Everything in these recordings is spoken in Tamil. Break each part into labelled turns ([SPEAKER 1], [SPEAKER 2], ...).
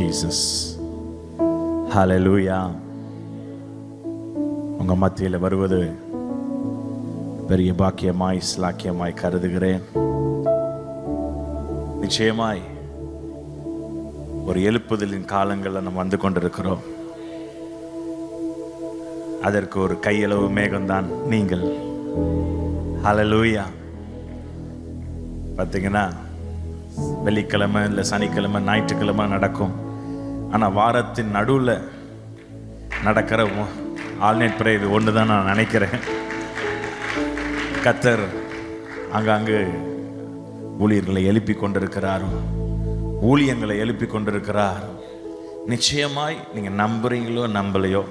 [SPEAKER 1] ஜீசஸ். ஹல்லேலூயா. உங்க மத்தியில் வருவது பெரிய பாக்கியமாய் ஸ்லாக்கியமாய் கருதுகிறேன். நிச்சயமாய் ஒரு எழுப்புதலின் காலங்களில் நம்ம வந்து கொண்டிருக்கிறோம். அதற்கு ஒரு கையளவு மேகம்தான் நீங்கள். ஹல்லேலூயா. பார்த்தீங்கன்னா வெள்ளிக்கிழமை இல்லை சனிக்கிழமை ஞாயிற்றுக்கிழமை நடக்கும். ஆனால் வாரத்தின் நடுவில் நடக்கிற ஆல்நைட் ப்ரேயர் இது ஒன்று தான் நான் நினைக்கிறேன். கர்த்தர் அங்கங்கு ஊழியர்களை எழுப்பி கொண்டிருக்கிறார், ஊழியங்களை எழுப்பி கொண்டிருக்கிறார். நிச்சயமாய் நீங்கள் நம்புறீங்களோ நம்பலையோ,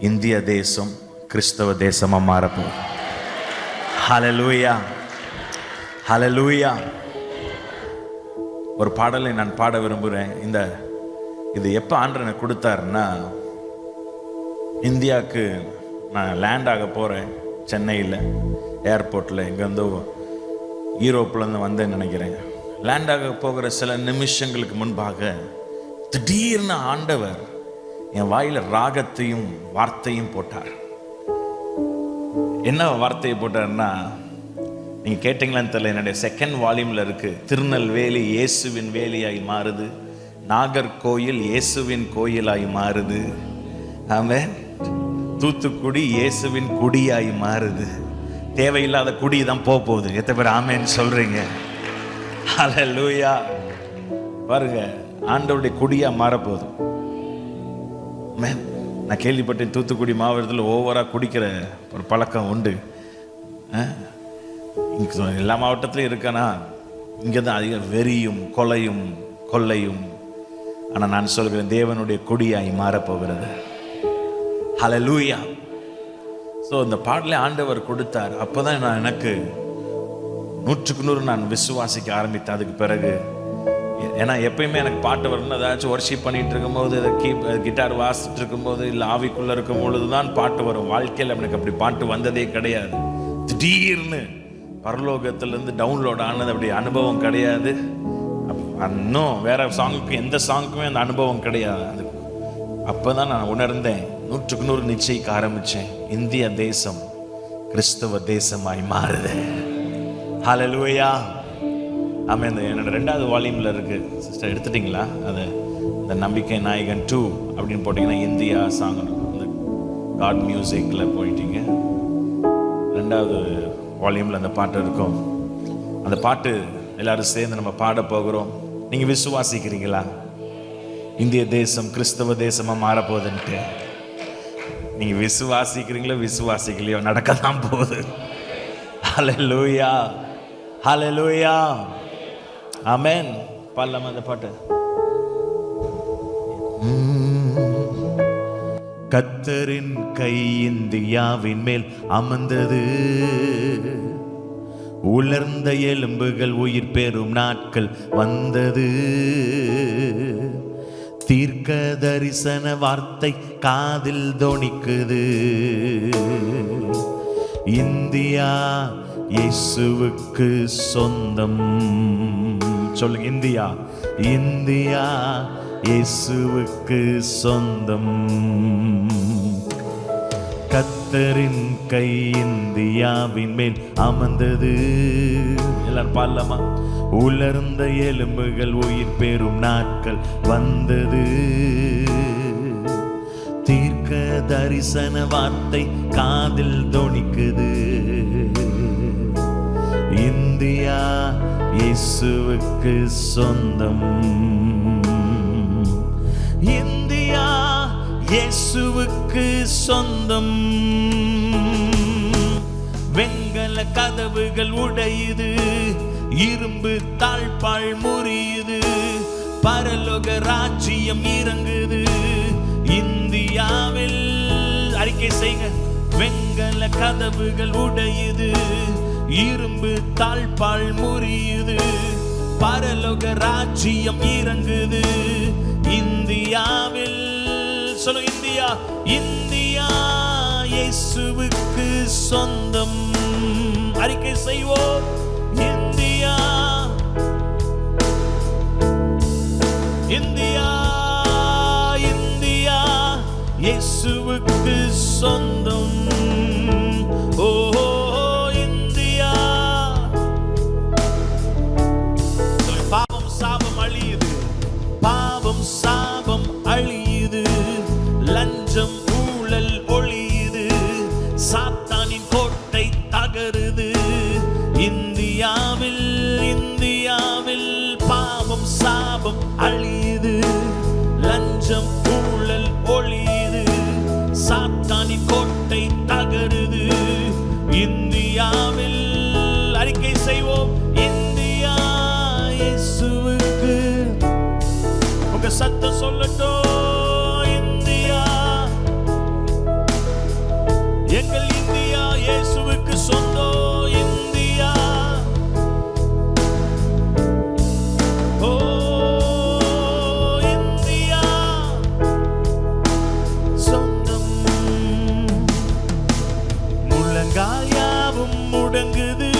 [SPEAKER 1] இந்திய தேசம் கிறிஸ்தவ தேசமாக மாறப்போம். ஹல்லேலூயா, ஹல்லேலூயா. ஒரு பாடலை நான் பாட விரும்புகிறேன். இது எப்போ ஆண்டவர் எனக்கு கொடுத்தாருன்னா, இந்தியாவுக்கு நான் லேண்ட் ஆக போகிறேன். சென்னையில் ஏர்போர்ட்டில் எங்கேருந்தோ யூரோப்லேருந்து வந்தேன்னு நினைக்கிறேன். லேண்ட் ஆக போகிற சில நிமிஷங்களுக்கு முன்பாக திடீர்னு ஆண்டவர் என் வாயில் ராகத்தையும் வார்த்தையும் போட்டார். என்ன வார்த்தையை போட்டார்னா, நீங்கள் கேட்டிங்களான்னு தெரியல, என்னுடைய செகண்ட் வால்யூமில் இருக்குது. திருநெல்வேலி இயேசுவின் வேலியாய் மாறுது, நாகர்கோயில் இயேசுவின் கோயிலாய் மாறுது, ஆமென். தூத்துக்குடி இயேசுவின் குடியாய் மாறுது. தேவையில்லாத குடி தான் போகுது. எத்தனை பேர் ஆமென் சொல்றீங்க? ஹல்லேலூயா. பாருங்க, ஆண்டவருடைய குடியா மாறப்போகுது. நான் கேள்விப்பட்டேன், தூத்துக்குடி மாவட்டத்தில் ஓவராக குடிக்கிற ஒரு பழக்கம் உண்டு. எல்லா மாவட்டத்திலையும் இருக்கானா, இங்கே தான் அதிகம் வெறியும் கொலையும் கொள்ளையும். ஆனால் நான் சொல்கிறேன், தேவனுடைய குடியாய் மாறப்போகிறது. ஹல்லேலூயா. ஸோ இந்த பாடலை ஆண்டவர் கொடுத்தார். அப்போ தான் நான் எனக்கு 100% நான் விசுவாசிக்க ஆரம்பித்தேன். அதுக்கு பிறகு ஏன்னா எப்பயுமே எனக்கு பாட்டு வரணும், ஏதாச்சும் ஒர்ஷிப் பண்ணிகிட்டு இருக்கும்போது, கிட்டார் வாசிட்டு இருக்கும்போது, இல்லை ஆவிக்குள்ளே இருக்கும் பொழுது தான் பாட்டு வரும். வாழ்க்கையில் எனக்கு அப்படி பாட்டு வந்ததே கிடையாது. திடீர்னு பரலோகத்திலேருந்து டவுன்லோட் ஆனது அப்படி அனுபவம் கிடையாது. இன்னும் வேற சாங்குக்கு எந்த சாங்குக்குமே அந்த அனுபவம் கிடையாது. அது அப்போ தான் நான் உணர்ந்தேன், 100% நிச்சயிக்க ஆரம்பித்தேன், இந்திய தேசம் கிறிஸ்தவ தேசமாய் மாறுது. ஹல்லேலூயா. ஆமாம். என்னோட 2வது வால்யூமில் இருக்குது. சிஸ்டர் எடுத்துட்டிங்களா? அது இந்த நம்பிக்கை நாயகன் 2 அப்படின்னு போட்டிங்கன்னா இந்தியா சாங், இந்த காட் மியூசிக்கில் போயிட்டீங்க. 2வது வால்யூமில் அந்த பாட்டு இருக்கும். அந்த பாட்டு எல்லாரும் சேர்ந்து நம்ம பாட போகிறோம். நீங்கள் விசுவாசிக்கிறீங்களா? இந்திய தேசம் கிறிஸ்தவ தேசமாக மாறப்போகுதுன்ட்டு நீங்கள் விசுவாசிக்கிறீங்களோ விசுவாசிக்கலையோ, நடக்கத்தான் போகுது. ஹல்லேலூயா, ஹல்லேலூயா, ஆமென். பாடலாமா அந்த பாட்டு? கர்த்தரின் கை இந்தியாவின் மேல் அமர்ந்தது, உலர்ந்த எலும்புகள் உயிர் பெறும் நாட்கள் வந்தது. தீர்க்க தரிசன வார்த்தை காதில் தொனிக்குது. இந்தியா இயேசுவுக்கு சொந்தம். சொல்லுங்க, இந்தியா, இந்தியா இயேசுவுக்கு சொந்தம். கர்த்தரின் கை இந்தியாவின் மேல் அமர்ந்தது. எல்லாரும் பாடலாமா? உலர்ந்த எலும்புகள் உயிர் பெறும் நாட்கள் வந்தது. தீர்க்க தரிசன வார்த்தை காதில் தொனிக்குது. இந்தியா இயேசுவுக்கு சொந்தம். இந்தியா இயேசுவுக்கு சொந்தம். வெங்கல கதவுகள் உடையுது, இரும்பு தாழ்பாள் முறியுது, பரலோக ராஜ்யம் இறங்குது இந்தியாவில். அறிக்கை செய்க. வெங்கல கதவுகள் உடையுது, இரும்பு தாழ்பாள் முறியுது, பரலோக ராஜ்யம் இறங்குது இந்தியாவில். சொல்லு, இந்தியா, இந்தியா இயேசுவுக்கு சொந்தம். அறிக்கை செய்வோம். இந்தியா, இந்தியா சொந்தம். ஓ இந்தியா, பாவம் சாபம் அழியுது, பாவம் சாபம் அழியுது, லஞ்சம் ஊழல் ஒழியுது, சாத்தானின் கோட்டை தகருது. இந்தியாவில் இந்தியாவில் பாவம் சாபம் அழியுது, லஞ்சம் ஊழல் ஒழியுது, சாத்தானின் கோட்டை தகருது. இந்தியாவில் அறிக்கை செய்வோம், இந்தியா இயேசுவுக்கு. உங்க சத்தம் சொல்லட்டும், இந்தியா, எங்கள் இந்தியா இயேசுவுக்கு சொந்தம். இந்தியா, ஓ இந்தியா சொந்தம். முழங்கால் யாவும் முடங்குது,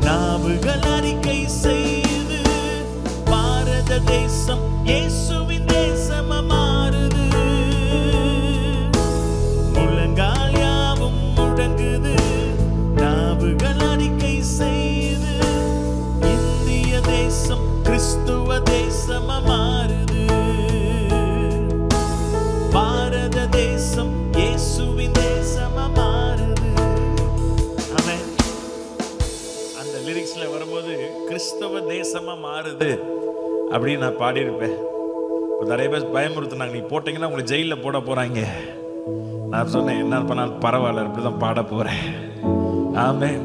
[SPEAKER 1] நாவுகள் அறிக்கை செய்து, பாரத தேசம் இயேசுவின் தேசமா மாறுது. முழங்கால் யாவும் முடங்குது, நாவுகள் அறிக்கை செய்து, இந்திய தேசம் கிறிஸ்துவ தேசமா மாறுது. பாரத தேசம் இயேசுவின் தேசமா மாறுது. ஆமென். அந்த லிரிக்ஸ்ல வரும்போது கிறிஸ்தவ தேசமா மாறுது அப்படின்னு நான் பாடியிருப்பேன். நிறைய பேர் பயமுறுத்தினாங்க, நீ போட்டீங்கன்னா உங்களை ஜெயிலில் போட போறாங்க. நான் சொன்னேன், என்ன பண்ணாலும் பரவாயில்ல, அப்படிதான் பாட போறேன். ஆமென்.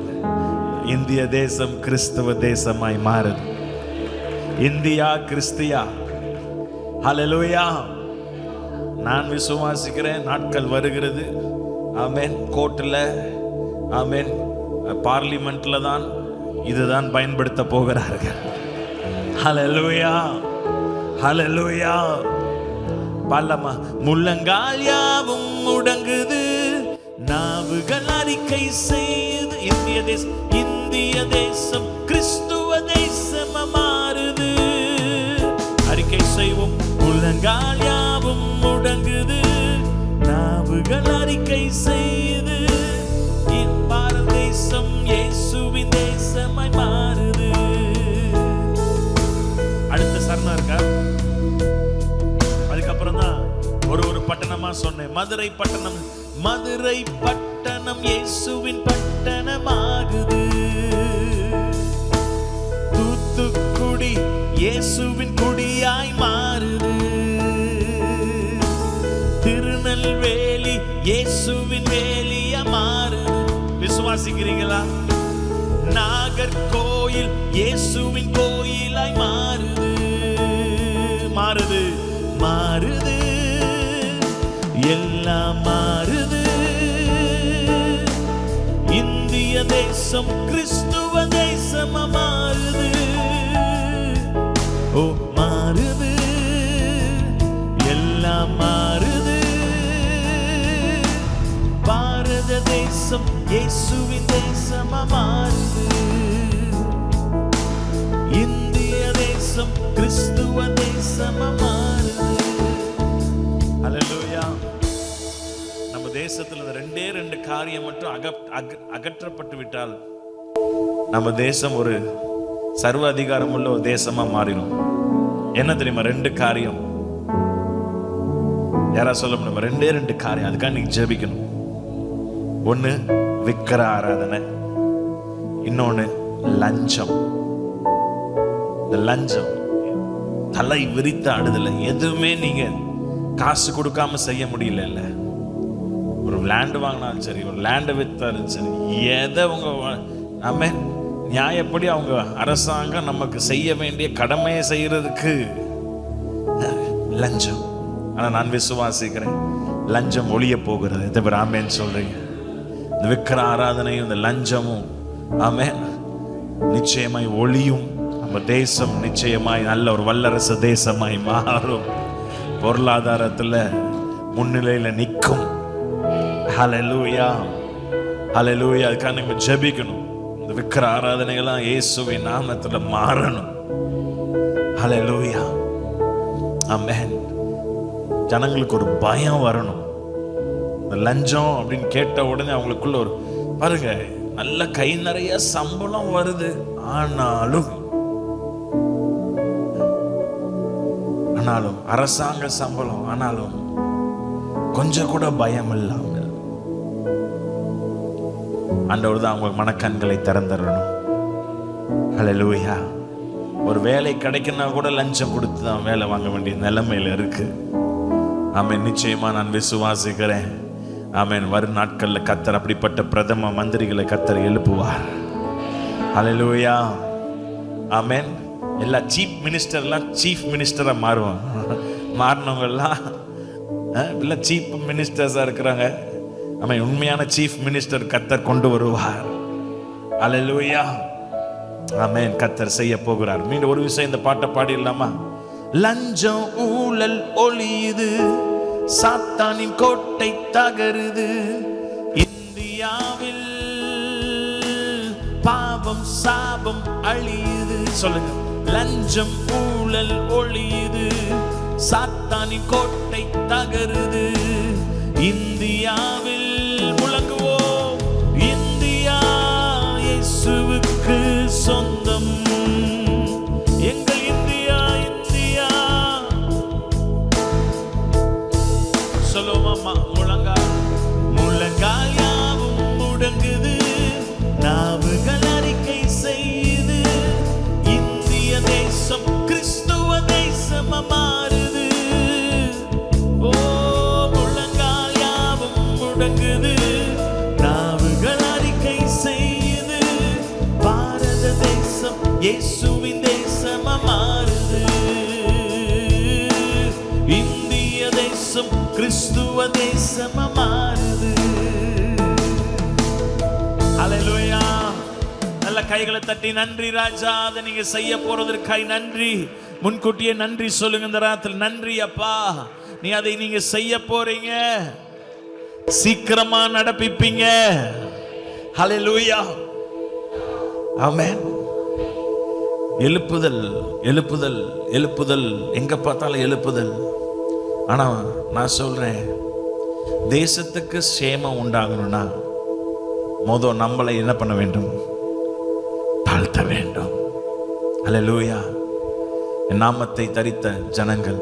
[SPEAKER 1] இந்திய தேசம் கிறிஸ்தவ தேசமாய் மாறுது. இந்தியா கிறிஸ்தியா. ஹல்லேலூயா. நான் விசுவாசிக்கிறேன், நாட்கள் வருகிறது. ஆமென். கோர்ட்டில், ஆமென், பார்லிமெண்ட்ல தான் இதுதான் பயன்படுத்த போகிறார்கள். ஹல்லேலூயா, ஹல்லேலூயா. பல்லமா முள்ளங்கால் யாவும் முடங்குது, நாவுகள் அறிக்கை செய்து, இந்திய தேசம் கிறிஸ்துவ தேசமா மாறுது. அறிக்கை செய்வோம், முள்ளங்கால் யாவும் முடங்குது, நாவுகள் அறிக்கை செய்து, பாரத தேசம் இயேசுவின் தேசமாய் மாறுது. அடுத்த சரணம் இருக்கா? அதுக்கப்புறம் தான் ஒரு பட்டணமா சொன்னேன். மதுரை பட்டணம், மதுரை பட்டணம் இயேசுவின் பட்டணமாகுது. தூத்துக்குடி இயேசுவின் குடியாய் மாறுது. திருநெல்வேலி இயேசுவின் வேலியா மாறுது. விசுவாசிக்கிறீங்களா? நாகர்கோயில் இயேசுவின் கோயிலாய் மாறுது. மாறுது, மாறுது, எல்லாம் மாறுது. இந்திய தேசம் கிறிஸ்துவ தேசமா மாறுது. ஓ மாறுது, எல்லாம் மாறுது. பாரத தேசம் இயேசுவின் தேசமா மாறுது. இந்திய தேசம் கிறிஸ்துவ தேசமா மாறுது. ஹல்லேலூயா. நம்ம தேசத்துல ரெண்டே ரெண்டு காரியம் மட்டும் அகற்றப்பட்டு விட்டால் நம்ம தேசம் ஒரு சர்வ அதிகாரம் உள்ள ஒரு தேசமா மாறிடும். என்ன தெரியுமா? ரெண்டு காரியம். யாரா சொல்ல முடியுமா? ரெண்டே ரெண்டு காரியம். அதுக்காக நீங்க ஜெபிக்கணும். ஒண்ணு விக்கிர ஆராதனை, இன்னொன்னு லஞ்சம். இந்த லஞ்சம் தலை விரித்த ஆடுதல எதுவுமே நீங்க காசு கொடுக்காம செய்ய முடியல. ஒரு லேண்ட் வாங்கினாலும் சரி, ஒரு லேண்டை வித்தாலும் சரி, எதை உங்க நம்ம நியாயப்படி அவங்க அரசாங்கம் நமக்கு செய்ய வேண்டிய கடமையை செய்யறதுக்கு லஞ்சம். ஆனா நான் விசுவாசிக்கிறேன், லஞ்சம் ஒழிய போகிறது. எதை பேர் ஆமேன்னு சொல்றீங்க? இந்த விக்கிர ஆராதனையும் இந்த லஞ்சமும் ஆமேன் நிச்சயமாய் ஒளியும். நம்ம தேசம் நிச்சயமாய் நல்ல ஒரு வல்லரசு தேசமாய் மாறும். பொருளாதாரத்துல முன்னிலையில நிற்கும். ஹல்லேலூயா, ஹல்லேலூயா. அதுக்காக நம்ம ஜெபிக்கணும். இந்த விக்கிர ஆராதனைகள்லாம் இயேசுவின் நாமத்துல மாறணும். ஹல்லேலூயா, ஆமென். ஜனங்களுக்கு ஒரு பயம் வரணும். லஞ்சம் அப்படின்னு கேட்ட உடனே அவங்களுக்குள்ள ஒரு பாருங்க, நல்ல கை நிறைய சம்பளம் வருது, ஆனாலும் அரசாங்க சம்பளம், ஆனாலும் கொஞ்சம் கூட பயம் இல்லாமல் ஆண்டவர் தான் அவங்க மனக்கண்களை திறந்துடணும். ஹல்லேலூயா. ஒரு வேலை கிடைக்குன்னா கூட லஞ்சம் கொடுத்து தான் வேலை வாங்க வேண்டிய நிலைமையில இருக்கு. ஆமென். நிச்சயமா நான் விசுவாசிக்கிறேன். ஆமென். வரும் நாட்கள்ல கர்த்தர் அப்படிப்பட்ட பிரதம மந்திரிகளை கர்த்தர் எழுப்புவார். ஹல்லேலூயா. ஆமென். எல்லா சீஃப் மினிஸ்டர்லாம் சீஃப் மினிஸ்டரா மாறினவங்க எல்லாம் இல்லை சீஃப் மினிஸ்டர்ஸா இருக்கிறாங்க. ஆமென். உண்மையான சீஃப் மினிஸ்டர் கர்த்தர் கொண்டு வருவார். ஹல்லேலூயா. ஆமென். கர்த்தர் செய்ய போகிறார். மீண்டும் ஒரு விஷயம் இந்த பாட்டை பாடிடலாமா? லஞ்சம் ஊழல் ஒளியுது, சாத்தானின் கோட்டை தகருது, இந்தியாவில் பாவம் சாபம் அழியுது. சொல்லுங்க. லஞ்சம் ஊழல் ஒளியுது, சாத்தானின் கோட்டை தகருது, இந்தியாவில் முழங்குவோம், இந்தியா இயேசுவுக்கு சொந்தம், எங்கள் இந்தியா இந்தியா. சொல்லுவோமா? முழங்கால் யாவும் முடங்குது, நாவுகள் அறிக்கை செய்யுது, இந்திய தேசம் கிறிஸ்துவ தேசமா மாறுது. ஓ, முழங்கால் யாவும் முடங்குது, நாவுகள் அறிக்கை செய்யுது, பாரத தேசம் இயேசுவின் தேசமா மாறுது, இந்திய தேசம் கிறிஸ்துவ தேசமா மாறுது. ஹல்லேலூயா. நல்ல கைகளை தட்டி நன்றி ராஜா, அதை நீங்க செய்ய போறதற்காய் நன்றி. முன்கூட்டியே நன்றி சொல்லுங்க இந்த ராத்திரி. நன்றி அப்பா, நீ அதை நீங்க செய்ய போறீங்க, சீக்கிரமா நடப்பிப்பீங்க. ஹல்லேலூயா. ஆமென். எழுப்புதல் எழுப்புதல் எழுப்புதல், எங்க பார்த்தாலும் எழுப்புதல். ஆனா நான் சொல்றேன், தேசத்துக்கு சேமம் உண்டாகணும்னா முதல் நம்மளை என்ன பண்ண வேண்டும்? தாழ்த்த வேண்டும். ஹல்லேலூயா. என் நாமத்தை தரித்த ஜனங்கள்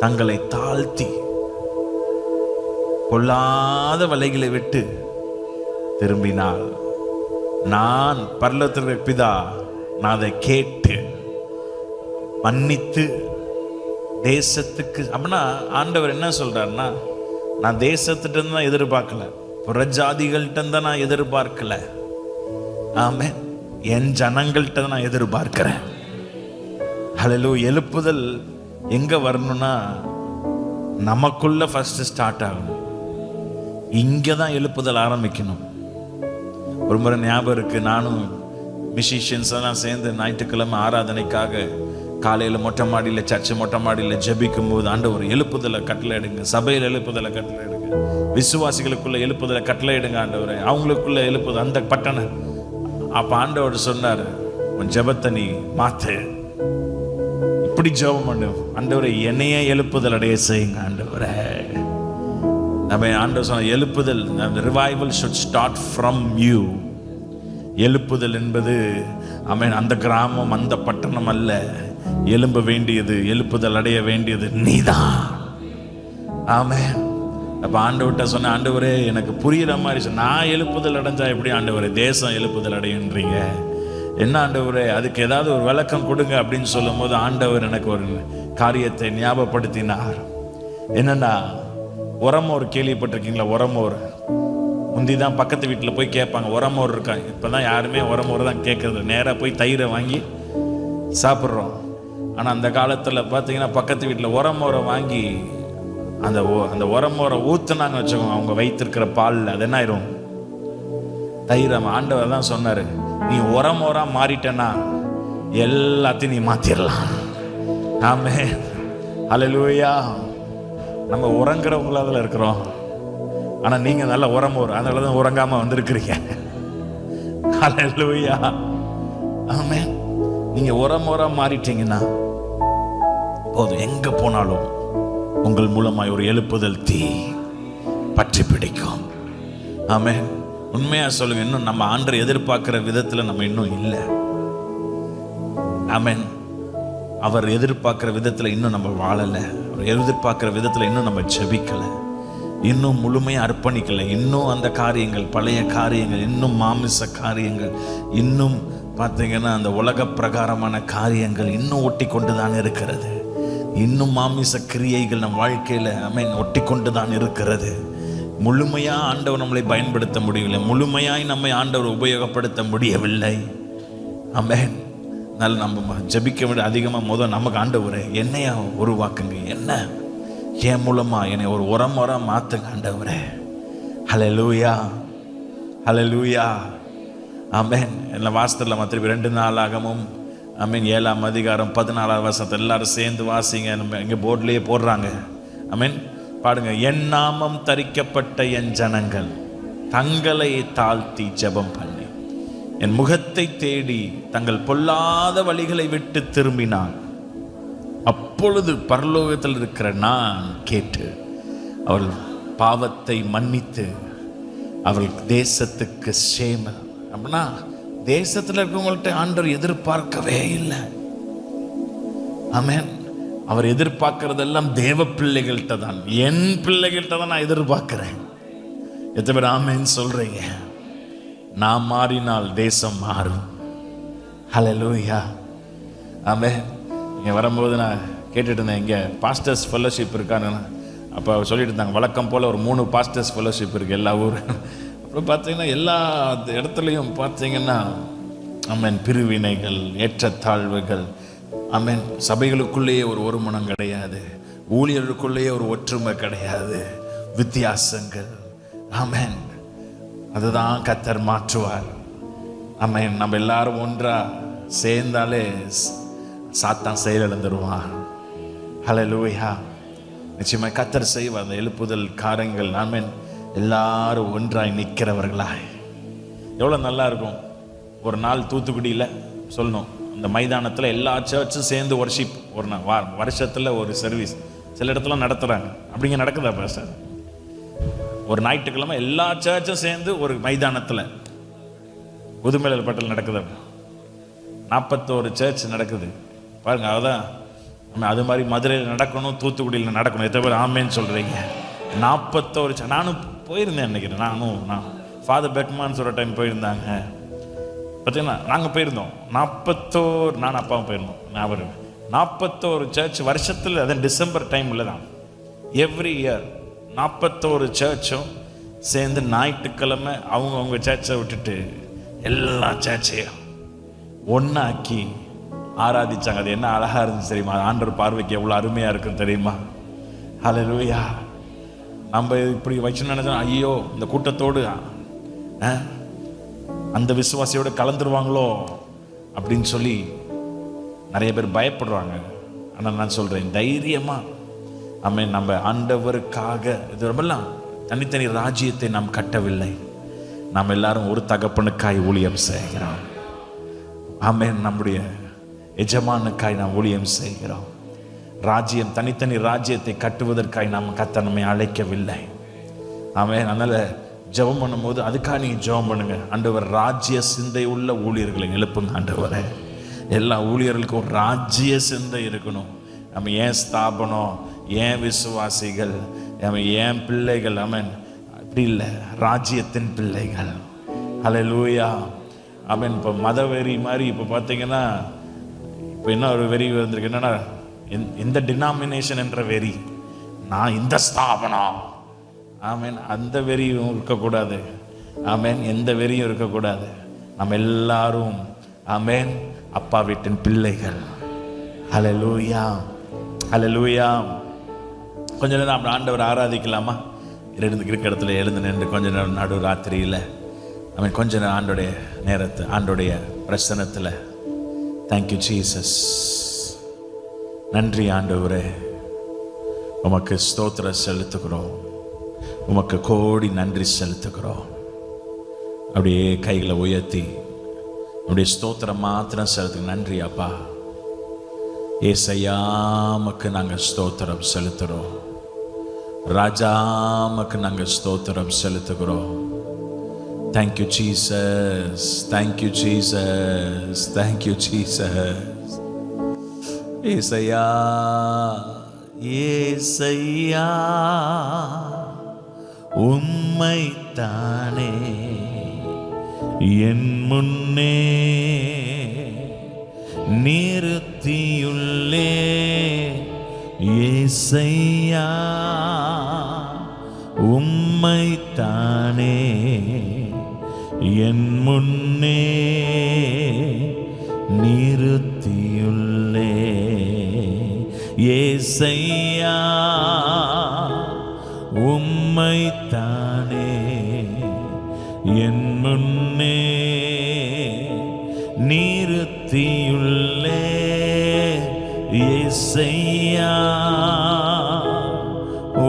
[SPEAKER 1] தங்களை தாழ்த்தி பொல்லாத வலைகளை விட்டு திரும்பினால் நான் பரலோகத்தின் பிதா, நான் அதை கேட்டு மன்னித்து தேசத்துக்கு. அப்படின்னா ஆண்டவர் என்ன சொல்றாருன்னா, நான் தேசத்திட்ட தான் எதிர்பார்க்கல, புறஜாதிகள்கிட்ட தான் நான் எதிர்பார்க்கல. ஆமென். என் ஜனங்கள்கிட்ட நான் எதிர்பார்க்கிறேன். ஹல்லேலூயா. எழுப்புதல் எங்க வரணும்னா நமக்குள்ள ஃபர்ஸ்ட் ஸ்டார்ட் ஆகணும். இங்கே தான் எழுப்புதல் ஆரம்பிக்கணும். ஒரு முறை ஞாபகம் இருக்கு, நானும் மியூசிஷியன்ஸ் எல்லாம் சேர்ந்து ஞாயிற்றுக்கிழமை ஆராதனைக்காக காலையில் மொட்டை மாடியில், சர்ச்சு மொட்டை மாடியில் ஜெபிக்கும் போது ஆண்டவர் எழுப்புதலை கட்டளை எடுங்க, சபையில் எழுப்புதலை கட்டளை எடுங்க, விசுவாசிகளுக்குள்ள எழுப்புதலை கட்டளை எடுங்க ஆண்டவர், அவங்களுக்குள்ள எழுப்புதல் அந்த பட்டண. அப்போ ஆண்டவர் சொன்னார், உன் ஜெபத்தை நீ மாத்து, இப்படி ஜெபம் பண்ணு, ஆண்டவரை என்னையே எழுப்புதல் அடைய செய்யுங்க ஆண்டவரே. நம்ம ஆண்டவர் சொன்ன எழுப்புதல், revival should start from you. எழுப்புதல் என்பது ஆமென் அந்த கிராமம் அந்த பட்டணம் அல்ல, எழும்ப வேண்டியது, எழுப்புதல் அடைய வேண்டியது நீதான். ஆமென். அப்ப ஆண்டவர்கிட்ட சொன்ன, ஆண்டவரே எனக்கு புரியுற மாதிரி சொன்ன, நான் எழுப்புதல் அடைஞ்சா எப்படி ஆண்டவரே தேசம் எழுப்புதல் அடையுன்றீங்க? என்ன ஆண்டவரே, அதுக்கு ஏதாவது ஒரு விளக்கம் கொடுங்க அப்படின்னு சொல்லும் போது ஆண்டவர் எனக்கு ஒரு காரியத்தை ஞாபகப்படுத்தினார். என்னன்னா, உரமோர் கேள்விப்பட்டிருக்கீங்களா? உரமோர் முந்தி தான் பக்கத்து வீட்டில் போய் கேட்பாங்க, உரமோர் இருக்கா? இப்போ தான் யாருமே உரமோர் தான் கேட்குறது, நேராக போய் தயிரை வாங்கி சாப்பிட்றோம். ஆனால் அந்த காலத்தில் பார்த்தீங்கன்னா பக்கத்து வீட்டில் உரமோரை வாங்கி அந்த உரமோரை ஊற்றுனாங்க வச்சுக்கோங்க, அவங்க வைத்திருக்கிற பாலில் அது என்ன ஆயிரும்? தயிர். ஆண்டவர் தான் சொன்னார், நீ உரமோரா மாறிட்டேன்னா எல்லாத்தையும் நீ மாற்றிடலாம். ஆமென். ஹல்லேலூயா. நம்ம உறங்குறவங்களால இருக்கிறோம், ஆனால் நீங்கள் நல்ல உரமோர், அதனால தான் உறங்காமல் வந்திருக்கிறீங்க. ஹல்லேலூயா. ஆமென். நீங்கள் உரமோரா மாறிட்டீங்கன்னா போதும், எங்கே போனாலும் உங்கள் மூலமாய் ஒரு எழுப்புதல் தீ பற்றி பிடிக்கும். ஆமென். உண்மையா சொல்லுங்க, இன்னும் நம்ம ஆண்டரை எதிர்பார்க்கிற விதத்துல நம்ம இன்னும் இல்லை. ஆமென். அவர் எதிர்பார்க்கிற விதத்துல இன்னும் நம்ம வாழலை. அவர் எதிர்பார்க்கிற விதத்துல இன்னும் நம்ம ஜெபிக்கலை, இன்னும் முழுமையாக அர்ப்பணிக்கலை. இன்னும் அந்த காரியங்கள், பழைய காரியங்கள், இன்னும் மாமிச காரியங்கள், இன்னும் பார்த்தீங்கன்னா அந்த உலக பிரகாரமான காரியங்கள் இன்னும் ஒட்டி கொண்டு தான் இருக்கிறது. இன்னும் மாமிச கிரியைகள் நம் வாழ்க்கையில் ஒட்டி கொண்டு தான் இருக்கிறது. முழுமையாக ஆண்டவர் நம்மளை பயன்படுத்த முடியவில்லை, முழுமையாய் நம்மை ஆண்டவர் உபயோகப்படுத்த முடியவில்லை. ஆமென். அதனால நம்ம ஜெபிக்க விட அதிகமாக நமக்கு ஆண்டவரே என்னையா உருவாக்குங்க, என்ன என் மூலமாக என்னை ஒரு உரம் மாற்றுங்க ஆண்டவரே. ஹல்லேலூயா, ஹல்லேலூயா. ஆமென். எல்லாம் வாசத்தில் திருப்பி 2 நாளாகமும் ஆமென் 7ஆம் அதிகாரம் 14ஆம் வசனத்தை எல்லாரும் சேர்ந்து வாசிங்க. நம்ம இங்கே போர்ட்லேயே போடுறாங்க. ஆமென். பாடுங்க. என் நாமம் தரிக்கப்பட்ட என் ஜனங்கள் தங்களை தாழ்த்தி ஜெபம் பண்ணி என் முகத்தை தேடி தங்கள் பொல்லாத வழிகளை விட்டு திரும்பினான், அப்பொழுது பரலோகத்தில் இருக்கிற நான் கேட்டு அவள் பாவத்தை மன்னித்து அவள் தேசத்துக்கு சேம. அப்படின்னா தேசத்தில் இருக்கவங்கள்ட்ட ஆண்டவர் எதிர்பார்க்கவே இல்லை. ஆமென். அவர் எதிர்பார்க்கறதெல்லாம் தேவ பிள்ளைகள்கிட்ட தான், என் பிள்ளைகள்கிட்ட தான் நான் எதிர்பார்க்கிறேன். எத்தனை பேர் ஆமென் சொல்றீங்க? நான் மாறினால் தேசம் மாறும். ஹல்லேலூயா. ஆமென். இங்கே வரும்போது நான் கேட்டுட்டு இருந்தேன், இங்கே பாஸ்டர்ஸ் ஃபெல்லோஷிப் இருக்கான்னு. அப்போ சொல்லிட்டு இருந்தாங்க, வழக்கம் போல் ஒரு 3 பாஸ்டர்ஸ் ஃபெல்லோஷிப் இருக்குது எல்லா ஊரும். அப்புறம் பார்த்தீங்கன்னா எல்லா இடத்துலையும் பார்த்தீங்கன்னா ஆமென் பிரிவினைகள், ஏற்றத்தாழ்வுகள். ஆமென். சபைகளுக்குள்ளேயே ஒரு ஒருமனம் கிடையாது, ஊழியர்களுக்குள்ளேயே ஒரு ஒற்றுமை கிடையாது, வித்தியாசங்கள். ஆமென். அதுதான் கர்த்தர் மாற்றுவார். ஆமென். நம்ம எல்லாரும் ஒன்றா சேர்ந்தாலே சாத்தான் செயலிழந்துருவான். ஹல்லேலூயா. நிச்சயமா கர்த்தர் செய்வார் அந்த எழுப்புதல் காரியங்கள். ஆமென். எல்லாரும் ஒன்றாய் நிற்கிறவர்களாய் எவ்வளோ நல்லா இருக்கும். ஒரு நாள் தூத்துக்குடியில் சொல்லணும், அந்த மைதானத்தில் எல்லா சர்ச்சும் சேர்ந்து ஒர்ஷிப். ஒரு நாள் வருஷத்தில் ஒரு சர்வீஸ் சில இடத்துல நடத்துகிறாங்க. அப்படிங்க நடக்குதா பாஸ்டர்? ஒரு ஞாயிற்றுக்கிழமை எல்லா சர்ச்சும் சேர்ந்து ஒரு மைதானத்தில் புதுமேலர் பட்டல் நடக்குது. 41 சர்ச் நடக்குது பாருங்க. அதுதான் அது மாதிரி மதுரையில் நடக்கணும், தூத்துக்குடியில் நடக்கணும். எத்தனை பேர் ஆமேன்னு சொல்கிறீங்க? 41. நானும் போயிருந்தேன் நினைக்கிறேன். நான் ஃபாதர் பெக்மான் சொல்கிற டைம் போயிருந்தாங்க பார்த்தீங்கன்னா. நாங்கள் போயிருந்தோம் 41, நான் அப்பாவும் போயிருந்தோம். அவர் 41 சர்ச் வருஷத்தில், அதன் டிசம்பர் டைமில் தான் எவ்ரி இயர் 41 சர்ச்சும் சேர்ந்து ஞாயிற்றுக்கிழமை அவங்க சர்ச்சை விட்டுட்டு எல்லா சர்ச்சையும் ஒன்றாக்கி ஆராதிச்சாங்க. அது என்ன அழகா இருந்துச்சு தெரியுமா? ஆண்டவர் பார்வைக்கு எவ்வளோ அருமையாக இருக்குன்னு தெரியுமா? ஹல்லேலூயா. நம்ம இப்படி வச்சு நினைச்சோம், ஐயோ இந்த கூட்டத்தோடு அந்த விசுவாசியோடு கலந்துருவாங்களோ அப்படின்னு சொல்லி நிறைய பேர் பயப்படுறாங்க. ஆனால் நான் சொல்கிறேன் தைரியமாக, ஆமென், நம்ம ஆண்டவருக்காக இது ரொம்பலாம் தனித்தனி ராஜ்யத்தை நாம் கட்டவில்லை. நாம் எல்லாரும் ஒரு தகப்பனுக்காய் ஊழியம் செய்கிறோம். ஆமென். நம்முடைய எஜமானுக்காய் நாம் ஊழியம் செய்கிறோம். ராஜ்யம், தனித்தனி ராஜ்யத்தை கட்டுவதற்காய் நாம் கர்த்தர் நம்மை அழைக்கவில்லை. ஆமென். அதனால் ஜெபம் பண்ணும்போது அதுக்காக நீங்கள் ஜெபம் பண்ணுங்க. ஆண்டவர் ராஜ்ய சிந்தை உள்ள ஊழியர்களை எழுப்புங்க. ஆண்டவரே, எல்லா ஊழியர்களுக்கும் ஒரு ராஜ்ய சிந்தை இருக்கணும். நம்ம ஏன் ஸ்தாபனம், ஏன் விசுவாசிகள், ஏன் பிள்ளைகள், ஆமென், அப்படி இல்லை, ராஜ்யத்தின் பிள்ளைகள். ஹல்லேலூயா. ஆமென். இப்போ மதவெறி மாதிரி இப்போ பார்த்தீங்கன்னா இப்போ என்ன ஒரு வெறி வந்திருக்கு, என்னன்னா இந்த டினாமினேஷன் என்ற வெறி, நான் இந்த ஸ்தாபனம், ஆமென், அந்த வெறியும் இருக்கக்கூடாது. ஆமென். எந்த வெறியும் இருக்கக்கூடாது. நம்ம எல்லாரும் ஆமென் அப்பா வீட்டின் பிள்ளைகள். ஹல்லேலூயா, ஹல்லேலூயா. கொஞ்ச நேரம் நம்ம ஆண்டவர் ஆராதிக்கலாமா? இருக்க இடத்துல எழுந்து நின்று கொஞ்ச நேரம் நடு ராத்திரியில் ஆமென் கொஞ்ச நேரம் ஆண்டோடைய நேரத்தை, ஆண்டோடைய பிரசன்னத்தில். Thank you Jesus. நன்றி ஆண்டவரே, உமக்கு ஸ்தோத்திரம் செலுத்துகிறோம், உமக்கு கோடி நன்றி செலுத்துகிறோம். அப்படியே கைகளை உயர்த்தி அப்படியே ஸ்தோத்திரம் மாத்திரம் செலுத்து. நன்றி அப்பா ஏசையா, உமக்கு நாங்கள் ஸ்தோத்திரம் செலுத்துகிறோம். ராஜாமக்கு நாங்கள் ஸ்தோத்திரம் செலுத்துகிறோம். Thank you Jesus, thank you Jesus, thank you Jesus. ஏசையா, ஏசையா உம்மைத்தானே என் முன்னே நிறுத்தியுள்ளே. ஏசையா உம்மைத்தானே என் முன்னே நிறுத்தியுள்ளே. ஏசையா உம்மைத்தானே என் முன்னே நிறுத்தியுள்ளே. ஏசையா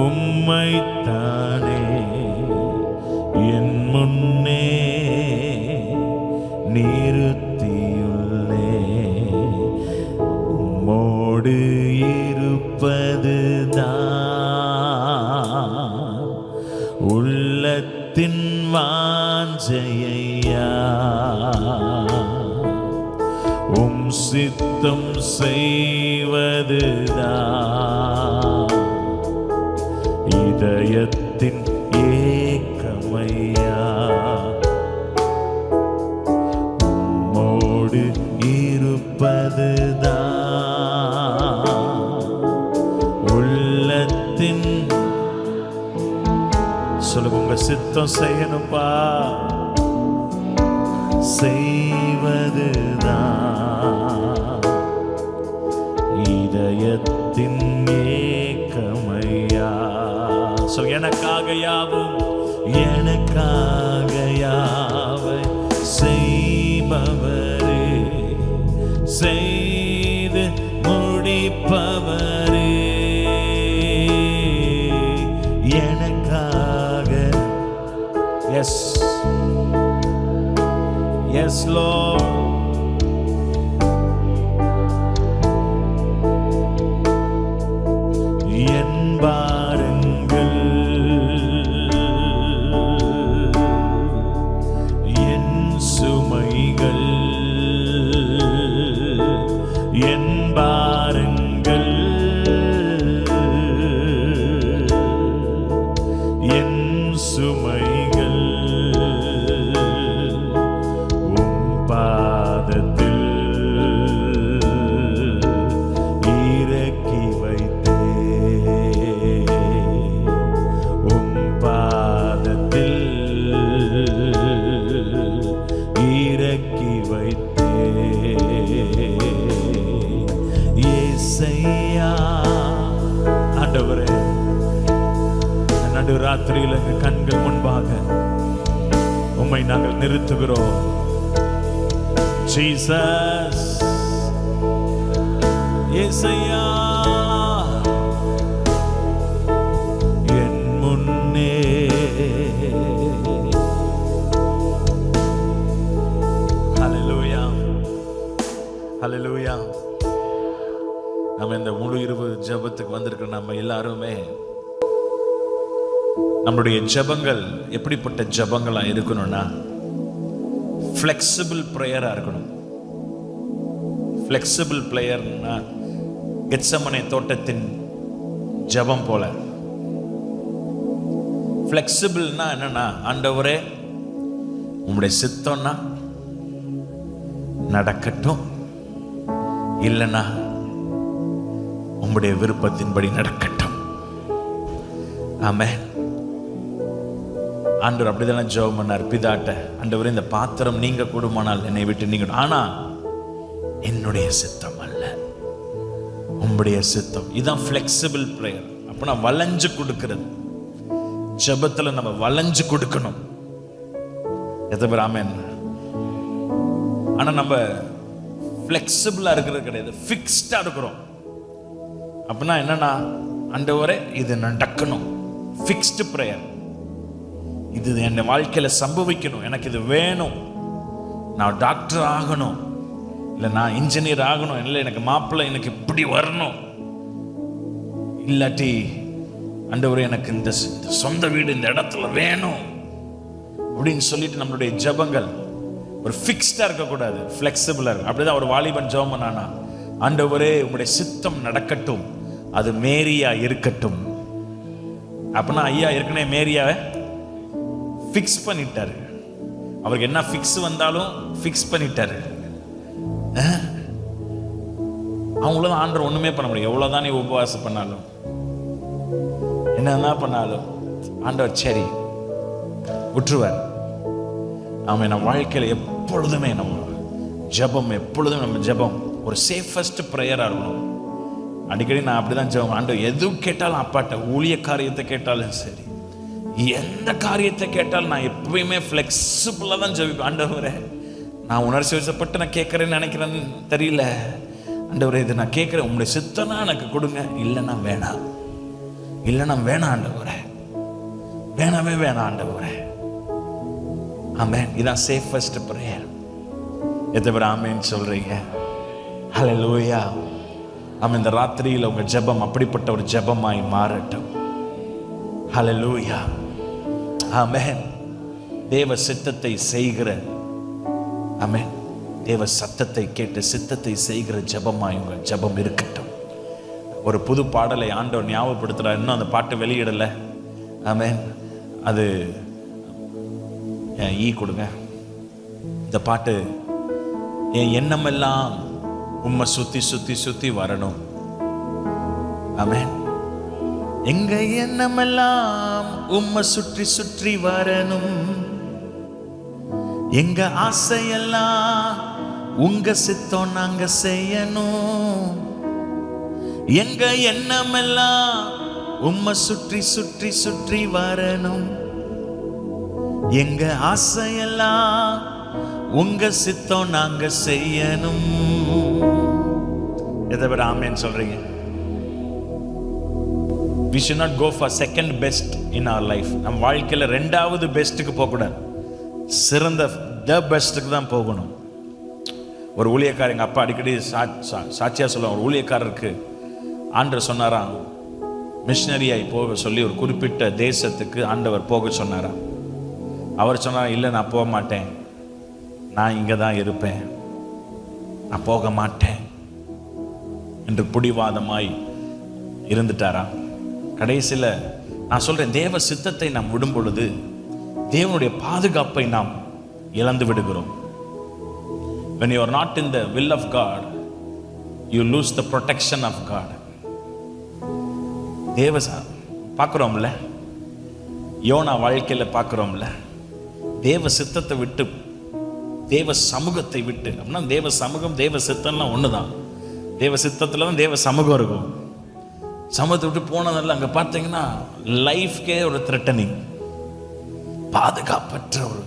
[SPEAKER 1] உம்மைத்தானே என் முன்னே நிறுத்தியுள்ளே. உம்மோடு இருப்பதுதான் உள்ளத்தின் வாஞ்சையா. உம் சித்தம் செய்வதுதான் இதயத்தின் ஏக்கமையா. உம்மோடு இருப்பதுதான் உள்ளத்தின், சொல்லுங்க, உங்க சித்தம் செய்யணும்பா, செய்வதுதான் இதயத்தின் ஏக்கமையா. சொல், எனக்காக யாவும், எனக்காக யாவை செய்பவரே, செய்து முடிப்பவரே. எனக்காக, எஸ் எஸ் Lord. என் பாரங்கள், என் சுமைகள், என் பாரங்கள், என் சுமைகள் இறக்கி வைத்தே. உம் பாதத்தில் இறக்கி வைத்தே. ஏசையா, ஆண்டவரே, நடு ராத்திரியில் எங்கள் கண்கள் முன்பாக உம்மை நாங்கள் நிறுத்துகிறோம். ஜீசஸ், ஏசையா என் முன்னே. ஹல்லேலூயா, ஹல்லேலூயா. நம்ம இந்த முழு இரவு ஜெபத்துக்கு வந்திருக்கிற நம்ம எல்லாருமே நம்மளுடைய ஜெபங்கள் எப்படிப்பட்ட ஜெபங்களா இருக்கணும்னா, ஃப்ளெக்சிபிள் ப்ரேயரா இருக்கணும். ஃப்ளெக்சிபிள் ப்ரேயர்னா கெத்செமனே தோட்டத்தின் ஜெபம் போல. ஃப்ளெக்சிபிள்னா என்னன்னா, ஆண்டவரே உம்முடைய சித்தம்னா நடக்கட்டும், இல்லைன்னா உம்முடைய விருப்பத்தின்படி நடக்கட்டும். ஆமென். ஆண்டவர் அப்படிதான் ஜெபம் பண்ணார் பிதாட்ட. ஆண்டவரே, இந்த பாத்திரம் நீங்க கூடுமானால் என்னை விட்டு நீங்க, ஆனா என்னுடைய சித்தம் அல்ல, உம்முடைய சித்தம். இதுதான் ஃப்ளெக்சிபிள் ப்ரேயர். அப்ப நான் வளைஞ்சு கொடுக்கிறது. ஜெபத்துல நம்ம வளைஞ்சு கொடுக்கணும். எத்தனை பேர் ஆமென்? ஆனா நம்ம ஃப்ளெக்சிபிளா இருக்கிறது கிடையாது, ஃபிக்ஸ்டா இருக்கிறோம். அப்படின்னா என்னன்னா, ஆண்டவரே இது நடக்கணும், ஃபிக்ஸ்டு ப்ரேயர். இது என் வாழ்க்கையில சம்பவிக்கணும், எனக்கு இது வேணும், நான் டாக்டர் ஆகணும், இல்லை நான் இன்ஜினியர் ஆகணும், இல்லை எனக்கு மாப்பிள்ளை எனக்கு இப்படி வரணும், இல்லாட்டி ஆண்டவரே எனக்கு இந்த சொந்த வீடு இந்த இடத்துல வேணும் அப்படின்னு சொல்லிட்டு நம்மளுடைய ஜெபங்கள் ஒரு ஃபிக்ஸ்டா இருக்கக்கூடாது, ஃபிளெக்சிபிளா இருக்கும். அப்படிதான் ஒரு வாலிபன் ஜெபம் பண்ணானா, ஆண்டவரே உங்களுடைய சித்தம் நடக்கட்டும், அது மேரியா இருக்கட்டும். அப்படின்னா ஐயா ஏற்கனவே மேரியாவை ஃபிக்ஸ் பண்ணிட்டாரு. அவருக்கு என்ன ஃபிக்ஸ் வந்தாலும் ஃபிக்ஸ் பண்ணிட்டாரு. அவங்களும் ஆண்டவர் ஒண்ணுமே பண்ண முடியும். எவ்வளவுதான் நீ உபவாசம் பண்ணாலும் என்ன பண்ணாலும் ஆண்டவர் சரி விட்டுருவார். அவன் நம்ம வாழ்க்கையில எப்பொழுதுமே நம்ம ஜெபம், எப்பொழுதும் நம்ம ஜெபம் ஒரு சேஃபஸ்ட் ப்ரேயரா இருக்கணும். அடிக்கடி நான் அப்படிதான் ஜெபம். ஆண்டவர் எது கேட்டாலும் அப்பாட்ட, ஊழிய காரியத்தை கேட்டாலும் சரி, எந்த காரியத்தை கேட்டாலும் நான் எப்பயுமே ஃப்ளெக்சிபிளா தான் ஜெபிப்பேன். ஆண்டவரே நான் உணர்ச்சி வசப்பட்டு நான் கேட்கறேன்னு நினைக்கிறேன்னு தெரியல, ஆண்டவரே இது நான் கேட்கிறேன், உங்களுடைய சித்தனா எனக்கு கொடுங்க, இல்லைன்னா வேணாம், இல்லைன்னா வேணாம் ஆண்டவரே, வேணாமே வேணாம் ஆண்டவரே. ஆமென். இதான் சேஃபஸ்ட் பிரேயர். எத்தனை பேர் ஆமென் சொல்றீங்க? ஹல்லேலூயா. ஆமென். இந்த ராத்திரியில் உங்க ஜெபம் அப்படிப்பட்ட ஒரு ஜெபமாய் மாறட்டும். ஹல்லேலூயா. ஆமென். தேவ சித்தத்தை செய்கிற, ஆமென், தேவ சத்தத்தை கேட்டு சித்தத்தை செய்கிற ஜெபமாய் உங்க ஜெபம் இருக்கட்டும். ஒரு புது பாடலை ஆண்டவர் ஞாபகப்படுத்துறார். இன்னும் அந்த பாட்டு வெளியிடல. ஆமென். அது ஈ கொடுங்க. இந்த பாட்டு என் எண்ணமெல்லாம் உம்மை சுத்தி சுத்தி சுத்தி வரணும். ஆமென். எங்க எண்ணமெல்லாம் உம்மை சுற்றி சுற்றி வரணும். எங்க ஆசையெல்லாம் உங்க சித்தம் நாங்க செய்யணும். எங்க எண்ணமெல்லாம் உம்மை சுற்றி சுற்றி சுற்றி வரணும். எங்க ஆசையெல்லாம் உங்க சித்தம் நாங்க செய்யணும். எதை பேர் ஆமென் சொல்றீங்க? We should not go for second best in our life. நம்ம வாழ்க்கையில ரெண்டாவது பெஸ்ட்டுக்கு போகக்கூடாது, சிறந்த த பெஸ்ட்டுக்கு தான் போகணும். ஒரு ஊழியக்காரர், எங்கள் அப்பா அடிக்கடி சாட்சியா சொல்லுவாங்க, ஒரு ஊழியக்காரருக்கு ஆண்டவர் சொன்னாராம் மிஷனரியாய் போக சொல்லி ஒரு குறிப்பிட்ட தேசத்துக்கு ஆண்டவர் போக சொன்னாராம். அவர் சொன்னார், இல்லை நான் போக மாட்டேன், நான் இங்கே தான் இருப்பேன், நான் போக மாட்டேன் என்று பிடிவாதமாய் இருந்துட்டாராம். கடைசியில் நான் சொல்றேன், தேவ சித்தத்தை நாம் விடும் பொழுது தேவனுடைய பாதுகாப்பை நாம் இழந்து விடுகிறோம். When you are not in the will of God, you lose the protection of God. தேவ பார்க்குறோம்ல, யோனா வாழ்க்கையில் பார்க்குறோம்ல, தேவ சித்தத்தை விட்டு, தேவ சமூகத்தை விட்டு, அப்படின்னா தேவ சமூகம் தேவ சித்தம்லாம் ஒன்று தான். தேவ சித்தத்தில் தான் தேவ சமூகம் இருக்கும். சமூகத்தை விட்டு போனதில்ல. அங்கே பார்த்தீங்கன்னா லைஃப்கே ஒரு த்ரெட்டனிங், பாதுகாப்பற்ற ஒரு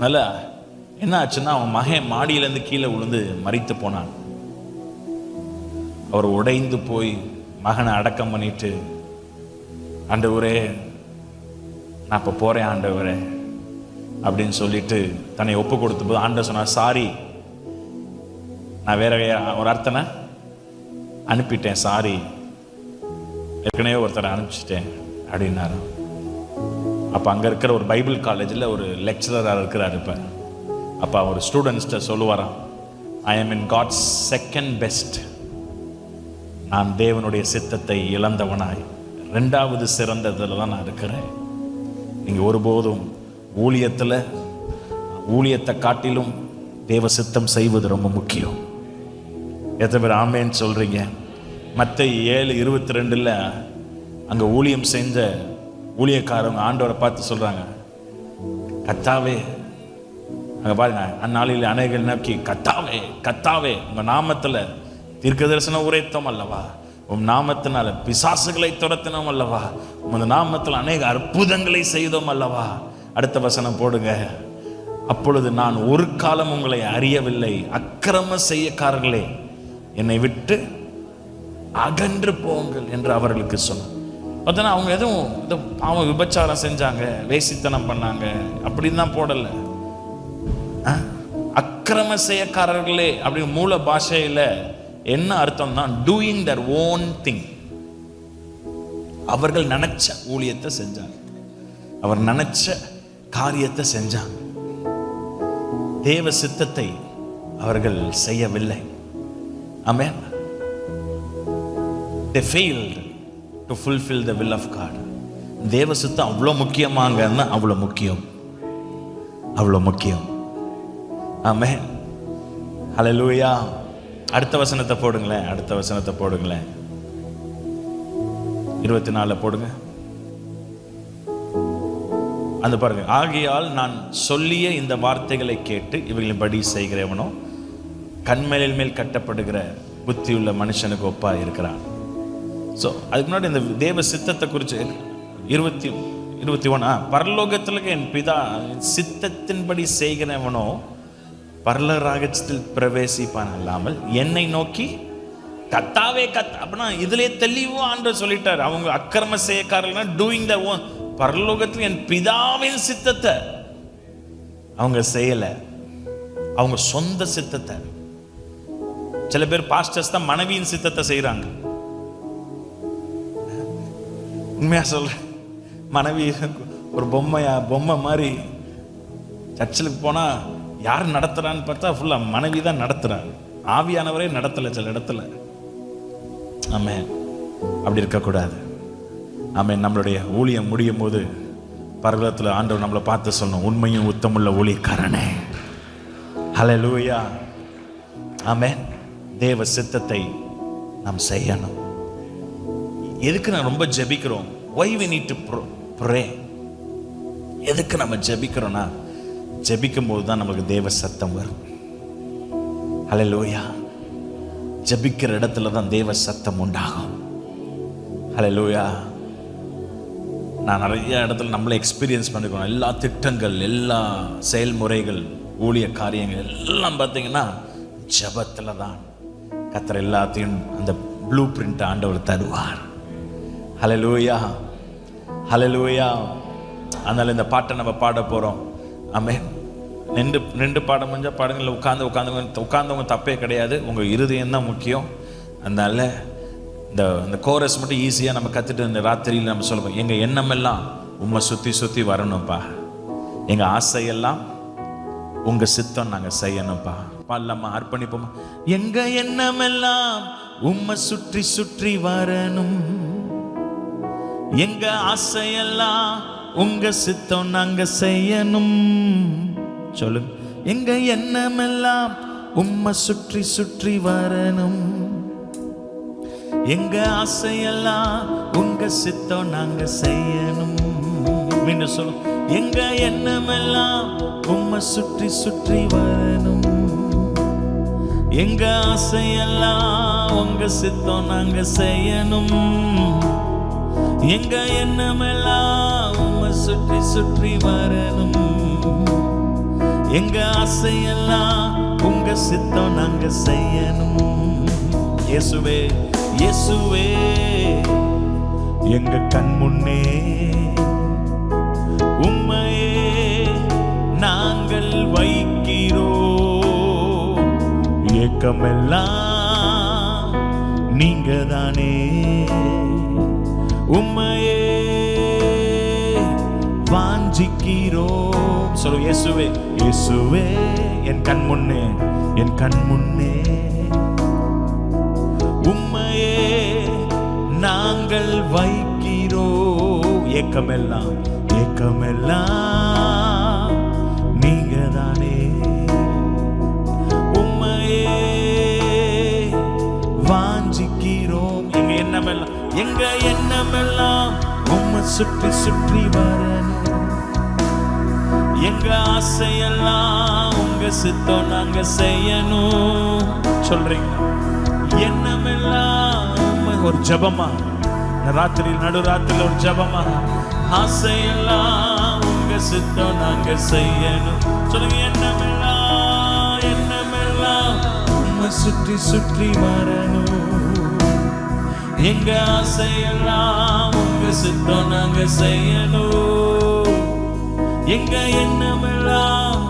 [SPEAKER 1] நல்ல என்ன ஆச்சுன்னா, அவன் மகன் மாடியிலேருந்து கீழே விழுந்து மரித்து போனான். அவர் உடைந்து போய் மகனை அடக்கம் பண்ணிட்டு, ஆண்டவரே நான் இப்போ போகிறேன் ஆண்டவரே அப்படின்னு சொல்லிட்டு தன்னை ஒப்பு கொடுத்த போது ஆண்டவர் சொன்னார், சாரி, நான் வேற ஒரு அர்த்தனை அனுப்பிட்டேன், சாரி, ஏற்கனவே ஒருத்தரை அனுப்பிச்சிட்டேன் அப்படின்னாரு. அப்போ அங்கே இருக்கிற ஒரு பைபிள் காலேஜில் ஒரு லெக்சரராக இருக்கிறார். அப்போ அவர் ஸ்டூடெண்ட்ஸ்கிட்ட சொல்லுவாராம், I am in God's second best. நான் தேவனுடைய சித்தத்தை இழந்தவனாய் ரெண்டாவது சிறந்ததில் தான் நான் இருக்கிறேன். நீங்கள் ஒருபோதும் ஊழியத்தை காட்டிலும் தேவ சித்தம் செய்வது ரொம்ப முக்கியம். எத்தனை பேர் ஆமேன்னு சொல்றீங்க? மத்தேயு 7:22 அங்கே ஊழியம் செஞ்ச ஊழியக்காரங்க ஆண்டவரை பார்த்து சொல்றாங்க, கத்தாவே, அங்கே பாருங்க, அந்நாளில் அநேகர் நோக்கி, கத்தாவே கத்தாவே உங்க நாமத்தில் தீர்க்க தரிசனம் உரைத்தோம் அல்லவா, உம் நாமத்தினால பிசாசுகளை துரத்தினோம் அல்லவா, உமது நாமத்தில் அநேக அற்புதங்களை செய்தோம் அல்லவா. அடுத்த வசனம் போடுங்க, அப்பொழுது நான் ஒரு காலம் உங்களை அறியவில்லை, அக்கிரம செய்யக்காரர்களே என்னை விட்டு அகன்று போங்கள் என்று அவர்களுக்கு சொன்னார். பார்த்தோன்னா அவங்க எதுவும் பாவம் விபச்சாரம் செஞ்சாங்க, வேசித்தனம் பண்ணாங்க அப்படின்னு தான் போடல. அக்கிரம செய்யக்காரர்களே அப்படின்னு மூல பாஷையில் என்ன அர்த்தம் தான், டூயிங் தர் ஓன் திங். அவர்கள் நினைச்ச ஊழியத்தை செஞ்சாங்க, அவர் நினைச்ச காரியத்தை செஞ்சாங்க. தேவ சித்தத்தை அவர்கள் செய்யவில்லை. ஆமென். They failed to fulfill the will of God. தேவ சித்தம் அவ்வளோ முக்கியமாங்கன்னா அவ்வளோ முக்கியம், அவ்வளோ முக்கியம். ஆமென். ஹல்லேலூயா. அடுத்த வசனத்தை போடுங்களேன், அடுத்த வசனத்தை போடுங்களேன். 24 போடுங்க. அந்த பாருங்க, ஆகையால் நான் சொல்லிய இந்த வார்த்தைகளை கேட்டு இவர்களின்படி செய்கிறவனோ கண்மேலின் மேல் கட்டப்படுகிற புத்தியுள்ள மனுஷனுக்கு ஒப்பா இருக்கிறான். ஸோ அதுக்கு முன்னாடி இந்த தேவ சித்தத்தை குறித்து 21 பரலோகத்தில் என் பிதா சித்தத்தின்படி செய்கிறவனோ பரலோக ராஜ்யத்தில் பிரவேசிப்பான் அல்லாமல் என்னை நோக்கி கத்தாவே அப்படின்னா இதுலயே தெளிவா ஆண்டவர் சொல்லிட்டார். அவங்க அக்கிரம செய்யக்காரர்கள் டூயிங் த ஓன். பரலோகத்தில் என் பிதாவின் சித்தத்தை அவங்க செய்யல, அவங்க சொந்த சித்தத்தை. சில பேர் பாஸ்டர்ஸ் தான் மனைவியின் சித்தத்தை செய்யறாங்க. உண்மையா சொல்ற, மனைவி ஒரு பொம்மை மாதிரி சர்ச்சிலுக்கு போனா யார் நடத்துறான்னு பார்த்தா ஃபுல்லா மனைவி தான் நடத்துறாங்க, ஆவியானவரே நடத்தல சில இடத்துல. ஆமென். அப்படி இருக்கக்கூடாது. ஆமென். நம்மளுடைய ஊழியம் முடியும் போது பரலோகத்தில் ஆண்டவர் நம்மளை பார்த்து சொல்லணும், உண்மையும் உத்தமுள்ள ஊழியக்காரனே. ஹல்லேலூயா. ஆமென். தேவ சித்தத்தை நாம் செய்யணும். எதுக்கு நான் ரொம்ப ஜெபிக்கிறோம்? why we need to pray. எதுக்கு நம்ம ஜெபிக்கிறோம்னா, ஜெபிக்கும் போது தான் நமக்கு தேவ சத்தம் வரும். ஹல்லேலூயா. ஜெபிக்கிற இடத்துல தான் தேவ சத்தம் உண்டாகும். ஹல்லேலூயா. நான் நிறைய இடத்துல நம்மளே எக்ஸ்பீரியன்ஸ் பண்ணிக்கிறோம். எல்லா திட்டங்கள், எல்லா செயல்முறைகள், ஊழிய காரியங்கள் எல்லாம் பார்த்தீங்கன்னா ஜெபத்தில் தான் கர்த்தர் எல்லாத்தையும் அந்த ப்ளூ பிரிண்ட் ஆண்டவர் தருவார். ஹல்லேலூயா, ஹல்லேலூயா. அதனால இந்த பாட்டை நம்ம பாட போறோம். ஆமென். நின்று பாட முடிஞ்சா பாடுங்க, உட்கார்ந்தவங்க தப்பே கிடையாது, உங்க இருதயம் தான் முக்கியம். அதனால இந்த கோரஸ் மட்டும் ஈஸியாக நம்ம கற்றுட்டு இந்த ராத்திரியில் நம்ம சொல்லுவோம், எங்கள் எண்ணமெல்லாம் உம்மை சுற்றி சுற்றி வரணும்ப்பா, எங்கள் ஆசையெல்லாம் உங்கள் சித்தம் நாங்கள் செய்யணும்ப்பா. பாடலாமா? அர்ப்பணிப்போமா? எங்கள் எண்ணமெல்லாம் உம்மை சுற்றி சுற்றி வரணும், எங்க ஆசையெல்லாம் உங்க சித்தம் நாங்க செய்யணும். சொல்லுங்க. எங்க எண்ணமெல்லாம் உம்மை சுற்றி சுற்றி வரணும், எங்க ஆசையெல்லாம் உங்க சித்தம் நாங்க செய்யணும். மீண்டும் சொல்லும். எங்க எண்ணமெல்லாம் உம்மை சுற்றி சுற்றி வரணும், எங்க ஆசையெல்லாம் உங்க சித்தம் நாங்க செய்யணும். எங்க எண்ணமெல்லாம் உம்மை சுற்றி சுற்றி வரணும், எங்க ஆசையெல்லாம் உங்க சித்தம் நாங்க செய்யணும். இயேசுவே, இயேசுவே, எங்க கண் முன்னே உம்மையே நாங்கள் வைக்கிறோம், ஏக்கமெல்லாம் நீங்க தானே, உம்மையே வாஞ்சிக்கிறோம். சொல்லு. இயேசுவே, இயேசுவே, என் கண் முன்னே, என் கண் முன்னே உம்மையே நாங்கள் வைக்கிறோம், ஏக்கமெல்லாம் ஏக்கமெல்லாம் நீங்க தானே, உம்மையே வாஞ்சிக்கிறோம். எங்க எண்ணமெல்லாம், எங்க எண்ணமெல்லாம் உம்மை சுற்றி சுற்றி வரணும், எங்க ஆசையெல்லாம் உங்க சித்தம் நாங்க செய்யணும். சொல்றீங்க. எண்ணமெல்லாம் உம்மை. ஒரு ஜபமா ராத்திரியில், நடுராத்திரியில் ஒரு ஜபமா, ஆசையெல்லாம் உங்க சித்தம் நாங்க செய்யணும். சொல்லுங்க. எண்ணமெல்லாம் எண்ணமெல்லாம் உம்மை சுற்றி சுற்றி வரணும், எங்க ஆசையெல்லாம் உங்க சித்தம் நாங்க செய்யணும், எங்க எண்ணமெல்லாம்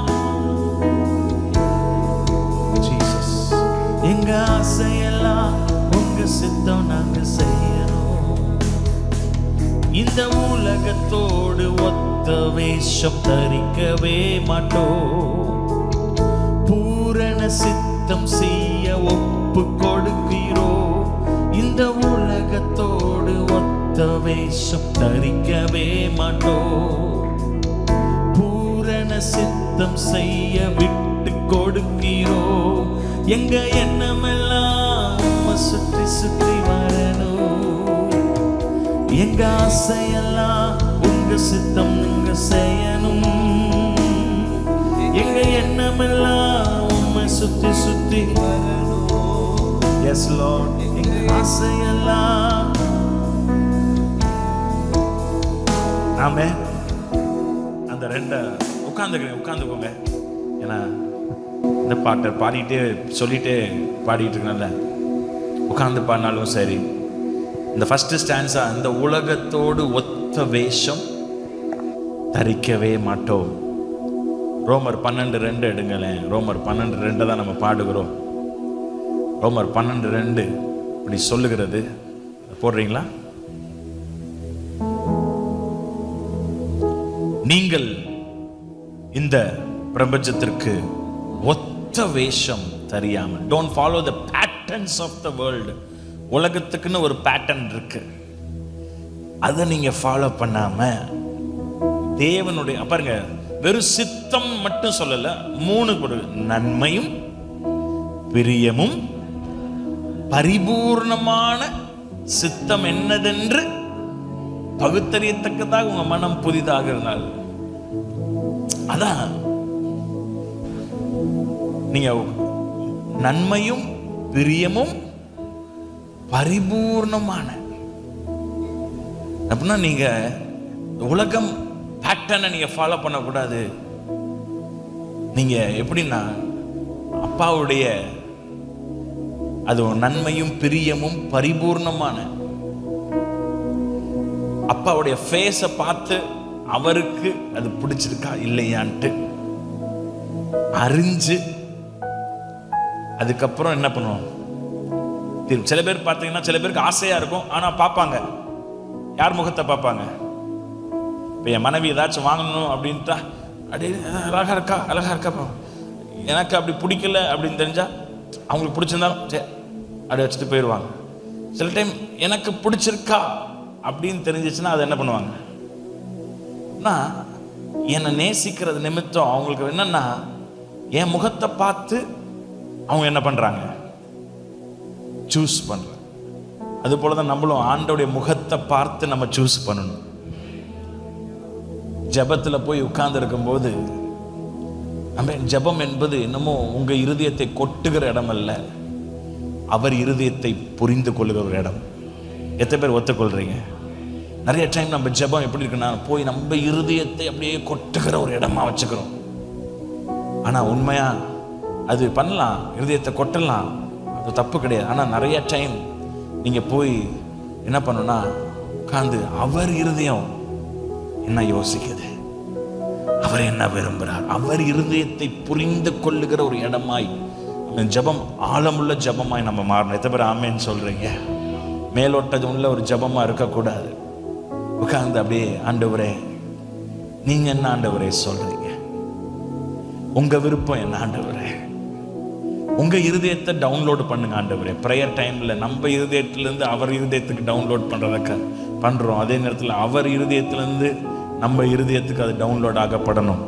[SPEAKER 1] ஜீசஸ், எங்க ஆசையெல்லாம் உங்க சித்தம் நாங்க செய்யணும், இந்த உலகத்தோடு ஒத்த வேஷம் தரிக்கவே மாட்டோம். பூரண சித்தம் செய்ய ஒப்பு கொடுக்கிறோம். இந்த உலகத்தோடு ஒத்த வேஷம் தரிக்கவே மாட்டோம். பூரண சித்தம் செய்ய விட்டு கொடுக்கிறோம். எங்க எண்ணமெல்லாம் உம்மை சுற்றி சுற்றி வரணும். எங்க ஆசையெல்லாம் உங்க சித்தம் நீங்க செய்யணும். எங்க எண்ணமெல்லாம் உம்மை சுற்றி சுற்றி வரணும். எஸ் லார்ட், எங்க ஆசையெல்லாம். ஆமென். அந்த ரெண்ட உட்காந்துக்கோங்க. ஏன்னா இந்த பாட்டை பாடிட்டே சொல்லிட்டே பாடிட்டு இருக்கனால உட்காந்து பாடினாலும் சரி. இந்த ஃபர்ஸ்ட் ஸ்டான்ஸா, இந்த உலகத்தோடு ஒத்த வேஷம் தரிக்கவே மாட்டோம். ரோமர் 12:2 எடுங்களேன். ரோமர் 12:2 தான் நம்ம பாடுகிறோம். ரோமர் 12:2 இப்படி சொல்லுகிறது. போடுறீங்களா? நீங்கள் இந்த பிரபஞ்சத்திற்கு ஒத்த வேஷம் தெரியாமல், don't follow the patterns of the world. உலகத்துக்குன்னு ஒரு பேட்டர்ன் இருக்கு, அதை நீங்க ஃபாலோ பண்ணாம தேவனுடைய பாருங்க, வெறும் சித்தம் மட்டும் சொல்லல, 3 நன்மையும் பிரியமும் பரிபூர்ணமான சித்தம் என்னதென்று பகுத்தறியத்தக்கதாக உங்க மனம் புதிதாகிறதுனால. அதான் நீங்க நன்மையும் பிரியமும் பரிபூர்ணமான அப்படின்னா நீங்க உலகம் பேட்டர்னை நீங்க ஃபாலோ பண்ணக்கூடாது. நீங்க எப்படின்னா அப்பாவுடைய அது நன்மையும் பிரியமும் பரிபூர்ணமான அப்பாவுடைய ஃபேஸை பார்த்து அவருக்கு அது பிடிச்சிருக்கா இல்லையான்ட்டு அறிஞ்சு அதுக்கப்புறம் என்ன பண்ணுவோம். சில பேர் பார்த்தீங்கன்னா சில பேருக்கு ஆசையா இருக்கும், ஆனா பார்ப்பாங்க யார் முகத்தை பார்ப்பாங்க. இப்போ என் மனைவி ஏதாச்சும் வாங்கணும் அப்படின்ட்டா அப்படியே அழகா இருக்கா எனக்கு அப்படி பிடிக்கல அப்படின்னு தெரிஞ்சா அவங்களுக்கு பிடிச்சிருந்தாலும் சரி அப்படி வச்சுட்டு போயிடுவாங்க. சில டைம் எனக்கு பிடிச்சிருக்கா அப்படின்னு தெரிஞ்சிச்சுன்னா அதை என்ன பண்ணுவாங்க, என்னை நேசிக்கிறது நிமித்தம் அவங்களுக்கு என்னன்னா என் முகத்தை பார்த்து அவங்க என்ன பண்றாங்க, சூஸ் பண்றாங்க. அது போலதான் நம்மளும் ஆண்டோடைய முகத்தை பார்த்து நம்ம சூஸ் பண்ணணும். ஜெபத்துல போய் உட்கார்ந்து இருக்கும்போது நம்ம ஜெபம் என்பது என்னமோ உங்க இருதயத்தை கொட்டுகிற இடம் அல்ல, அவர் இருதயத்தை புரிந்து கொள்ளுகிற ஒரு இடம். எத்தனை பேர் ஒத்துக்கொள்றீங்க? நிறைய டைம் நம்ம ஜெபம் எப்படி இருக்குன்னா போய் நம்ம இருதயத்தை அப்படியே கொட்டுகிற ஒரு இடமா வச்சுக்கிறோம். ஆனா உண்மையா அது பண்ணலாம், இருதயத்தை கொட்டலாம், அது தப்பு கிடையாது. ஆனா நிறைய டைம் நீங்க போய் என்ன பண்ணணும்னா உட்கார்ந்து அவர் இருதயம் என்ன யோசிக்குது, அவர் என்ன விரும்புகிறார், அவர் இருதயத்தை புரிந்து கொள்ளுகிற ஒரு இடமாய் ஜெபம், ஆழமுள்ள ஜெபமாய் நம்ம மாறணும். எத்தனை பேர் ஆமேன்னு சொல்றீங்க? மேலோட்டது உள்ள ஒரு ஜெபமா இருக்கக்கூடாது. உட்கார்ந்து அப்படியே ஆண்டவரே நீங்க என்ன ஆண்டவரே சொல்றீங்க, உங்க விருப்பம் என்ன ஆண்டவரே, உங்க இருதயத்தை டவுன்லோட் பண்ணுங்க ஆண்டவரே. ப்ரேயர் டைம்ல நம்ம இருதயத்திலிருந்து அவர் இருதயத்துக்கு டவுன்லோட் பண்றதுக்கு பண்றோம், அதே நேரத்தில் அவர் இருதயத்திலிருந்து நம்ம இருதயத்துக்கு அது டவுன்லோட் ஆகப்படணும்.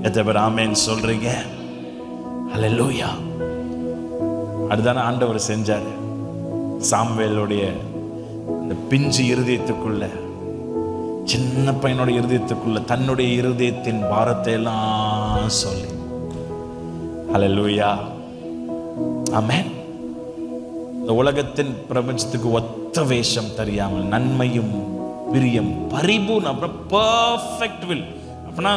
[SPEAKER 1] எத்தனை பேர் ஆமேன்னு சொல்றீங்க? ஹல்லேலூயா. அதுதானே ஆண்டவர் செஞ்சாரு. சாமுவேலுடைய அந்த பிஞ்சு இருதயத்துக்குள்ள, சின்ன பையனோட இருதயத்துக்குள்ள தன்னுடைய இருதயத்தின் பாரத்தை எல்லாம் சொல்லி, ஹல்லேலூயா, ஆமென். இந்த உலகத்தின் பிரபஞ்சத்துக்கு ஒத்த வேஷம் தெரியாமல் நன்மையும் பிரியம் பரிபூர்ண பெர்ஃபெக்ட் வில். அப்படின்னா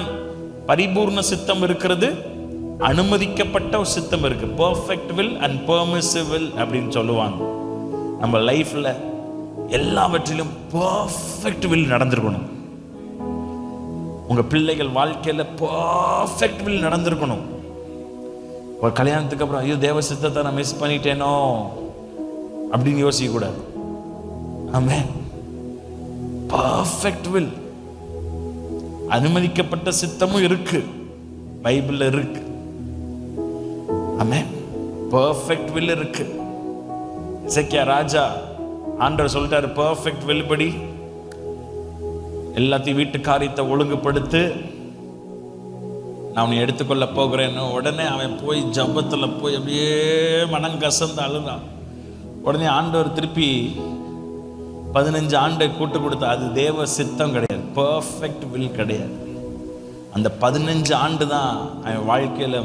[SPEAKER 1] பரிபூர்ண சித்தம் இருக்கிறது, அனுமதிக்கப்பட்ட ஒரு சித்தம் இருக்கு. Perfect will and permissive will அப்படின்னு சொல்லுவாங்க. நம்ம லைஃப்ல எல்லாவற்றிலும் பெர்ஃபெக்ட் வில் நடந்திருக்கணும். உங்க பிள்ளைகள் வாழ்க்கையில பெர்ஃபெக்ட் வில் நடந்திருக்கணும். ஒரு கல்யாணத்துக்கு அப்புறம் ஐயோ தேவ சித்தத்தை நான் மிஸ் பண்ணிட்டேனோ அப்படின்னு யோசிக்க கூடாது. ஆமென். Perfect will. அனுமதிக்கப்பட்ட சித்தமும் இருக்கு, பைபிள்ல இருக்கு. ஆமென். பர்ஃபெக்ட் வில் இருக்கு. எசேக்கியா ராஜா ஆண்டவர் சொல்லிட்டாரு, பர்ஃபெக்ட் வில் படி எல்லாத்தையும் வீட்டு காரியத்தை ஒழுங்குபடுத்து, நான் அவனை எடுத்துக்கொள்ள போகிறேன்னு. உடனே அவன் போய் ஜபத்துல போய் அப்படியே மனம் கசந்து அழுறான். உடனே ஆண்டவர் திருப்பி 15 ஆண்டை கூட்டு கொடுத்தா. அது தேவ சித்தம் கிடையாது, பர்ஃபெக்ட் வில் கிடையாது. அந்த 15 ஆண்டு தான் அவன் வாழ்க்கையில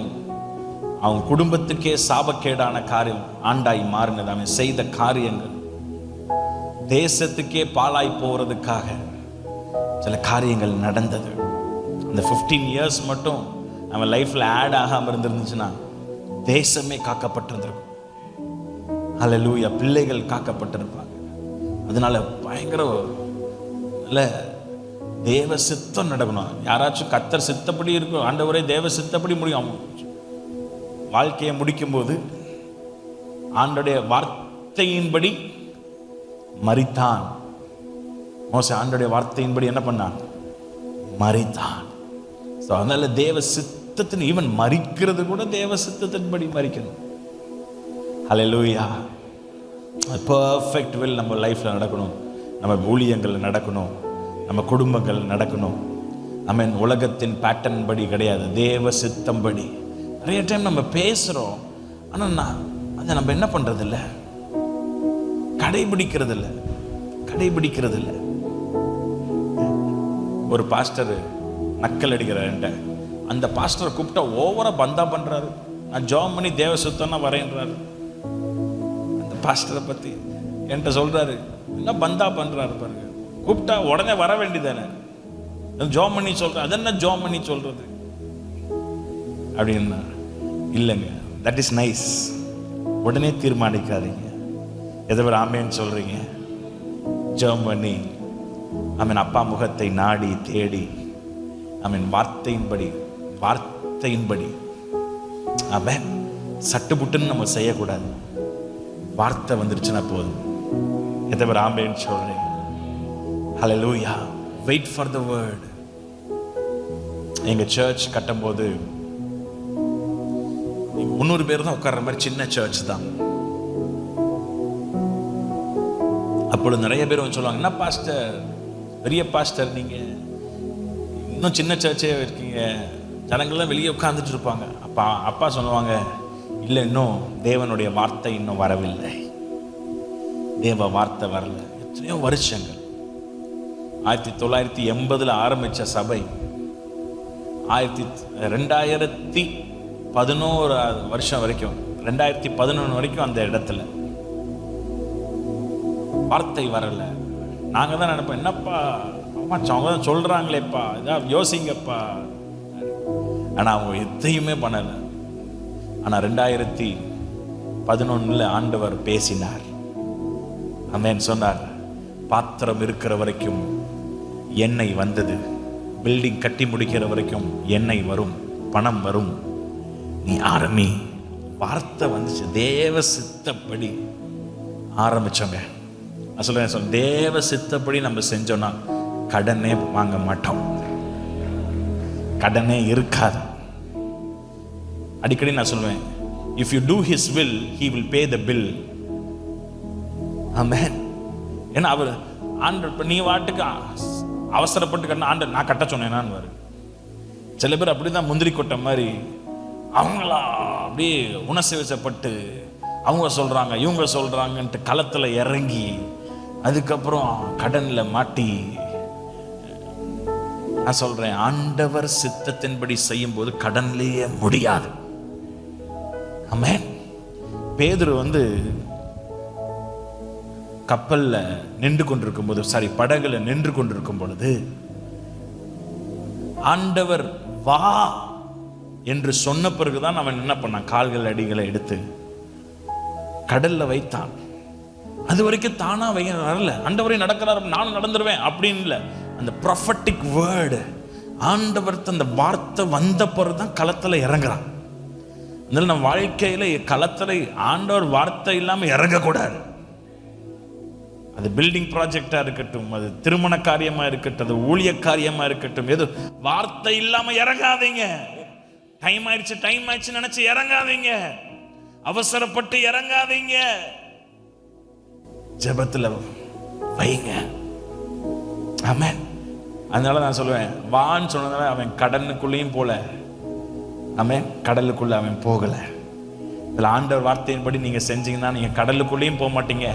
[SPEAKER 1] அவன் குடும்பத்துக்கே சாபக்கேடான காரியம் ஆண்டாய் மாறினது. அவன் செய்த காரியங்கள் தேசத்துக்கே பாழாய் போறதுக்காக சில காரியங்கள் நடந்தது. அந்த 15 இயர்ஸ் மட்டும் அவன் லைஃப்ல ஆட் ஆகாம இருந்துருந்துச்சுன்னா தேசமே காக்கப்பட்டிருந்திருக்கும். ஹல்லேலூயா. பிள்ளைகள் காக்கப்பட்டிருப்பாங்க. அதனால பயங்கர இல்ல, தேவ சித்தம் நடக்கணும். யாராச்சும் கர்த்தர் சித்தப்படி இருக்கும், ஆண்டவரே தேவ சித்தப்படி முடியும். வாழ்க்கையை முடிக்கும் போது ஆண்டோடைய வார்த்தையின்படி மரித்தான். மோசே ஆண்டோடைய வார்த்தையின்படி என்ன பண்ணான்? மரித்தான். அதனால தேவ சித்தத்தின் ஈவன் மரிக்கிறது கூட தேவ சித்தத்தின்படி மரிக்கணும். ஹல்லேலூயா. பர்ஃபெக்ட் வில் நம்ம லைஃப்ல நடக்கணும், நம்ம ஊழியங்கள் நடக்கணும், நம்ம குடும்பங்கள் நடக்கணும். நம்ம உலகத்தின் பேட்டர்ன் படி கிடையாது, தேவ சித்தம் படி. நிறைய டைம் நம்ம பேசுறோம், ஆனா அதை நம்ம என்ன பண்றது இல்லை, கடைபிடிக்கிறது இல்லை. ஒரு பாஸ்டர் நக்கல் அடிக்கிறார். அந்த பாஸ்டரை கூப்பிட்டா ஓவரா பந்தா பண்றாரு. நான் ஜாம் பண்ணி தேவ சுத்தம்னா வரேன்றாரு. அந்த பாஸ்டரை பத்தி என்கிட்ட சொல்றாரு, என்ன பந்தா பண்றாரு பாருங்க. கூப்பிட்டா உடனே வர வேண்டியதானே, ஜாம் பண்ணி சொல்றேன். அது என்ன ஜாம் பண்ணி சொல்றது அப்படின்னா, இல்லைங்க, தட் இஸ் நைஸ். உடனே தீர்மானிக்காதீங்க. எதவர் ஆமேன்னு சொல்றீங்க, ஜெபம் பண்ணி ஆமேன் அப்பா முகத்தை நாடி தேடி ஆமேன் வார்த்தையின்படி ஆமேன் சட்டுப்புட்டுன்னு நம்ம செய்யக்கூடாது. வார்த்தை வந்துருச்சுன்னா போதும். எதவர் ஆமேன்னு சொல்றீங்க. ஹல்லேலூயா. Wait for the word. எங்க சர்ச் கட்டும்போது 300 பேர் தான் உட்கார்ற மாதிரி சின்ன சர்ச் தான். அப்பொழுது நிறைய பேர் வந்து சொல்லுவாங்க, என்ன பாஸ்டர், பெரிய பாஸ்டர், நீங்க இன்னும் சின்ன சர்ச்சே இருக்கீங்க, ஜனங்கள்லாம் வெளியே உட்கார்ந்துட்டு இருப்பாங்க. அப்பா சொல்லுவாங்க, இல்லை, இன்னும் தேவனுடைய வார்த்தை இன்னும் வரவில்லை, தேவ வார்த்தை வரல. எத்தனையோ வருஷங்கள், 1980 ஆரம்பிச்ச சபை 2011 வருஷம் வரைக்கும், 2011 வரைக்கும் அந்த இடத்துல வார்த்தை வரல. நாங்க தான் நினைப்போம், என்னப்பா அவங்க தான் சொல்றாங்களேப்பா, இதான் யோசிங்கப்பா. ஆனா அவங்க எதையுமே பண்ணல. ஆனா 2011 ஆண்டவர் பேசினார். ஆமென் சொன்னார், பாத்திரம் இருக்கிற வரைக்கும் எண்ணெய் வந்தது, பில்டிங் கட்டி முடிக்கிற வரைக்கும் எண்ணெய் வரும், பணம் வரும், நீ ஆரம்பி. வார்த்தை வந்துச்சு. தேவ சித்தப்படி ஆரம்பிச்சோங்க. நான் சொல்றேன், தேவ சித்தப்படி நம்ம செஞ்சோம்னா கடனே வாங்க மாட்டோம், கடனே இருக்காது. அடிக்கடி நான் சொல்லுவேன், if you do his will he will pay the bill. ஆமென். ஏன்னா அவர் ஆண்டவர், நீ வாட்டுக்கு அவசரப்பட்டு கட்டின ஆண்டவர் நான் கட்ட சொன்னேனான்னு வரு. சில பேர் அப்படிதான் முந்திரி கொட்டை மாதிரி அவங்களா அப்படியே உணர்ச்சிவசப்பட்டு அவங்க சொல்றாங்க இவங்க சொல்றாங்கன்ட்டு களத்துல இறங்கி அதுக்கப்புறம் கடன்ல மாட்டி. நான் சொல்றேன், ஆண்டவர் சித்தத்தின்படி செய்யும் போது கடன்லயே முடியாது. ஆமென். பேதுரு கப்பல்ல நின்று கொண்டிருக்கும் போது, படகுல நின்று கொண்டிருக்கும் பொழுது ஆண்டவர் வா என்று சொன்ன பிறகுதான் அவன் என்ன பண்ணான், கால்கள் அடிகளை எடுத்து கடல்ல வைத்தான். அது வரைக்கும் தானா வரல, ஆண்டவரே நடக்கிறார், நானும் நடந்துருவேன் அப்படின்னு இல்ல. அந்த ப்ராஃபட்டிக் வேர்டு, ஆண்டவர் அந்த வார்த்தை வந்த பிறகுதான் களத்துல இறங்குறான். அதனால நம்ம வாழ்க்கையில களத்துல ஆண்டவர் வார்த்தை இல்லாம இறங்கக்கூடாது. அது பில்டிங் ப்ராஜெக்டா இருக்கட்டும், அது திருமண காரியமா இருக்கட்டும், அது ஊழிய காரியமா இருக்கட்டும், எது வார்த்தை இல்லாம இறங்காதீங்க. டைம் ஆயிடுச்சு நினைச்சு இறங்காதீங்க. அவசரப்பட்டு இறங்காதீங்க. ஜெபத்துல வைங்க. ஆமென். அதனால நான் சொல்லுவேன், வான்னு சொன்னதால அவன் கடலுக்குள்ளேயும் போல, அவன் கடலுக்குள்ள அவன் போகல. இதில் ஆண்டவர் வார்த்தையின்படி நீங்க செஞ்சீங்கன்னா நீங்க கடலுக்குள்ளேயும் போக மாட்டீங்க,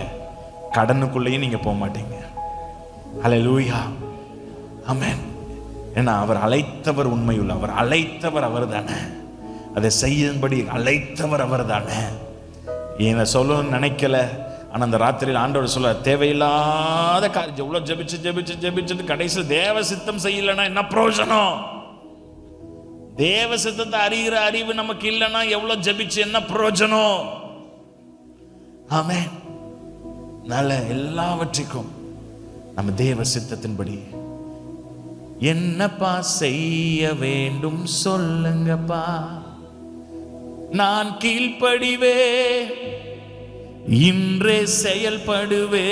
[SPEAKER 1] கடனுக்குள்ளேயும் நீங்க போக மாட்டீங்க. ஹல்லேலூயா, ஆமென். ஏன்னா அவர் அழைத்தவர் உண்மையுள்ள, அவர் அழைத்தவர் அவர் தானே, அதை செய்யும்படி அழைத்தவர் அவர் தானே. என்ன சொல்லணும்னு நினைக்கல, ஆனா அந்த ராத்திரியில் ஆண்டவர் சொல்ல, தேவையில்லாத காரியம் எவ்வளவு ஜெபிச்சுட்டு கடைசியில் தேவ சித்தம் செய்யலைன்னா என்ன பிரயோஜனம்? தேவ சித்தத்தை அறிகிற அறிவு நமக்கு இல்லைன்னா எவ்வளவு ஜெபிச்சு என்ன பிரயோஜனம்? ஆமென். நல்ல எல்லாவற்றிற்கும் நம்ம தேவ சித்தத்தின்படி என்னப்பா செய்ய வேண்டும் சொல்லுங்கப்பா, நான் கீழ்ப்படிவே, இன்றே செயல்படுவே,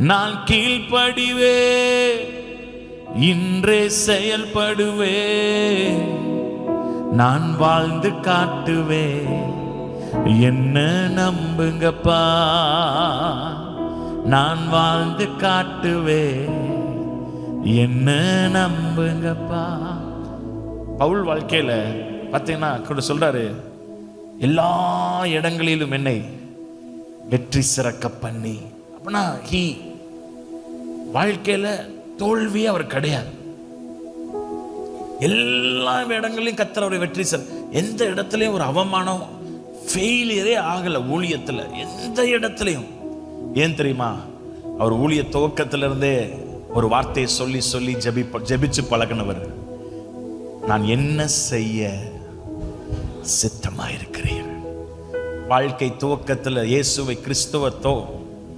[SPEAKER 1] நான் கீழ்ப்படிவே, இன்றே செயல்படுவே, நான் வாழ்ந்து காட்டுவே, என்ன நம்புங்கப்பா, நான் வாழ்ந்து காட்டுவே, என்ன நம்புங்கப்பா. பவுல் வாழ்க்கையில பார்த்தீங்கன்னா கூட சொல்றாரு, எல்லா இடங்களிலும் என்னை வெற்றி சிறக்க பண்ணி. அப்படின்னா வாழ்க்கையில தோல்வி அவர் கிடையாது. எல்லா இடங்களையும் கர்த்தர் அவரை வெற்றி சிற, எந்த இடத்துலையும் ஒரு அவமானம் ஃபெயிலியரே ஆகல ஊழியத்துல, எந்த இடத்துலையும். ஏன் தெரியுமா? அவர் ஊழிய துவக்கத்திலிருந்தே ஒரு வார்த்தையை சொல்லி சொல்லி ஜெபிச்சு பழகினவர். நான் என்ன செய்ய சித்தமாயிருக்கிறேன். வாழ்க்கை துவக்கத்தில் இயேசுவை கிறிஸ்துவ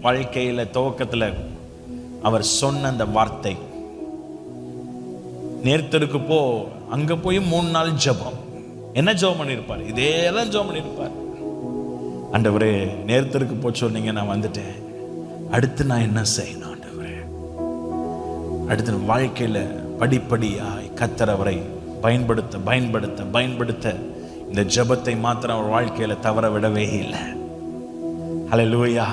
[SPEAKER 1] வாழ்க்கையில துவக்கத்தில் அவர் சொன்ன அந்த வார்த்தை, நேர்த்தருக்கு போ, அங்க போய் 3 நாள் ஜெபம். என்ன ஜெபம் பண்ணியிருப்பார்? இதேதான் ஜெபம் பண்ணியிருப்பார். ஆண்டவரே, நேர்த்தருக்கு போ சொன்னீங்க, நான் வந்துட்டேன், அடுத்து நான் என்ன செய்யணும் ஆண்டவரே? அடுத்து வாழ்க்கையில படிப்படியாய் கர்த்தர் அவரை பயன்படுத்த பயன்படுத்த பயன்படுத்த இந்த ஜெபத்தை மாத்திரம் அவர் வாழ்க்கையில தவற விடவே இல்லை. ஹல்லேலூயா.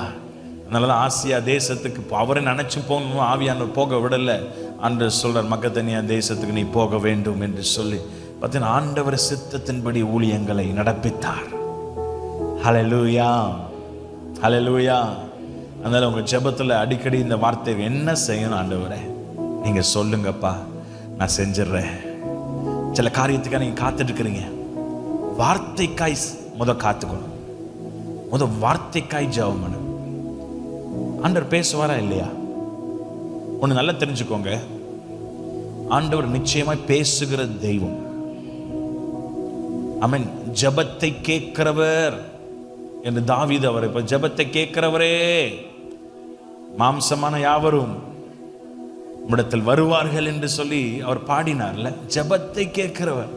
[SPEAKER 1] அதனாலதான் ஆசியா தேசத்துக்கு அவரை நினைச்சு போகணும், ஆவியானவர் போக விடல. ஆண்டவர் சொல்றார், மக்கதனியா தேசத்துக்கு நீ போக வேண்டும் என்று சொல்லி பார்த்தீங்கன்னா ஆண்டவர் சித்தத்தின்படி ஊழியங்களை நடப்பித்தார். ஹல்லேலூயா, ஹல்லேலூயா. அதனால உங்க ஜெபத்துல அடிக்கடி இந்த வார்த்தை, என்ன செய்யணும் ஆண்டவரே நீங்க சொல்லுங்கப்பா, நான் செஞ்சிடறேன். சில காரியத்துக்காக நீங்க காத்துட்டு இருக்கிறீங்க, வார்த்தைக்காய் காத்துக்கணும். வார்த்தைக்காய் ஜெபம் பண்ணு. ஆண்டவர் பேசுவாரா இல்லையா? ஒண்ணு நல்லா தெரிஞ்சுக்கோங்க, ஆண்டவர் நிச்சயமாய் பேசுகிற தெய்வம். ஆமென். ஜெபத்தை கேட்கிறவர் என்று தாவீது அவர், இப்ப ஜெபத்தை கேட்கிறவரே, மாம்சமான யாவரும் உம்மிடத்தில் வருவார்கள் என்று சொல்லி அவர் பாடினார்ல, ஜெபத்தை கேட்கிறவர்.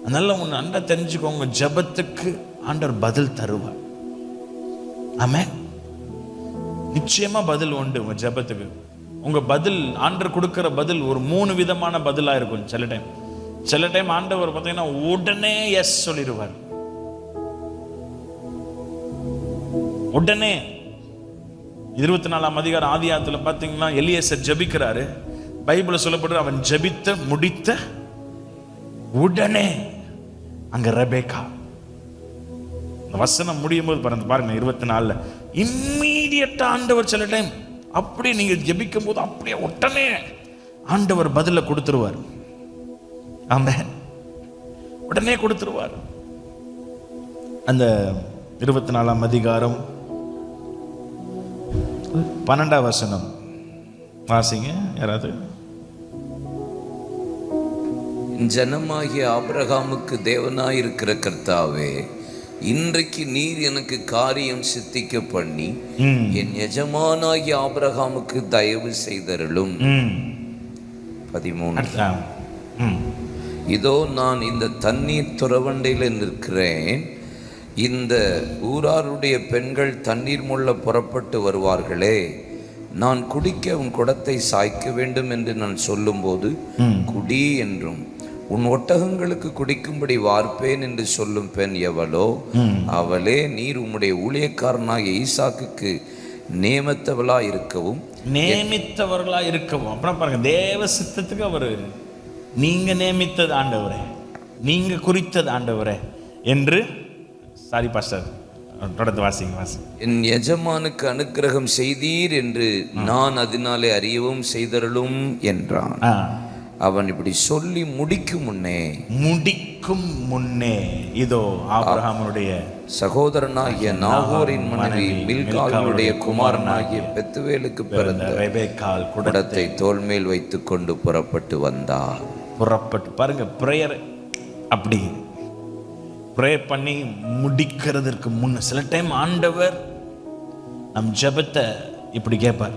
[SPEAKER 1] அதனால ஒண்ணு நல்லா தெரிஞ்சுக்கோங்க, ஜெபத்துக்கு ஆண்டவர் பதில் தருவார். ஆமென். நிச்சயமா பதில் உண்டு உங்க ஜெபத்துக்கு. உங்க பதில், ஆண்டவர் கொடுக்கிற பதில் ஒரு 3 விதமான பதிலா இருக்கும். சில டைம் ஆண்டவர் பார்த்தீங்கன்னா உடனே எஸ் சொல்லிடுவார். உடனே 24ஆம் அதிகாரம் ஆதியாகமத்துல பார்த்தீங்கன்னா எலியேசர் ஜெபிக்கிறாரு. பைபிள்ல சொல்லப்படுற, அவன் ஜெபித்த முடித்த உடனே அங்க ரெபேக்கா. வசனம் முடியும் போது பாருங்க 24 இம்மீடியட்டா ஆண்டவர் சில டைம் அப்படி நீங்க ஜெபிக்கும் போது அப்படியே உடனே ஆண்டவர் பதில கொடுத்துருவார். ஆமென். உடனே கொடுத்துருவார். அந்த 24ஆம் அதிகாரம் 12ஆம் வசனம் வாசிங்க யாராவது.
[SPEAKER 2] ஜனமாகிய ஆபிரகாமுக்கு தேவனாயிருக்கிற கர்த்தாவே, இன்றைக்கு நீர் எனக்கு காரியம் சித்திக்க பண்ணி என் எஜமானாகிய ஆபிரகாமுக்கு தயவு செய்தருளும். 13 இதோ நான் இந்த தண்ணீர் துறவண்டையில் நிற்கிறேன், இந்த ஊராருடைய பெண்கள் தண்ணீர் மொள்ள புறப்பட்டு வருவார்களே, நான் குடிக்க உன் குடத்தை சாய்க்க வேண்டும் என்று நான் சொல்லும்போது குடி என்றும், உன் ஒட்டகங்களுக்கு குடிக்கும்படி வார்ப்பேன் என்று சொல்லும் பெண் எவளோ அவளே நீர் உம்முடைய ஊழியக்காரனாகிய ஈசாக்குக்கு நியமித்தவளா இருக்கவும்
[SPEAKER 1] அப்புறம் பாருங்க, தேவ சித்தத்துக்கு அவரு நீங்க நியமித்தது ஆண்டவரே, நீங்க குறித்தது ஆண்டவரே என்று. சாரி பாஸ்டர், தொடர்ந்து வாசிங்க.
[SPEAKER 2] என் எஜமானுக்கு அனுக்கிரகம் செய்தீர் என்று நான் அதனாலே அறியவும் செய்தருளும் என்றான். அவன் இப்படி சொல்லி முடிக்கும் முன்னே இதோ ஆபிரகாமுடைய
[SPEAKER 1] சகோதரனாகிய
[SPEAKER 2] நாகோரின் மனைவி மில்காளுடைய குமாரனாகிய பெத்துவேலுக்கு பிறந்த
[SPEAKER 1] ரெபெக்காள்
[SPEAKER 2] குடத்தை தோள் மேல் வைத்துக் கொண்டு புறப்பட்டு வந்தார்.
[SPEAKER 1] பாருங்க, பிரேயர் அப்படி ப்ரேயர் பண்ணி முடிக்கிறதுக்கு முன்ன சில டைம் ஆண்டவர் நம் ஜெபத்தை இப்படி கேட்பார்.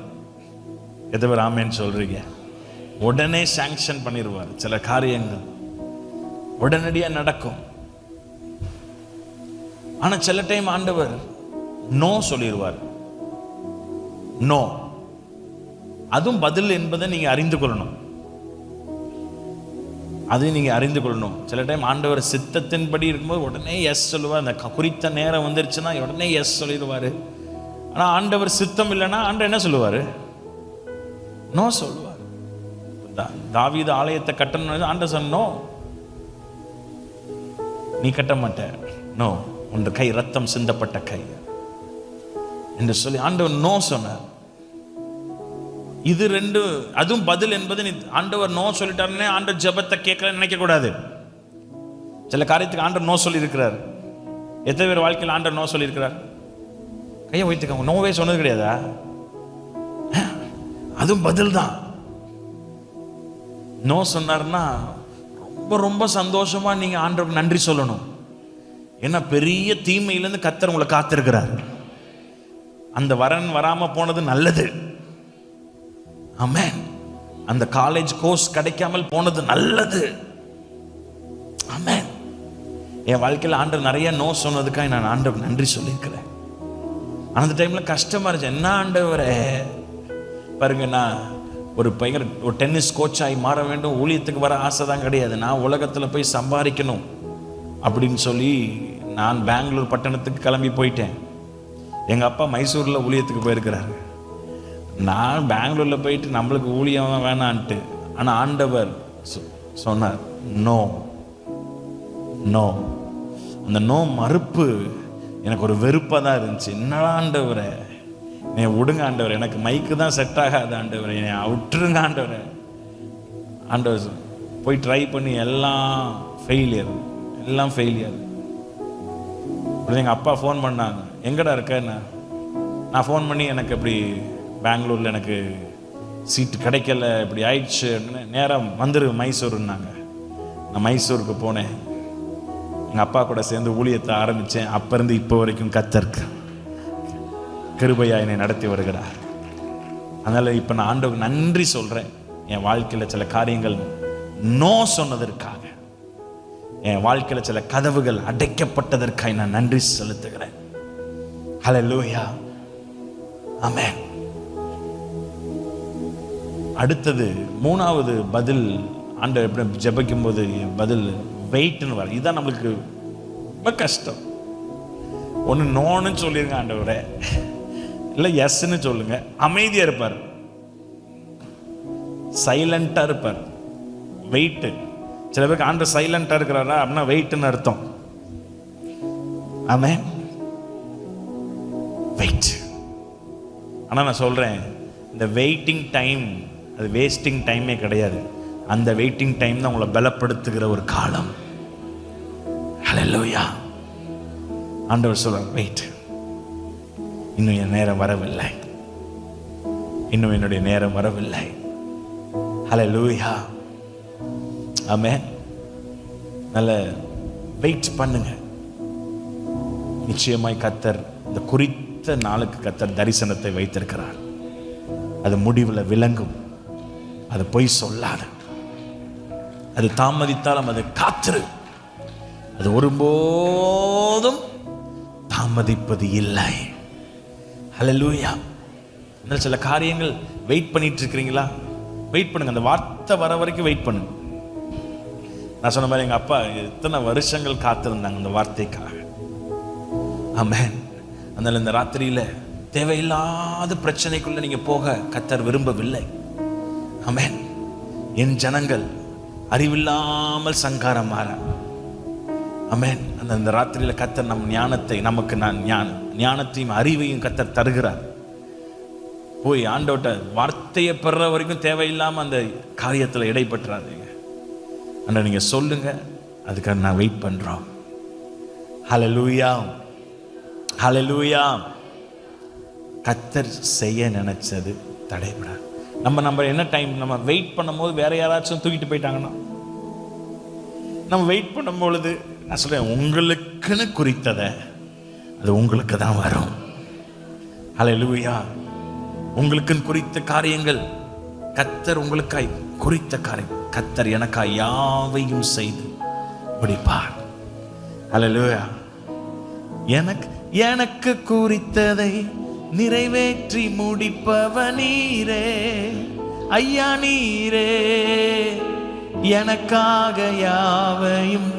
[SPEAKER 1] எது ஆமேன்னு சொல்றீங்க? உடனே சாங்ஷன் பண்ணிடுவார். சில காரியங்கள் உடனடியாக நடக்கும். ஆனா சில டைம் ஆண்டவர் நோ சொல்லிடுவார். நோ, அதுவும் பதில் என்பதை நீங்க அறிந்து கொள்ளணும். அதையும் நீங்க அறிந்து கொள்ளணும். சில டைம் ஆண்டவர் சித்தத்தின்படி இருக்கும்போது உடனே எஸ் சொல்லுவார். அந்த குறித்த நேரம் வந்துருச்சுன்னா உடனே எஸ் சொல்லிடுவாரு. ஆனா ஆண்டவர் சித்தம் இல்லைன்னா ஆண்டவர் என்ன சொல்லுவாரு? நோ சொல்லுவார். தாவீது ஆலயத்தை கட்டணும், ஆண்டவர் சொன்ன நோ, நீ கட்ட மாட்ட, நோ, உன் கை ரத்தம் சிந்தப்பட்ட கை என்று சொல்லி ஆண்டவர் நோ சொன்னார். இது ரெண்டு, அதுவும் பதில் என்பது ஆண்டவர் நோ சொல்லிட்டாருன்னே ஆண்டவர் ஜெபத்தை கேட்கல நினைக்க கூடாது. சில காரியத்துக்கு ஆண்டவர் நோ சொல்லி இருக்கிறார். எத்தனை பேர் வாழ்க்கையில் ஆண்டவர் நோ சொல்லி இருக்கிறார்? கையை வைத்துக்கோங்க. நோவே சொன்னது கிடையாதா? அதுவும் பதில் தான். நோ சொன்னார்னா ரொம்ப ரொம்ப சந்தோஷமா நீங்க ஆண்டவருக்கு நன்றி சொல்லணும். ஏன்னா பெரிய தீமையிலேருந்து கர்த்தர் உங்களை காத்திருக்கிறார். அந்த வரன் வராம போனது நல்லது. ஆமென். அந்த காலேஜ் கோர்ஸ் கிடைக்காமல் போனது நல்லது. ஆமென். என் வாழ்க்கையில் ஆண்டவர் நிறைய நோ சொன்னதுக்காக நான் ஆண்டவர் நன்றி சொல்லியிருக்கிறேன். அந்த டைம்ல கஷ்டமா இருந்துச்சு. என்ன ஆண்டவரே, பாருங்க, நான் ஒரு டென்னிஸ் கோச்சாகி மாற வேண்டும், ஊழியத்துக்கு வர ஆசை தான் கிடையாது. நான் உலகத்தில் போய் சம்பாதிக்கணும் அப்படின்னு சொல்லி நான் பெங்களூர் பட்டணத்துக்கு கிளம்பி போயிட்டேன். எங்கள் அப்பா மைசூரில் ஊழியத்துக்கு போயிருக்கிறாரு. நான் பெங்களூரில் போயிட்டு நம்மளுக்கு ஊழியம் வேணான்ட்டு. ஆனால் ஆண்டவர் சொன்னார் நோ. நோ, அந்த நோ மறுப்பு எனக்கு ஒரு வெறுப்பாக தான் இருந்துச்சு. என்னடா ஆண்டவரை, நீ விடுங்க ஆண்டவர், எனக்கு மைக்கு தான் செட் ஆகாது ஆண்டவர், என்னை விட்டுருங்க ஆண்டவர். ஆண்டவர் போய் ட்ரை பண்ணி எல்லாம் ஃபெயிலியர். எங்கள் அப்பா ஃபோன் பண்ணாங்க, எங்கடா இருக்க? நான் ஃபோன் பண்ணி எனக்கு இப்படி பெங்களூரில் எனக்கு சீட்டு கிடைக்கல, இப்படி ஆயிடுச்சு, நேரம் வந்துரு மைசூருன்னாங்க. நான் மைசூருக்கு போனேன். எங்கள் அப்பா கூட சேர்ந்து ஊழியத்தை ஆரம்பித்தேன். அப்போ இருந்து இப்போ வரைக்கும் கர்த்தர் கிருபையா என்னை நடத்தி வருகிறார். அதனால் இப்போ நான் ஆண்டவருக்கு நன்றி சொல்கிறேன். என் வாழ்க்கையில் சில காரியங்கள் நோ சொன்னதற்காக, என் வாழ்க்கையில் சில கதவுகள் அடைக்கப்பட்டதற்காக நான் நன்றி செலுத்துகிறேன். ஹல்லேலூயா, ஆமென். அடுத்தது மூணாவது பதில், ஆண்டவர் எப்படி ஜெபிக்கும் போது பதில் வெயிட்னு வர. இதுதான் நம்மளுக்கு ரொம்ப கஷ்டம். ஒன்று நோன்னு சொல்லிருங்க ஆண்டவரே, இல்லை எஸ்ன்னு சொல்லுங்க. அமைதியா இருப்பார், சைலண்டா இருப்பார். வெயிட். சில பேருக்கு ஆண்டவர் சைலண்டா இருக்கிறாரா அப்படின்னா வெயிட்னு அர்த்தம். ஆமென், வெயிட். ஆனால் நான் சொல்றேன், இந்த வெயிட்டிங் டைம் அது வேஸ்டிங் டைமே கிடையாது. அந்த வெயிட்டிங் டைம் தான் உங்களை பலப்படுத்துகிற ஒரு காலம். ஹல்லேலூயா. ஆண்டவர் சொல்றார், வெயிட், இன்னும் என் நேரம் வரவில்லை, இன்னும் என்னுடைய நேரம் வரவில்லை. ஹல்லேலூயா, ஆமென். நல்ல வெயிட் பண்ணுங்க. நிச்சயமாய் கர்த்தர் இந்த குறித்த நாளுக்கு கர்த்தர் தரிசனத்தை வைத்திருக்கிறார். அது முடிவில் விளங்கும். அது பொய் சொல்லாது. அது தாமதித்தாலும் அது காத்திரு. அது ஒருபோதும் தாமதிப்பது இல்லை. ஹல்லேலூயா. சில காரியங்கள் வெயிட் பண்ணிட்டு இருக்கிறீங்களா? வெயிட் பண்ணுங்க. அந்த வார்த்தை வர வரைக்கும் வெயிட் பண்ணுங்க. நான் சொன்ன மாதிரி எங்க அப்பா எத்தனை வருஷங்கள் காத்திருந்தாங்க அந்த வார்த்தைக்காக. ஆமென். அதனால இந்த ராத்திரியில தேவையில்லாத பிரச்சனைக்குள்ள நீங்க போக கர்த்தர் விரும்பவில்லை. ஆமென். என் ஜனங்கள் அறிவில்லாமல் சங்காரம் மாற. ஆமென். அந்த ராத்திரியில கர்த்தர் நம் ஞானத்தை நமக்கு ஞானத்தையும் அறிவையும் கர்த்தர் தருகிறார். போய் ஆண்டவர்ட்ட வார்த்தையை பெற வரைக்கும் தேவையில்லாம அந்த காரியத்துல இடைப்பற்றாதீங்க. ஆனா நீங்க சொல்லுங்க, அதுக்காக நான் வெயிட் பண்றோம். ஹல்லேலூயா, ஹல்லேலூயா. கர்த்தர் செய்ய நினைச்சது தடைபடாது. நம்ம என்ன டைம் நம்ம வெயிட் பண்ணும்போது வேற யாராச்சும் தூக்கிட்டு போயிட்டாங்கன்னா, நம்ம வெயிட் பண்ணும் பொழுது நான் சொல்றேன், உங்களுக்குன்னு குறித்ததை அது உங்களுக்கு தான் வரும். ஹல்லேலூயா. உங்களுக்குன்னு குறித்த காரியங்கள் கர்த்தர் உங்களுக்காய் குறித்த காரியம் கர்த்தர் எனக்காய் யாவையும் செய்து முடிப்பார். ஹல்லேலூயா. எனக்கு குறித்ததை நிறைவேற்றி முடிப்பவர் நீரே ஐயா, நீரே எனக்காக யாவையும்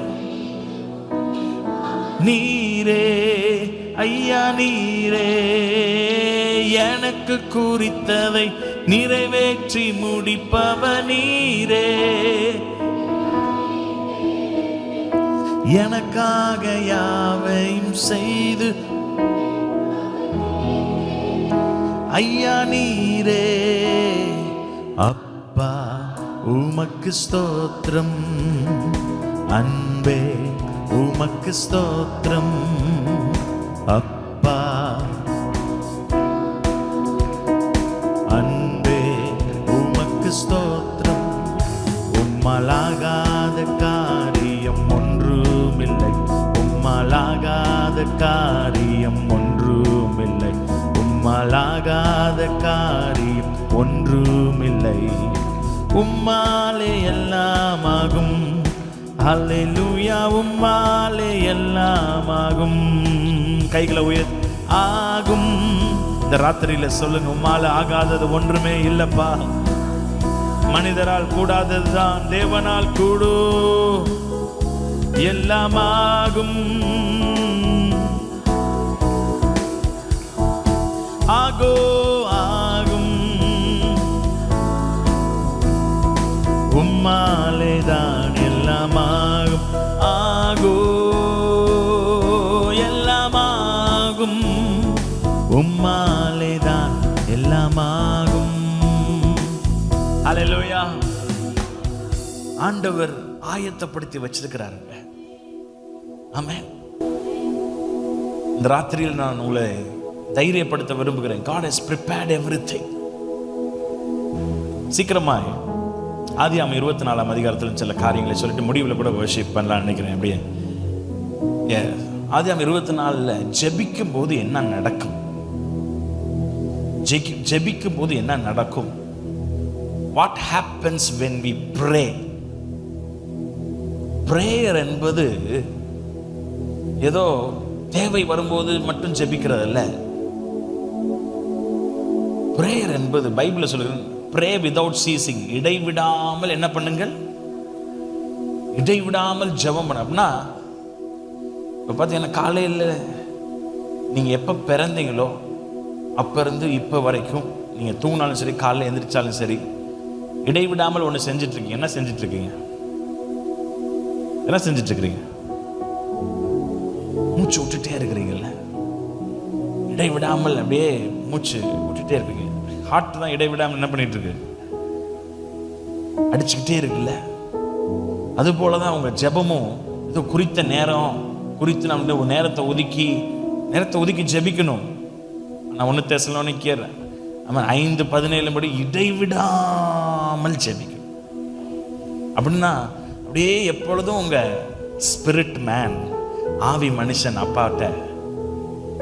[SPEAKER 1] நீரே ஐயா, நீரே எனக்கு குறித்ததை நிறைவேற்றி முடிப்பவர் நீரே எனக்காக யாவையும் செய்து ஐயா, நீரே. அப்பா உமக்கு ஸ்தோத்திரம், அன்பே உமக்கு ஸ்தோத்திரம். அப்பா அன்பே உமக்கு ஸ்தோத்திரம். உம்மலாகாத காரியம் ஒன்றுமில்லை, உம்மலாகாத காரியம் ஒன்றுமில்லை, உம்மலாகாத காரியம் ஒன்றுமில்லை. உம்மாலே எல்லாமாகும். ஹல்லேலூயா. உம்மாலே எல்லாமாகும். கைகளை உயர் ஆகும். இந்த ராத்திரியில சொல்லுங்க, உம்மால ஆகாதது ஒன்றுமே இல்லப்பா. மனிதரால் கூடாததுதான் தேவனால் கூடும். எல்லாமாகும். ஆகோ ஆகும். உம்மாலேதான் எல்லாமாகும். ஆகோ எல்லாமாகும். உம்மாலேதான் எல்லாமாகும். ஹல்லேலூயா. ஆண்டவர் ஆயத்தப்படுத்தி வச்சிருக்கிறாருங்க. ஆமென். இந்த ராத்திரியில் நான் உங்களை தைரியப்படுத்த விரும்புகிறேன். God has prepared everything. சீக்கிரமாய் ஆதியாகமம் 24ஆம் அதிகாரத்தில் சில காரியங்களை சொல்லிட்டு முடிவில் கூட வர்ஷிப் பண்ணலாம்னு நினைக்கிறேன். அப்படியே ஆதியாகமம் 24ல் ஜெபிக்கும் போது என்ன நடக்கும்? ஜெபிக்கும் போது என்ன நடக்கும்? What happens when we pray? prayer என்பது ஏதோ தேவை வரும்போது மட்டும் ஜெபிக்கிறது அல்ல. prayer என்பது பைபிள்ல சொல்லுது, pray without ceasing. இடைவிடாமல் என்ன பண்ணுங்கள்? இடைவிடாமல் ஜெபம் பண்ண. அப்படின்னா இப்போ பார்த்தீங்கன்னா காலையில் நீங்கள் எப்போ பிறந்தீங்களோ அப்போ இருந்து இப்போ வரைக்கும் நீங்கள் தூங்கினாலும் சரி, காலையில் எந்திரிச்சாலும் சரி, இடைவிடாமல் ஒன்று செஞ்சிட்ருக்கீங்க. என்ன செஞ்சிட்ருக்கீங்க? என்ன செஞ்சிட்ருக்கிறீங்க? மூச்சு விட்டுட்டே இருக்கிறீங்கல்ல, இடைவிடாமல் அப்படியே மூச்சு விட்டுட்டே இருக்கீங்க. ஹார்ட் தான் இடைவிடாமல் என்ன பண்ணிட்டு இருக்கு? அடிச்சுக்கிட்டே இருக்குல்ல. அது போல தான் உங்க ஜெபமும் ஏதோ குறித்த நேரம் குறித்து நம்ம ஒரு நேரத்தை ஒதுக்கி ஜெபிக்கணும். நான் 1 தெசலோனிக்கேயர் 5:17 படி இடைவிடாமல் ஜெபிக்கணும். அப்படின்னா அப்படியே எப்பொழுதும் உங்க ஸ்பிரிட் மேன், ஆவி மனுஷன் அப்பாட்ட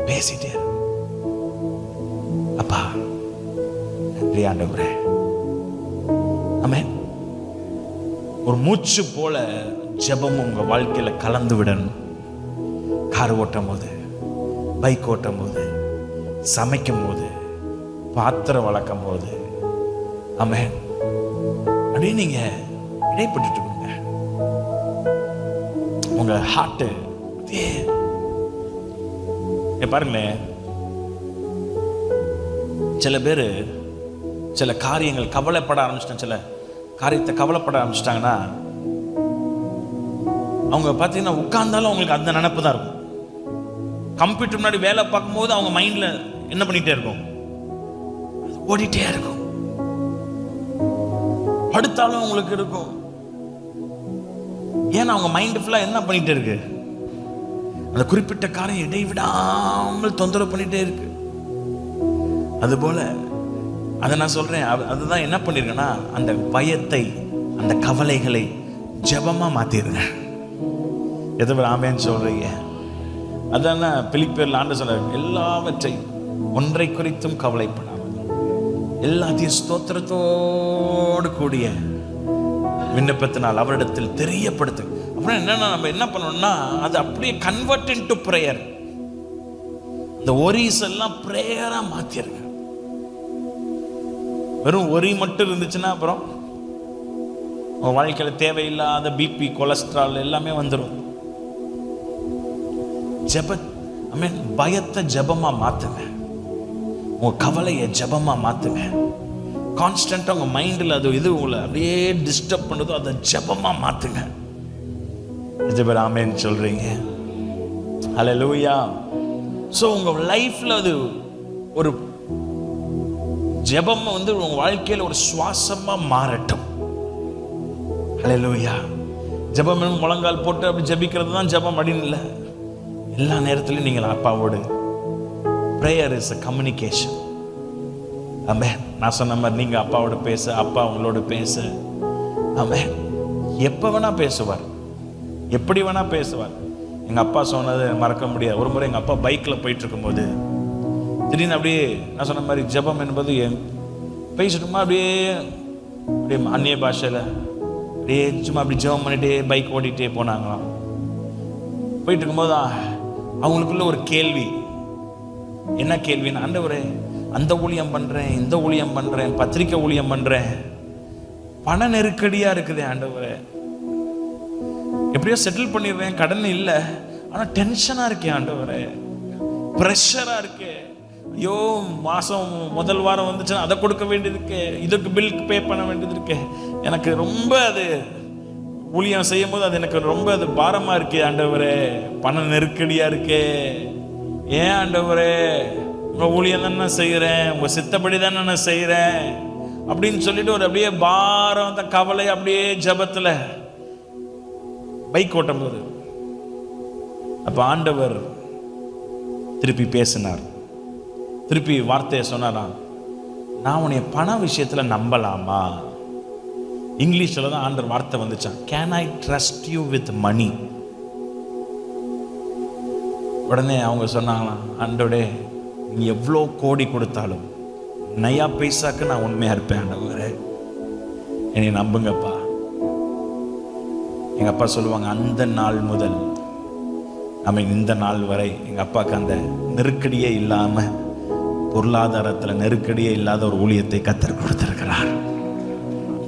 [SPEAKER 1] பேசிட்டே இருக்கு. அப்பா நன்றி ஆண்டவரே. ஆமென். ஒரு மூச்சு போல ஜெபம் உங்க வாழ்க்கையில கலந்து விடணும். கார் ஓட்டும் போது, பைக் ஓட்டும் போது, சமைக்கும் போது, பாத்திரம் வளர்க்கும் போது, ஆமென், அப்படியே நீங்க இடைப்பட்டு இருக்கீங்க. உங்க ஹார்ட் பாருங்களேன். சில பேர் சில காரியங்கள் கவலைப்பட ஆரம்பிச்சிட்டாங்க, சில காரியத்தை கவலைப்பட ஆரம்பிச்சிட்டாங்கன்னா அவங்க பார்த்தீங்கன்னா உட்கார்ந்தாலும் அவங்களுக்கு அந்த நினைப்பு தான் இருக்கும். கம்ப்யூட்டர் முன்னாடி வேலை பார்க்கும்போது அவங்க மைண்ட்ல என்ன பண்ணிட்டே இருக்கும், ஓடிட்டே இருக்கும். படுத்தாலும் அவங்களுக்கு இருக்கும். ஏன்னா அவங்க மைண்ட் ஃபுல்லா என்ன பண்ணிட்டே இருக்கு, அந்த குறிப்பிட்ட காரியம் இடைவிடாமல் தொந்தரவு பண்ணிட்டே இருக்கு. அதுபோல அதை நான் சொல்றேன், அதுதான் என்ன பண்ணிருக்கேன்னா, அந்த பயத்தை, அந்த கவலைகளை ஜெபமா மாத்திருங்க. எதை ஆமென்னு சொல்றீங்க? அதான் பிலிப்பியர்ல ஆண்டவர் சொல்றாரு, எல்லாவற்றையும் ஒன்றை குறித்தும் கவலைப்படாமல் எல்லாத்தையும் ஸ்தோத்திரத்தோடு கூடிய விண்ணப்பத்தினால் அவரிடத்தில் தெரியப்படுத்து. அப்புறம் என்னன்னா, நம்ம என்ன பண்ணணும்னா, அது அப்படியே கன்வெர்ட் இன்டு பிரேயர். இந்த ஒரிஸ் எல்லாம் பிரேயரா மாத்திருங்க. வெறும் ஒரி மட்டும் இருந்துச்சுன்னா அப்புறம் உங்க வாழ்க்கையில தேவையில்லாத பிபி, கொலஸ்ட்ரால் எல்லாமே வந்துடும். ஜெப பயத்தை ஜெபமா மாத்துங்க. உங்க கவலையை ஜெபமா மாத்துங்க. கான்ஸ்டன்டா உங்க மைண்ட்ல அது இது உங்களை அப்படியே டிஸ்டர்ப் பண்ணுதோ அதை ஜெபமா மாத்துங்க. ஜெபம் ஆமென் சொல்றீங்க? ஹல்லேலூயா. சோ உங்க லைஃப்ல அது ஒரு ஜெபம் வந்து உங்க வாழ்க்கையில ஒரு சுவாசமா மாறட்டும். ஹல்லேலூயா. ஜெபம் முழங்கால் போட்டு அப்படி ஜெபிக்கிறது தான் ஜெபம் அப்படின்னு இல்லை. எல்லா நேரத்திலும் நீங்கள் அப்பாவோடு பிரேயர் இஸ் a communication. ஆமென். நான் சொன்ன மாதிரி நீங்க அப்பாவோட பேச, அப்பா உங்களோட பேச. ஆமென். எப்ப வேணா பேசுவார், எப்படி வேணா பேசுவார். எங்க அப்பா சொன்னது மறக்க முடியாது. ஒரு முறை எங்க அப்பா பைக்ல போயிட்டு இருக்கும்போது திடீர்னு அப்படியே நான் சொன்ன மாதிரி ஜெபம் என்பது பேசிட்டுமா அப்படியே அப்படியே அந்நிய பாஷையில அப்படியே சும்மா அப்படி ஜெபம் பண்ணிட்டே பைக் ஓடிட்டே போனாங்களாம். போயிட்டு இருக்கும்போது அவங்களுக்குள்ள ஒரு கேள்வி. என்ன கேள்வின்னு, ஆண்டவரே அந்த ஊழியம் பண்றேன், இந்த ஊழியம் பண்றேன், பத்திரிக்கை ஊழியம் பண்றேன், பண நெருக்கடியா இருக்குது ஆண்டவரே, எப்படியோ செட்டில் பண்ணிடுறேன், கடன் இல்லை, ஆனா டென்ஷனா இருக்கேன் ஆண்டவரே, பிரஷரா இருக்கு. ஐயோ மாசம் முதல் வாரம் வந்துச்சுன்னா அதை கொடுக்க வேண்டியது இருக்கு, இதுக்கு பில் பே பண்ண வேண்டியது இருக்கு, எனக்கு ரொம்ப அது ஊழியம் செய்யும் போது அது எனக்கு ரொம்ப அது பாரமா இருக்கு ஆண்டவரே, பண நெருக்கடியா இருக்கு. ஏன் ஆண்டவரே, உங்க ஊழியம் தானே நான் செய்யறேன், உங்க சித்தப்படி தானே நான் செய்யறேன் அப்படின்னு சொல்லிட்டு ஒரு அப்படியே பாரம், அந்த கவலை அப்படியே ஜபத்துல பைக் ஓட்டும் போது அப்ப ஆண்டவர் திருப்பி பேசினார். திருப்பி வார்த்தையை சொன்னாராம், நான் உன்னை பண விஷயத்துல நம்பலாமா? இங்கிலீஷ்ல தான் ஆண்டவர் வார்த்தை வந்துச்சான், can I trust you with money? உடனே அவங்க சொன்னாங்களாம், ஆண்டவரே நீ எவ்வளோ கோடி கொடுத்தாலும் நயா பைசாக்கு நான் உண்மையா இருப்பேன் ஆண்டவரே, என்னை நம்புங்கப்பா. எங்க அப்பா சொல்லுவாங்க, அந்த நாள் முதல் நம்ம இந்த நாள் வரை எங்க அப்பாவுக்கு அந்த நெருக்கடியே இல்லாம, பொருளாதாரத்துல நெருக்கடியே இல்லாத ஒரு ஊழியத்தை கர்த்தர் கொடுத்திருக்கிறார்.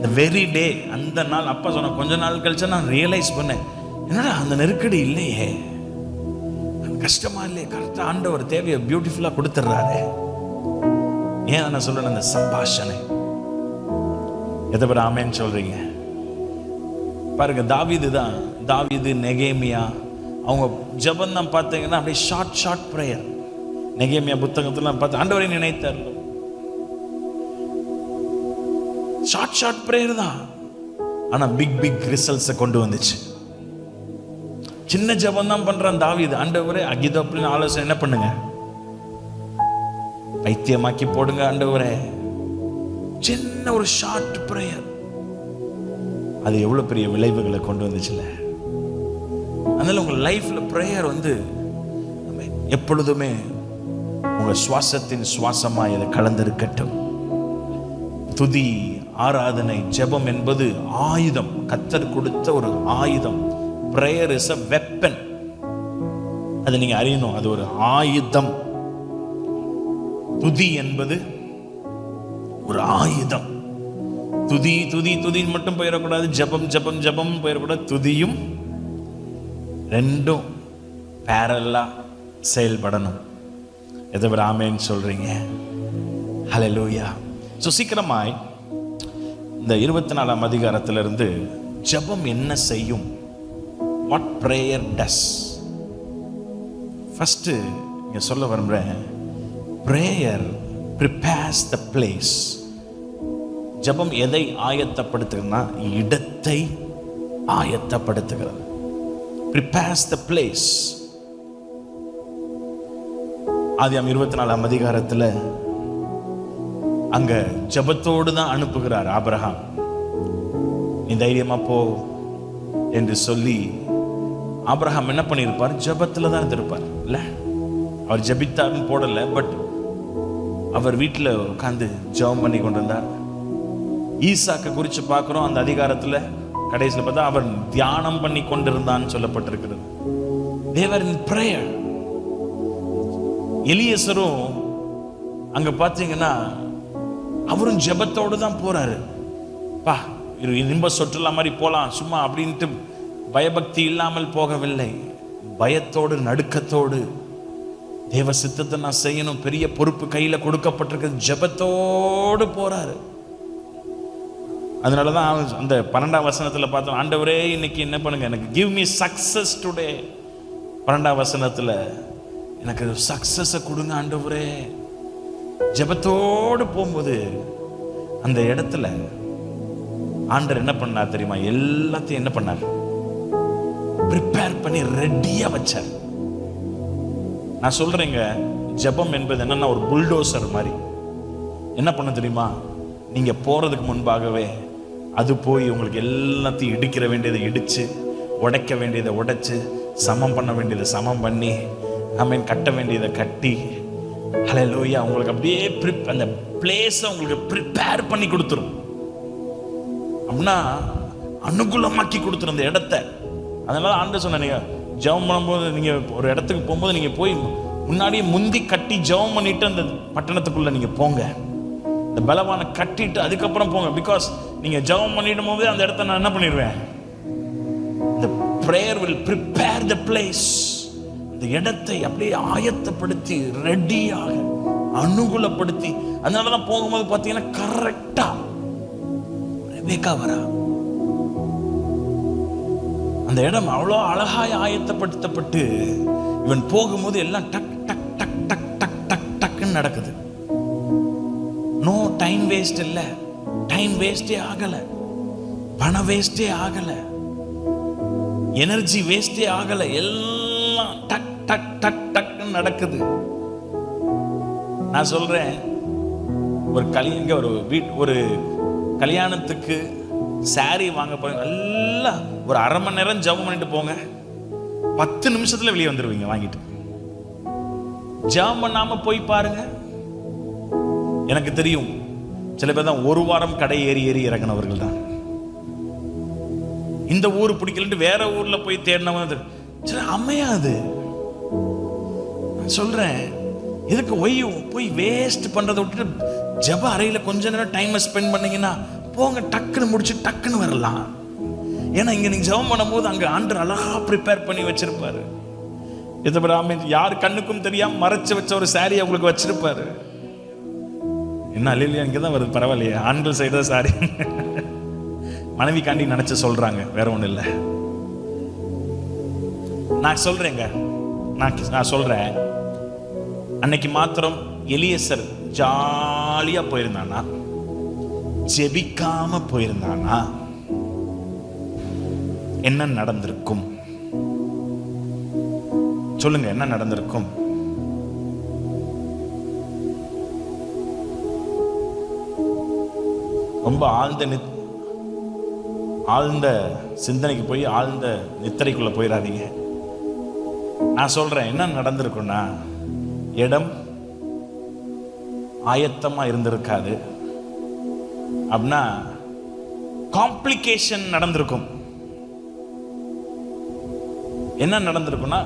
[SPEAKER 1] the very day, அந்த நாள் அப்பா சொன்ன கொஞ்ச நாள் கழிச்சு நான் ரியலைஸ் பண்ணேன், என்னடா அந்த நெருக்கடி இல்லையே, கஷ்டமா இல்லையே, கரெக்டா ஆண்டவர் தேவையை பியூட்டிஃபுல்லா கொடுத்துறாரு. ஏன் நான் சொல்றேன், அந்த சம்பாஷணை. எதை பேர் ஆமென்னு சொல்றீங்க? பாருங்க, தாவீது நெகேமியா அவங்க ஜெபம் தான் பார்த்தீங்கன்னா அப்படியே ஷார்ட் பிரேயர். நெகேமியா புத்தகத்துல பார்த்து ஆண்டவரை நினைத்தார், ஷார்ட் பிரேயர் தான், ஆனா பிக் ரிசல்ட்ஸை கொண்டு வந்துச்சு. சின்ன ஜெபம் தான் பண்றான் தாவீது, ஆண்டவரே அகிதோப்பலின் ஆலோசனை என்ன பண்ணுங்க, பைத்தியமாக்கி போடுங்க ஆண்டவரே. சின்ன ஒரு ஷார்ட் பிரேயர், அது எவ்வளவு பெரிய விளைவுகளை கொண்டு வந்துச்சுல. அதனால உங்க லைஃப்ல பிரேயர் வந்து எப்பொழுதுமே உங்க சுவாசத்தின் சுவாசமா இதை கலந்திருக்கட்டும். துதி, ஆராதனை, ஜெபம் என்பது ஆயுதம், கர்த்தர் கொடுத்த ஒரு ஆயுதம். Prayer is a weapon. அதை நீங்க அறியணும். அது ஒரு ஆயுதம். துதி என்பது ஒரு ஆயுதம். துதி துதி துதின்னு மட்டும் போயிடக்கூடாது, ஜபம் ஜபம் ஜபம் போயிடக்கூடாது. துதியும் ரெண்டும் பேரலா செயல்படணும். எதை ஆமேன்னு சொல்றீங்க? ஹல்லேலூயா. ஸோ சீக்கிரமாய் இந்த 24ஆம் அதிகாரத்திலிருந்து ஜபம் என்ன செய்யும், வாட் பிரேயர் டஸ். ஃபர்ஸ்ட் இங்க சொல்ல விரும்புறேன், பிரேயர் ப்ரிப்பேர்ஸ் த பிளேஸ். ஜபம் எதை ஆயத்தப்படுத்துகிறதுனா இடத்தை ஆயத்தப்படுத்துகிறது. Prepares the place. ஆதியாம் 24ஆம் அதிகாரத்தில் அங்க ஜபத்தோடு தான் அனுப்புகிறார் ஆபிரகாம். நீ தைரியமா போ என்று சொல்லி ஆபிரகாம் என்ன பண்ணியிருப்பார்? ஜபத்துல தான் இருந்திருப்பார் இல்ல. அவர் ஜபித்தார்னு போடல, பட் அவர் வீட்டில் உட்கார்ந்து ஜபம் பண்ணி கொண்டிருந்தார். ஈசாக்க குறித்து பார்க்கிறோம் அந்த அதிகாரத்துல கடைசியில் பார்த்தா அவர் தியானம் பண்ணி கொண்டிருந்தான்னு சொல்லப்பட்டிருக்கிறது. They were in prayer. எலியேசரும் அங்க பார்த்தீங்கன்னா அவரும் ஜெபத்தோடு தான் போறாரு. பா இன்ப சொற்றலா மாதிரி போலாம் சும்மா அப்படின்ட்டு பயபக்தி இல்லாமல் போகவில்லை. பயத்தோடு நடுக்கத்தோடு தேவ சித்தத்தை நான் செய்யணும், பெரிய பொறுப்பு கையில கொடுக்கப்பட்டிருக்கிறது, ஜெபத்தோடு போறாரு. அதனாலதான் அந்த 12ஆம் வசனத்துல பார்த்தோம், ஆண்டவரே இன்னைக்கு என்ன பண்ணுங்க, எனக்கு கிவ் மீ சக்சஸ் டுடே. 12ஆம் வசனத்துல எனக்கு சக்சஸை கொடுங்க ஆண்டவரே. ஜெபத்தோடு போகும்போது அந்த இடத்துல ஆண்டவர் என்ன பண்ணார் தெரியுமா? எல்லாத்தையும் என்ன பண்ணார்? ப்ரிப்பேர் பண்ணி ரெடியா வச்சார். நான் சொல்றேங்க, ஜெபம் என்பது என்னன்னா ஒரு புல்டோசர் மாதிரி. என்ன பண்ண தெரியுமா? நீங்க போறதுக்கு முன்பாகவே அது போய் உங்களுக்கு எல்லாத்தையும் இடிக்கிற வேண்டியதை இடிச்சு, உடைக்க வேண்டியதை உடைச்சு, சமம் பண்ண வேண்டியதை சமம் பண்ணி, கட்ட வேண்டியதை கட்டி, ஹல்லேலூயா, உங்களுக்கு அப்படியே அந்த பிளேஸை உங்களுக்கு ப்ரிப்பேர் பண்ணி கொடுத்துரும். அப்படின்னா அனுகூலமாக்கி கொடுத்துரும் அந்த இடத்த. அதனால ஆண்டவர் சொன்ன, நீங்க ஜெபம் பண்ணும்போது, நீங்க ஒரு இடத்துக்கு போகும்போது நீங்க போய் முன்னாடியே முந்தி கட்டி ஜெபம் பண்ணிட்டு அந்த பட்டணத்துக்குள்ள நீங்க போங்க. இந்த பலவான கட்டிட்டு அதுக்கப்புறம் போங்க. பிகாஸ் நீங்க ஜெபம் பண்ணிடும் போது அந்த இடத்த நான் என்ன பண்ணிடுவேன்? The prayer will prepare the place. அந்த இடத்தை அப்படியே ஆயத்தப்படுத்தி ரெடியாக அனுகூலப்படுத்தி, அதனாலதான் போகும்போது பார்த்தீங்கன்னா கரெக்டா ரெபேக்கா வரா. அந்த இடம் அவ்வளோ அழகாய் ஆயத்தப்படுத்தப்பட்டு இவன் போகும்போது எல்லாம் டக் டக் டக் டக் டக் டக் டக்குன்னு நடக்குது. நோ டைம் வேஸ்ட் இல்லை, டைம் வேஸ்டே ஆகல, பணம் வேஸ்டே ஆகல, எனர்ஜி வேஸ்டே ஆகல, எல்லாம் டக் டக் டக் டக்குன்னு நடக்குது. நான் சொல்றேன், ஒரு கல்யாணத்துக்கு சாரி வாங்க போய் நல்லா ஒரு அரை மணி நேரம் ஜெபம் பண்ணிட்டு போங்க, 10 நிமிஷத்துல வெளியே வந்துருவீங்க வாங்கிட்டு. ஜெபம் பண்ணாம போய் பாருங்க. எனக்கு தெரியும் சில பேர் தான் 1 வாரம் கடை ஏறி இறங்கினவர்கள் தான். இந்த ஊர் பிடிக்கலன்ட்டு வேற ஊர்ல போய் தேடினவங்க சில அமையாது. சொல்றேன், எதுக்கு போய் வேஸ்ட் பண்றதை விட்டுட்டு ஜெப அறையில கொஞ்ச நேரம் டைம் ஸ்பெண்ட் பண்ணீங்கன்னா போங்க, டக்குன்னு முடிச்சு டக்குன்னு வரலாம். ஏன்னா இங்க நீங்க ஜெபம் பண்ணும்போது அங்க ஆண்டவர் அழகா ப்ரிப்பேர் பண்ணி வச்சிருப்பாரு. யார் கண்ணுக்கும் தெரியாம மறைச்சு வச்ச ஒரு சாரி உங்களுக்கு வச்சிருப்பாரு. என்ன அல்லேலூயா, இங்கதான் வருது, பரவாயில்லையே. ஆண்கள் செய்த சாரி மனைவி காண்டி நினைச்சு சொல்றாங்க, வேற ஒண்ணு இல்லை. நான் சொல்றேங்க, நான் சொல்றேன், அன்னைக்கு மாத்திரம் எலியேசர் ஜாலியா போயிருந்தானா, ஜெபிக்காம போயிருந்தானா என்ன நடந்திருக்கும்? சொல்லுங்க, என்ன நடந்திருக்கும்? ரொம்ப ஆழ்ந்த சிந்தனைக்கு போய் ஆழ்ந்த நித்திரைக்குள்ள போயிடாதீங்க. நான் சொல்றேன், என்ன நடந்திருக்கும்னா, இடம் ஆயத்தமா இருந்திருக்காது. அப்படின்னா காம்ப்ளிகேஷன் நடந்திருக்கும். என்ன நடந்திருக்கும்னா,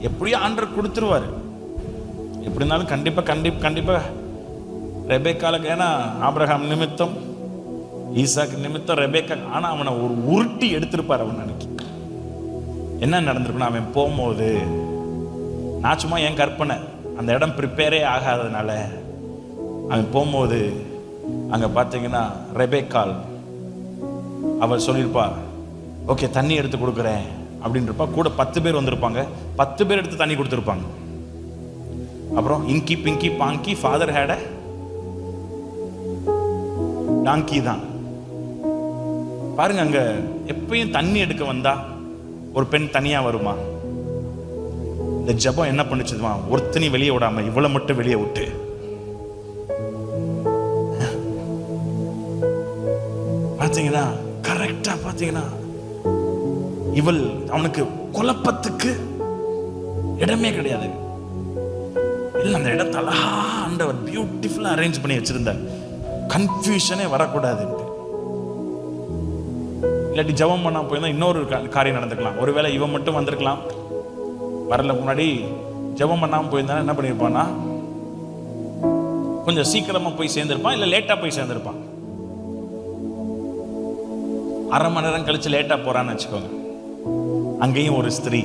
[SPEAKER 1] எப்படியும் ஆண்டவர் கொடுத்துருவாரு. எப்படி இருந்தாலும் கண்டிப்பா ரெபேக்காலுக்கு, ஏன்னா ஆபிரகாம் நிமித்தம், ஈசாக்கு நிமித்தம் ரெபேக்கா. ஆனா அவனை ஒரு உருட்டி எடுத்திருப்பார். அவன் அன்னைக்கு என்ன நடந்திருக்குன்னா, அவன் போகும்போது, நான் சும்மா என் கற்பனை, அந்த இடம் ப்ரிப்பேரே ஆகாததுனால அவன் போகும்போது அங்க பார்த்தீங்கன்னா ரெபேக்கால் அவள் சொல்லியிருப்பா, ஓகே தண்ணி எடுத்து கொடுக்குறேன் அப்படின்றப்பா. கூட 10 பேர் வந்திருப்பாங்க, 10 பேர் எடுத்து தண்ணி கொடுத்துருப்பாங்க. அப்புறம் இங்கி பிங்கி பாங்கி ஃபாதர் ஹேட டாங்கி தான். பாருங்க, அங்க எப்பயும் தண்ணி எடுக்க வந்தா ஒரு பெண் தனியா வருமா? இந்த ஜபம் என்ன பண்ணுச்சுமா, ஒருத்தனி வெளியே விடாம இவ்வளவு மட்டும் வெளியே விட்டு, பாத்தீங்கன்னா கரெக்டா பாத்தீங்கன்னா இவள் அவனுக்கு குழப்பத்துக்கு இடமே கிடையாது. இல்ல, அந்த இடத்தை அழகா ஆண்டவர் பியூட்டிஃபுல்லா அரேஞ்ச் பண்ணி வச்சிருந்தார். கன்ஃபியூஷனே வரக்கூடாது. இல்லாட்டி ஜபம் பண்ணா போயிருந்தா இன்னொரு காரியம் நடந்துக்கலாம். ஒருவேளை இவன் மட்டும் வந்திருக்கலாம், வரல முன்னாடி ஜபம் பண்ணாம போயிருந்தா என்ன பண்ணிருப்பான்னா, கொஞ்சம் சீக்கிரமா போய் சேர்ந்திருப்பான், இல்ல லேட்டா போய் சேர்ந்திருப்பான். அரை மணி நேரம் கழிச்சு லேட்டா போறான்னு வச்சுக்கோங்க. அங்கேயும் ஒரு ஸ்திரீ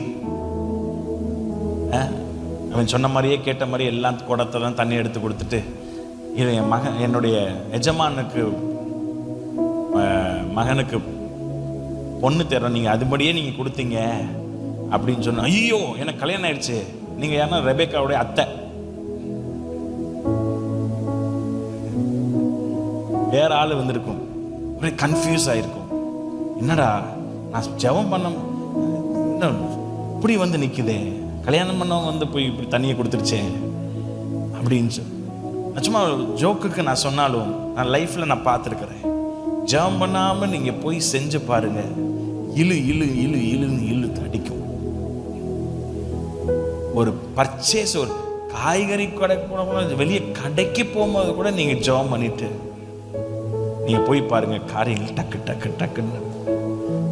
[SPEAKER 1] அவன் சொன்ன மாதிரியே கேட்ட மாதிரி எல்லாம் குடத்தை தான் தண்ணி எடுத்து கொடுத்துட்டு, இது என் மகன், என்னுடைய எஜமானுக்கு மகனுக்கு பொண்ணு தேர்றோம், நீங்க அதுபடியே நீங்க கொடுத்தீங்க அப்படின்னு சொன்ன. ஐயோ எனக்கு கல்யாணம் ஆயிடுச்சு, நீங்க யாருன்னா ரெபேக்காவுடைய அத்தை, வேற ஆளு வந்திருக்கும். ஒரே கன்ஃபியூஸ் ஆயிருக்கும். என்னடா நான் ஜெபம் பண்ண இப்படி வந்து நிக்குதே, கல்யாணம் பண்ணவங்க வந்து போய் இப்படி தண்ணியை கொடுத்துருச்சேன் அப்படின்னு சொல்லி. சும்மா ஜோக்குக்கு நான் சொன்னாலும் நான் லைஃப்ல நான் பார்த்துருக்கிறேன். ஜெபம் பண்ணாம நீங்க போய் செஞ்சு பாருங்க, இழு இழு இழு இழுன்னு இழுத்து அடிக்கும். ஒரு பர்ச்சேஸ், ஒரு காய்கறி கடை போன வெளியே கடைக்கு போகும்போது கூட நீங்க ஜெபம் பண்ணிட்டு நீங்க போய் பாருங்க, காரியங்கள் டக்கு டக்கு டக்குன்னு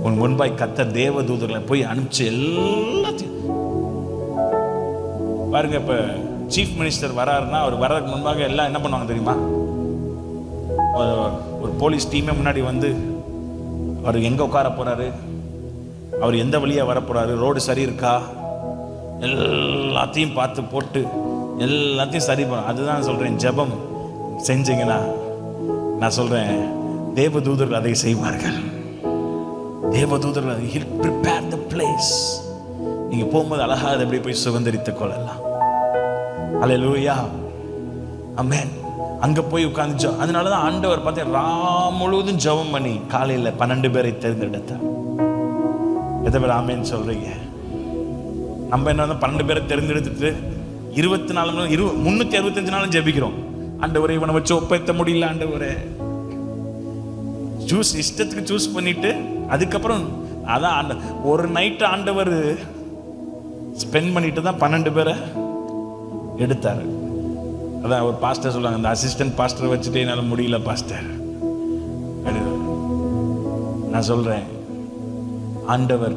[SPEAKER 1] உன் முன்பாய் கர்த்தர் தேவ தூதர்களை போய் அனுப்பிச்சு எல்லாத்தையும் பாருங்க. இப்ப சீஃப் மினிஸ்டர் வராருன்னா அவர் வர்றதுக்கு முன்பாக எல்லாம் என்ன பண்ணுவாங்க தெரியுமா? ஒரு போலீஸ் டீமே முன்னாடி வந்து அவர் எங்க உட்கார போறாரு, அவர் எந்த வழியா வர போறாரு, ரோடு சரி இருக்கா, எல்லாத்தையும் பார்த்து போட்டு எல்லாத்தையும் சரி பண்ண. அதுதான் சொல்றேன், ஜெபம் செஞ்சீங்கன்னா நான் சொல்றேன் தேவதூதர்கள் அதை செய்வார்கள். தேவதூதர்கள் he'll prepare the place. நீங்க போகும்போது அழகா அதை எப்படி போய் சுதந்திரித்துக் கொள்ளலாம். அல்லேலூயா, ஆமென். அங்க போய் உட்கார்ந்து அதனாலதான் ஆண்டவர் பார்த்து ராம் முழுவதும் ஜெபம் பண்ணி காலையில 12 பேரை தேர்ந்தெடுத்தார். எத்தனை பேர் ஆமென் சொல்றீங்க? நம்ம என்ன 12 பேரை தேர்ந்தெடுத்துட்டு 24 மணி 365 நாளும் ஜெபிக்கிறோம். ஆண்டவரே இவனை வச்சு ஒப்பேத்த முடியல, ஆண்டவரே ஜூஸ் இஷ்டத்துக்கு சூஸ் பண்ணிட்டு அதுக்கப்புறம் அதான் ஒரு நைட் ஆண்டவர் ஸ்பெண்ட் பண்ணிட்டு தான் 12 பேரை எடுத்தாரு. அதான் ஒரு பாஸ்டர் சொல்லுவாங்க, அந்த அசிஸ்டன்ட் பாஸ்டர் வச்சுட்டு என்னால முடியல பாஸ்டர். நான் சொல்றேன், ஆண்டவர்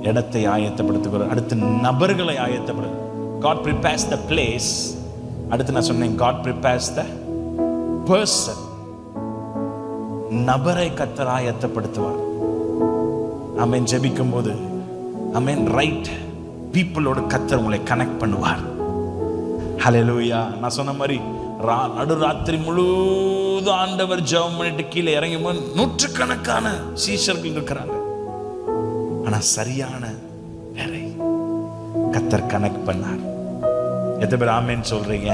[SPEAKER 1] இடத்தை ஆயத்தப்படுத்துகிறார், அடுத்து நபர்களை ஆயத்தப்படு. God prepares the place. அடுத்து நான் சொன்னேன், God prepares the person. நபரை கர்த்தர் ஆயத்தப்படுத்துவார். ஆமென். ஜெபிக்கும் போது ஆமென், ரைட் பீப்புளோட கர்த்தர் உங்களை கனெக்ட் பண்ணுவார். ஹல்லேலூயா. நான் சொன்ன மாதிரி நடுராத்திரி முழுவதும் ஆண்டவர் ஜெபம் பண்ணிட்டு கீழே இறங்கும் போது நூற்றுக்கணக்கான சீஷர்கள் இருக்கிறாங்க. ஆனா சரியான வேலை கர்த்தர் கனெக்ட் பண்ணார். எத்தனை பேர் ஆமென் சொல்றீங்க?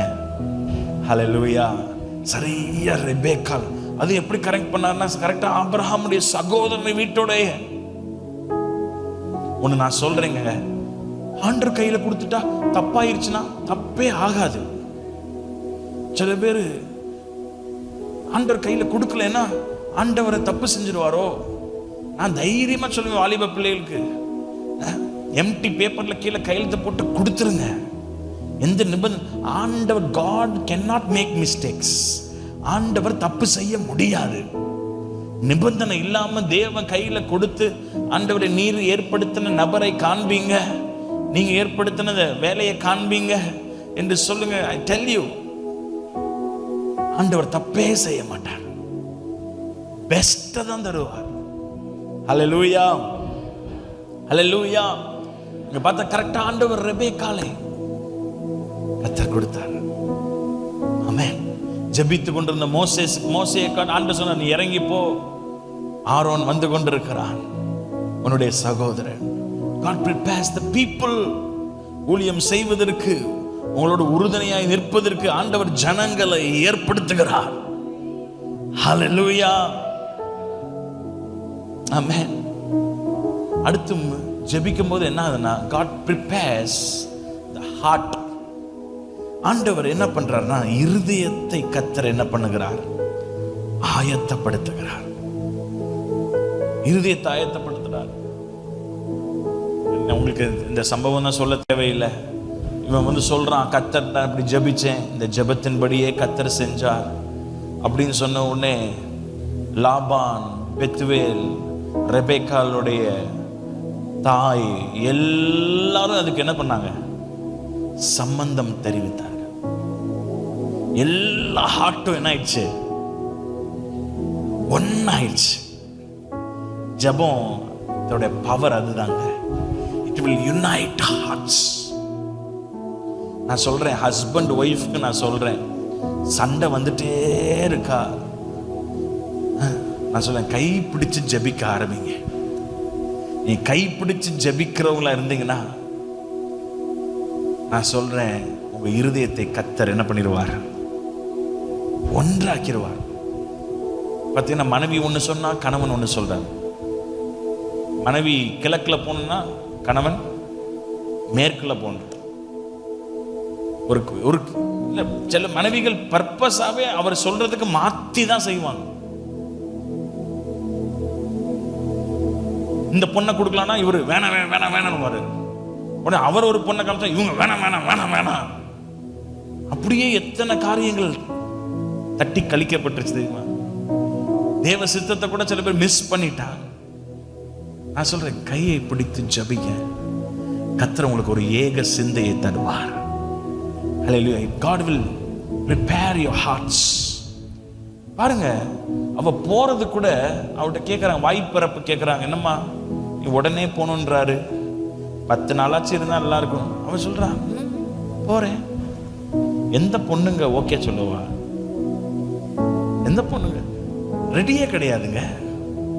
[SPEAKER 1] ஹல்லேலூயா. சரியா ரெபேக்கால் அது எப்படி கரெக்ட் பண்ணார்னா, கரெக்டா ஆபிரகாமுடைய சகோதரனை வீட்டோட ஒண்ணு நான் சொல்றேங்க, ஆண்டவர் கையில கொடுத்துட்டா தப்பாயிருச்சுன்னா தப்பே ஆகாது. சில பேரு ஆண்டவர் கையில கொடுக்கலன்னா ஆண்டவரை தப்பு செஞ்சிருவாரோ. நான் தைரியமா சொல்லுவேன் வாலிப பிள்ளைகளுக்கு, எம்டி பேப்பர்ல கீழே கையெழுத்து போட்டு கொடுத்துருங்க. எந்த நிபந்தனை, ஆண்டவர் God cannot make mistakes. ஆண்டவர் தப்பு செய்ய முடியாது. நிபந்தனை இல்லாம தேவ கையில கொடுத்து ஆண்டவரை நீர் ஏற்படுத்தின நபரை காண்பீங்க, நீங்க ஏற்படுத்தினத வேலையை காண்பீங்க என்று சொல்லுங்க. ஐ டெல் யூ, ஆண்டவர் தப்பே செய்ய மாட்டார், பெஸ்ட் தான் தருவார். ஹல்லேலூயா, ஹல்லேலூயா. இங்க பார்த்தா கரெக்டா ஆண்டவர் ரெபேக்காளை கர்த்தர் கொடுத்தார். ஆமென். ஜெபித்து கொண்டிருந்த மோசேயை ஆண்டவர் சொன்னார், நீ இறங்கி போ, ஆரோன் வந்து கொண்டிருக்கிறான், உன்னுடைய சகோதரன். God prepares the people. ஊழியம் செய்வதற்கு, உங்களோட உறுதுணையாய் நிற்பதற்கு ஆண்டவர் ஜனங்களை ஏற்படுத்துகிறார். ஹல்லேலூயா, ஆமென். அடுத்து ஜெபிக்கும் போது என்ன ஆகுதுன்னா, God prepares the heart. ஆண்டவர் என்ன பண்றாருன்னா, இருதயத்தை கர்த்தர் என்ன பண்ணுகிறார், ஆயத்தப்படுத்துகிறார். இருதயத்தை ஆயத்தப்படுத்துகிறார். உங்களுக்கு இந்த சம்பவம் தான் சொல்ல தேவையில்லை. இவன் வந்து சொல்றான், கர்த்தர் நான் இப்படி ஜெபிச்சேன், இந்த ஜெபத்தின்படியே கர்த்தர் செஞ்சார் அப்படின்னு சொன்ன உடனே லாபான், பெத்துவேல், ரெபேக்காளுடைய தாய் எல்லாரும் அதுக்கு என்ன பண்ணாங்க, சம்பந்தம் தெரிவித்தார்கள். எல்லா ஹார்ட்டும் என்ன ஆயிடுச்சு, ஒன்னாயிடுச்சு. ஜெபம் இதோட பவர் அதுதாங்க. It will unite hearts. நான் சொல்றேன், ஹஸ்பண்ட் ஒய்ஃப்க்கு நான் சொல்றேன், சண்டை வந்துட்டே இருக்கா, நான் சொல்றேன், கை பிடிச்சு ஜெபிக்க ஆரம்பிங்க. நீ கை பிடிச்சு ஜெபிக்கிறவங்களா இருந்தீங்கன்னா, நான் சொல்றேன், உங்க இருதயத்தை கர்த்தர் என்ன பண்ணிடுவார், ஒன்றாக்கிடுவார். பார்த்தீங்கன்னா, மனைவி ஒன்று சொன்னா கணவன் ஒன்று சொல்றார். மனைவி கிழக்கில் போனா கணவன் மேற்குல போகணும். ஒரு சில மனைவிகள் பர்பஸாவே அவர் சொல்றதுக்கு மாத்தி தான் செய்வாங்க. இந்த பொண்ணை கொடுக்கலாம்னா இவரு வேணாம் வேணாம் வேணாம் வரு, உடனே அவர் ஒரு பொண்ணை காமிச்சா இவங்க வேணாம் வேணாம் வேணாம் வேணாம். அப்படியே எத்தனை காரியங்கள் தட்டி கழிக்கப்பட்டுருச்சு தெரியுமா? தேவ சித்தத்தை கூட சில பேர் மிஸ் பண்ணிட்டாங்க. நான் சொல்றேன், கையை பிடித்து ஜெபிங்க, கர்த்தர் உங்களுக்கு ஒரு ஏக சிந்தையை தருவார். Hallelujah. God will prepare your hearts. பாருங்க, அவ போறது கூட அவட்ட கேட்கறாங்க, வாய்ப்பிறப்பு கேட்கறாங்க, என்னம்மா நீ உடனே போகணுன்றாரு, 10 நாளாச்சு இருந்தா நல்லா இருக்கும். அவ சொல்றா, போறேன். எந்த பொண்ணுங்க ஓகே சொல்லுவா? எந்த பொண்ணுங்க ரெடியே கிடையாதுங்க.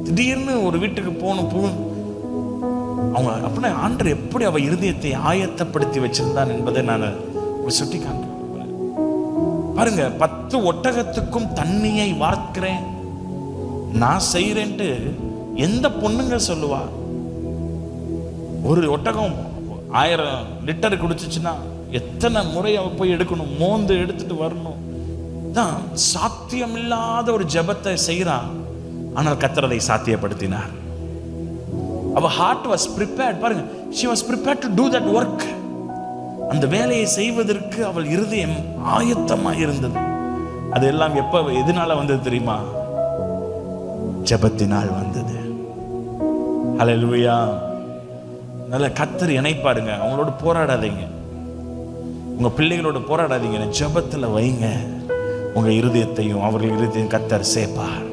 [SPEAKER 1] திடீர்னு ஒரு வீட்டுக்கு போகணும் அவங்க அப்படின்னா, ஆண்டவர் எப்படி அவ இருதயத்தை ஆயத்தப்படுத்தி வச்சிருந்தான் என்பதை நான் சுட்டி காண்கிறேன். பாருங்க, 10 ஒட்டகத்துக்கும் தண்ணியை வார்க்கிறேன் நான் செய்யறேன்ட்டு எந்த பொண்ணுங்க சொல்லுவா? ஒரு ஒட்டகம் 1000 லிட்டர் குடிச்சிச்சுன்னா எத்தனை முறை அவ போய் எடுக்கணும், மோந்து எடுத்துட்டு வரணும். தான் சாத்தியம் இல்லாத ஒரு ஜெபத்தை செய்யறான், ஆனால் கர்த்தர் அதை சாத்தியப்படுத்தினார். அவ ஹார்ட் வாஸ் prepared. பாருங்க, she was prepared to do that work. அந்த வேலையை செய்வதற்கு அவள் இருதயம் ஆயத்தமாக இருந்தது. அதெல்லாம் எப்ப எதனால வந்தது தெரியுமா? ஜெபத்தினால் வந்தது. ஹல்லேலூயா. நல்ல கர்த்தர் இணைப்பாருங்க. அவங்களோட போராடாதீங்க, உங்க பிள்ளைகளோட போராடாதீங்க, ஜெபத்துல வைங்க. உங்க இருதயத்தையும் அவர்கள் இருதயத்தையும் கர்த்தர் சேர்ப்பார்.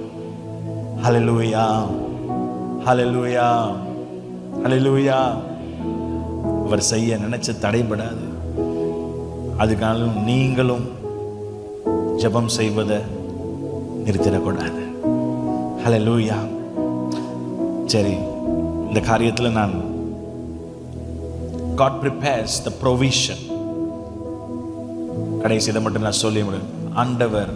[SPEAKER 1] ஹல்லேலூயா, ஹல்லேலூயா, ஹல்லேலூயா. அவர் செய்ய நினைச்ச தடைபடாது. அதுக்காக நீங்களும் ஜெபம் செய்வதை நிறுத்திடக்கூடாது. ஹல்லேலூயா. சரி, இந்த காரியத்தில் நான் God prepares the provision. கடைசியில் மட்டும் நான் சொல்லி முடியும். ஆண்டவர்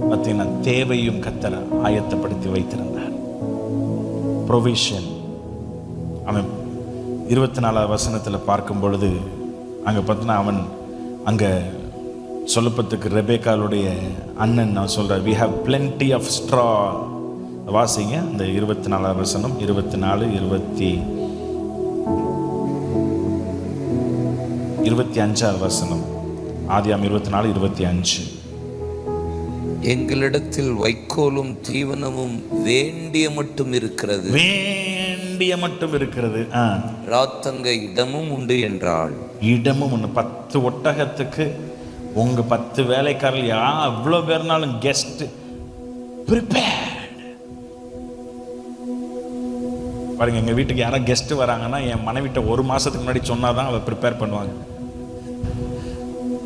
[SPEAKER 1] பார்த்தீங்கன்னா தேவையும் கர்த்தர் ஆயத்தப்படுத்தி வைத்திருந்தார். ப்ரொவிஷன். அவன் 24வது வசனத்தில் பார்க்கும் பொழுது அங்கே பார்த்தீங்கன்னா, அவன் அங்கே சொல்லப்பத்துக்கு ரெபேக்காளுடைய அண்ணன் நான் சொல்கிறேன், we have plenty of straw. வாசிங்க இந்த 24வது வசனம், 24, 25வது வசனம், ஆதியாம் 24, 25.
[SPEAKER 2] எங்களிடத்தில் வைக்கோலும் தீவனமும் வேண்டிய மட்டும் இருக்கிறது.
[SPEAKER 1] வேண்டிய வேண்டிய மட்டும் இருக்கிறது.
[SPEAKER 2] ராத்தங்க இடமும் உண்டு என்றாள்.
[SPEAKER 1] இடமும் ஒன்று. 10 ஒட்டகத்துக்கு உங்க 10 வேலைக்காரர்கள் அவ்வளோ பேர்னாலும் கெஸ்ட் ப்ரிப்பேர்ட். பாருங்க, எங்கள் வீட்டுக்கு யாராவது கெஸ்ட் வராங்கன்னா என் மனைவிட்ட 1 மாதத்துக்கு முன்னாடி சொன்னால் தான் அவள் ப்ரிப்பேர் பண்ணுவாங்க.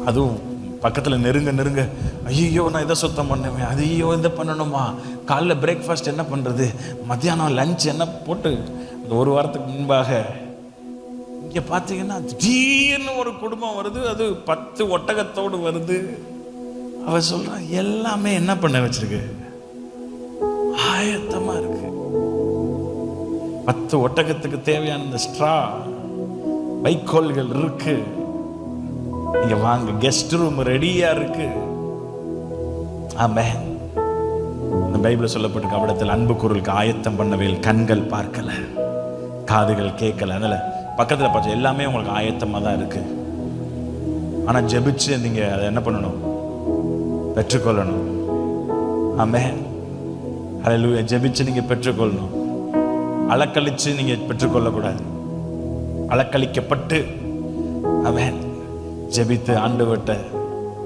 [SPEAKER 1] அதுவும் பக்கத்தில் நெருங்க ஐயோ நான் இதை சுத்தம் பண்ணுவேன், ஐயோ இதை பண்ணணுமா, காலைல பிரேக்ஃபாஸ்ட் என்ன பண்ணுறது, மத்தியானம் லஞ்ச் என்ன போட்டு. அந்த 1 வாரத்துக்கு முன்பாக இங்கே பார்த்தீங்கன்னா திடீர்னு ஒரு குடும்பம் வருது, அது 10 ஒட்டகத்தோடு வருது. அவ சொல்கிறான் எல்லாமே என்ன பண்ண வச்சிருக்கு, ஆயத்தமாக இருக்கு. 10 ஒட்டகத்துக்கு தேவையான இந்த ஸ்ட்ரா வைக்கோல்கள் இருக்கு, இங்க வாங்க, கெஸ்ட் ரூம் ரெடியா இருக்கு. ஆமென். இந்த பைபிள்ல சொல்லப்பட்டிருக்க அவடத்தில் அன்பு குரலுக்கு ஆயத்தம் பண்ணவேல் கண்கள் பார்க்கல, காதுகள் கேட்கல. அதனால பக்கத்துல பார்த்து எல்லாமே உங்களுக்கு ஆயத்தமா தான் இருக்கு. ஆனா ஜெபிச்சு நீங்க அதை என்ன பண்ணணும், பெற்றுக்கொள்ளணும். ஆமென். ஹல்லேலூயா. ஜெபிச்சு நீங்க பெற்றுக்கொள்ளணும். அலக்கழிச்சு நீங்க பெற்றுக்கொள்ளக்கூடாது. அலக்கழிக்கப்பட்டு ஆமென் ஜெபித்து ஆண்டவர்ட்ட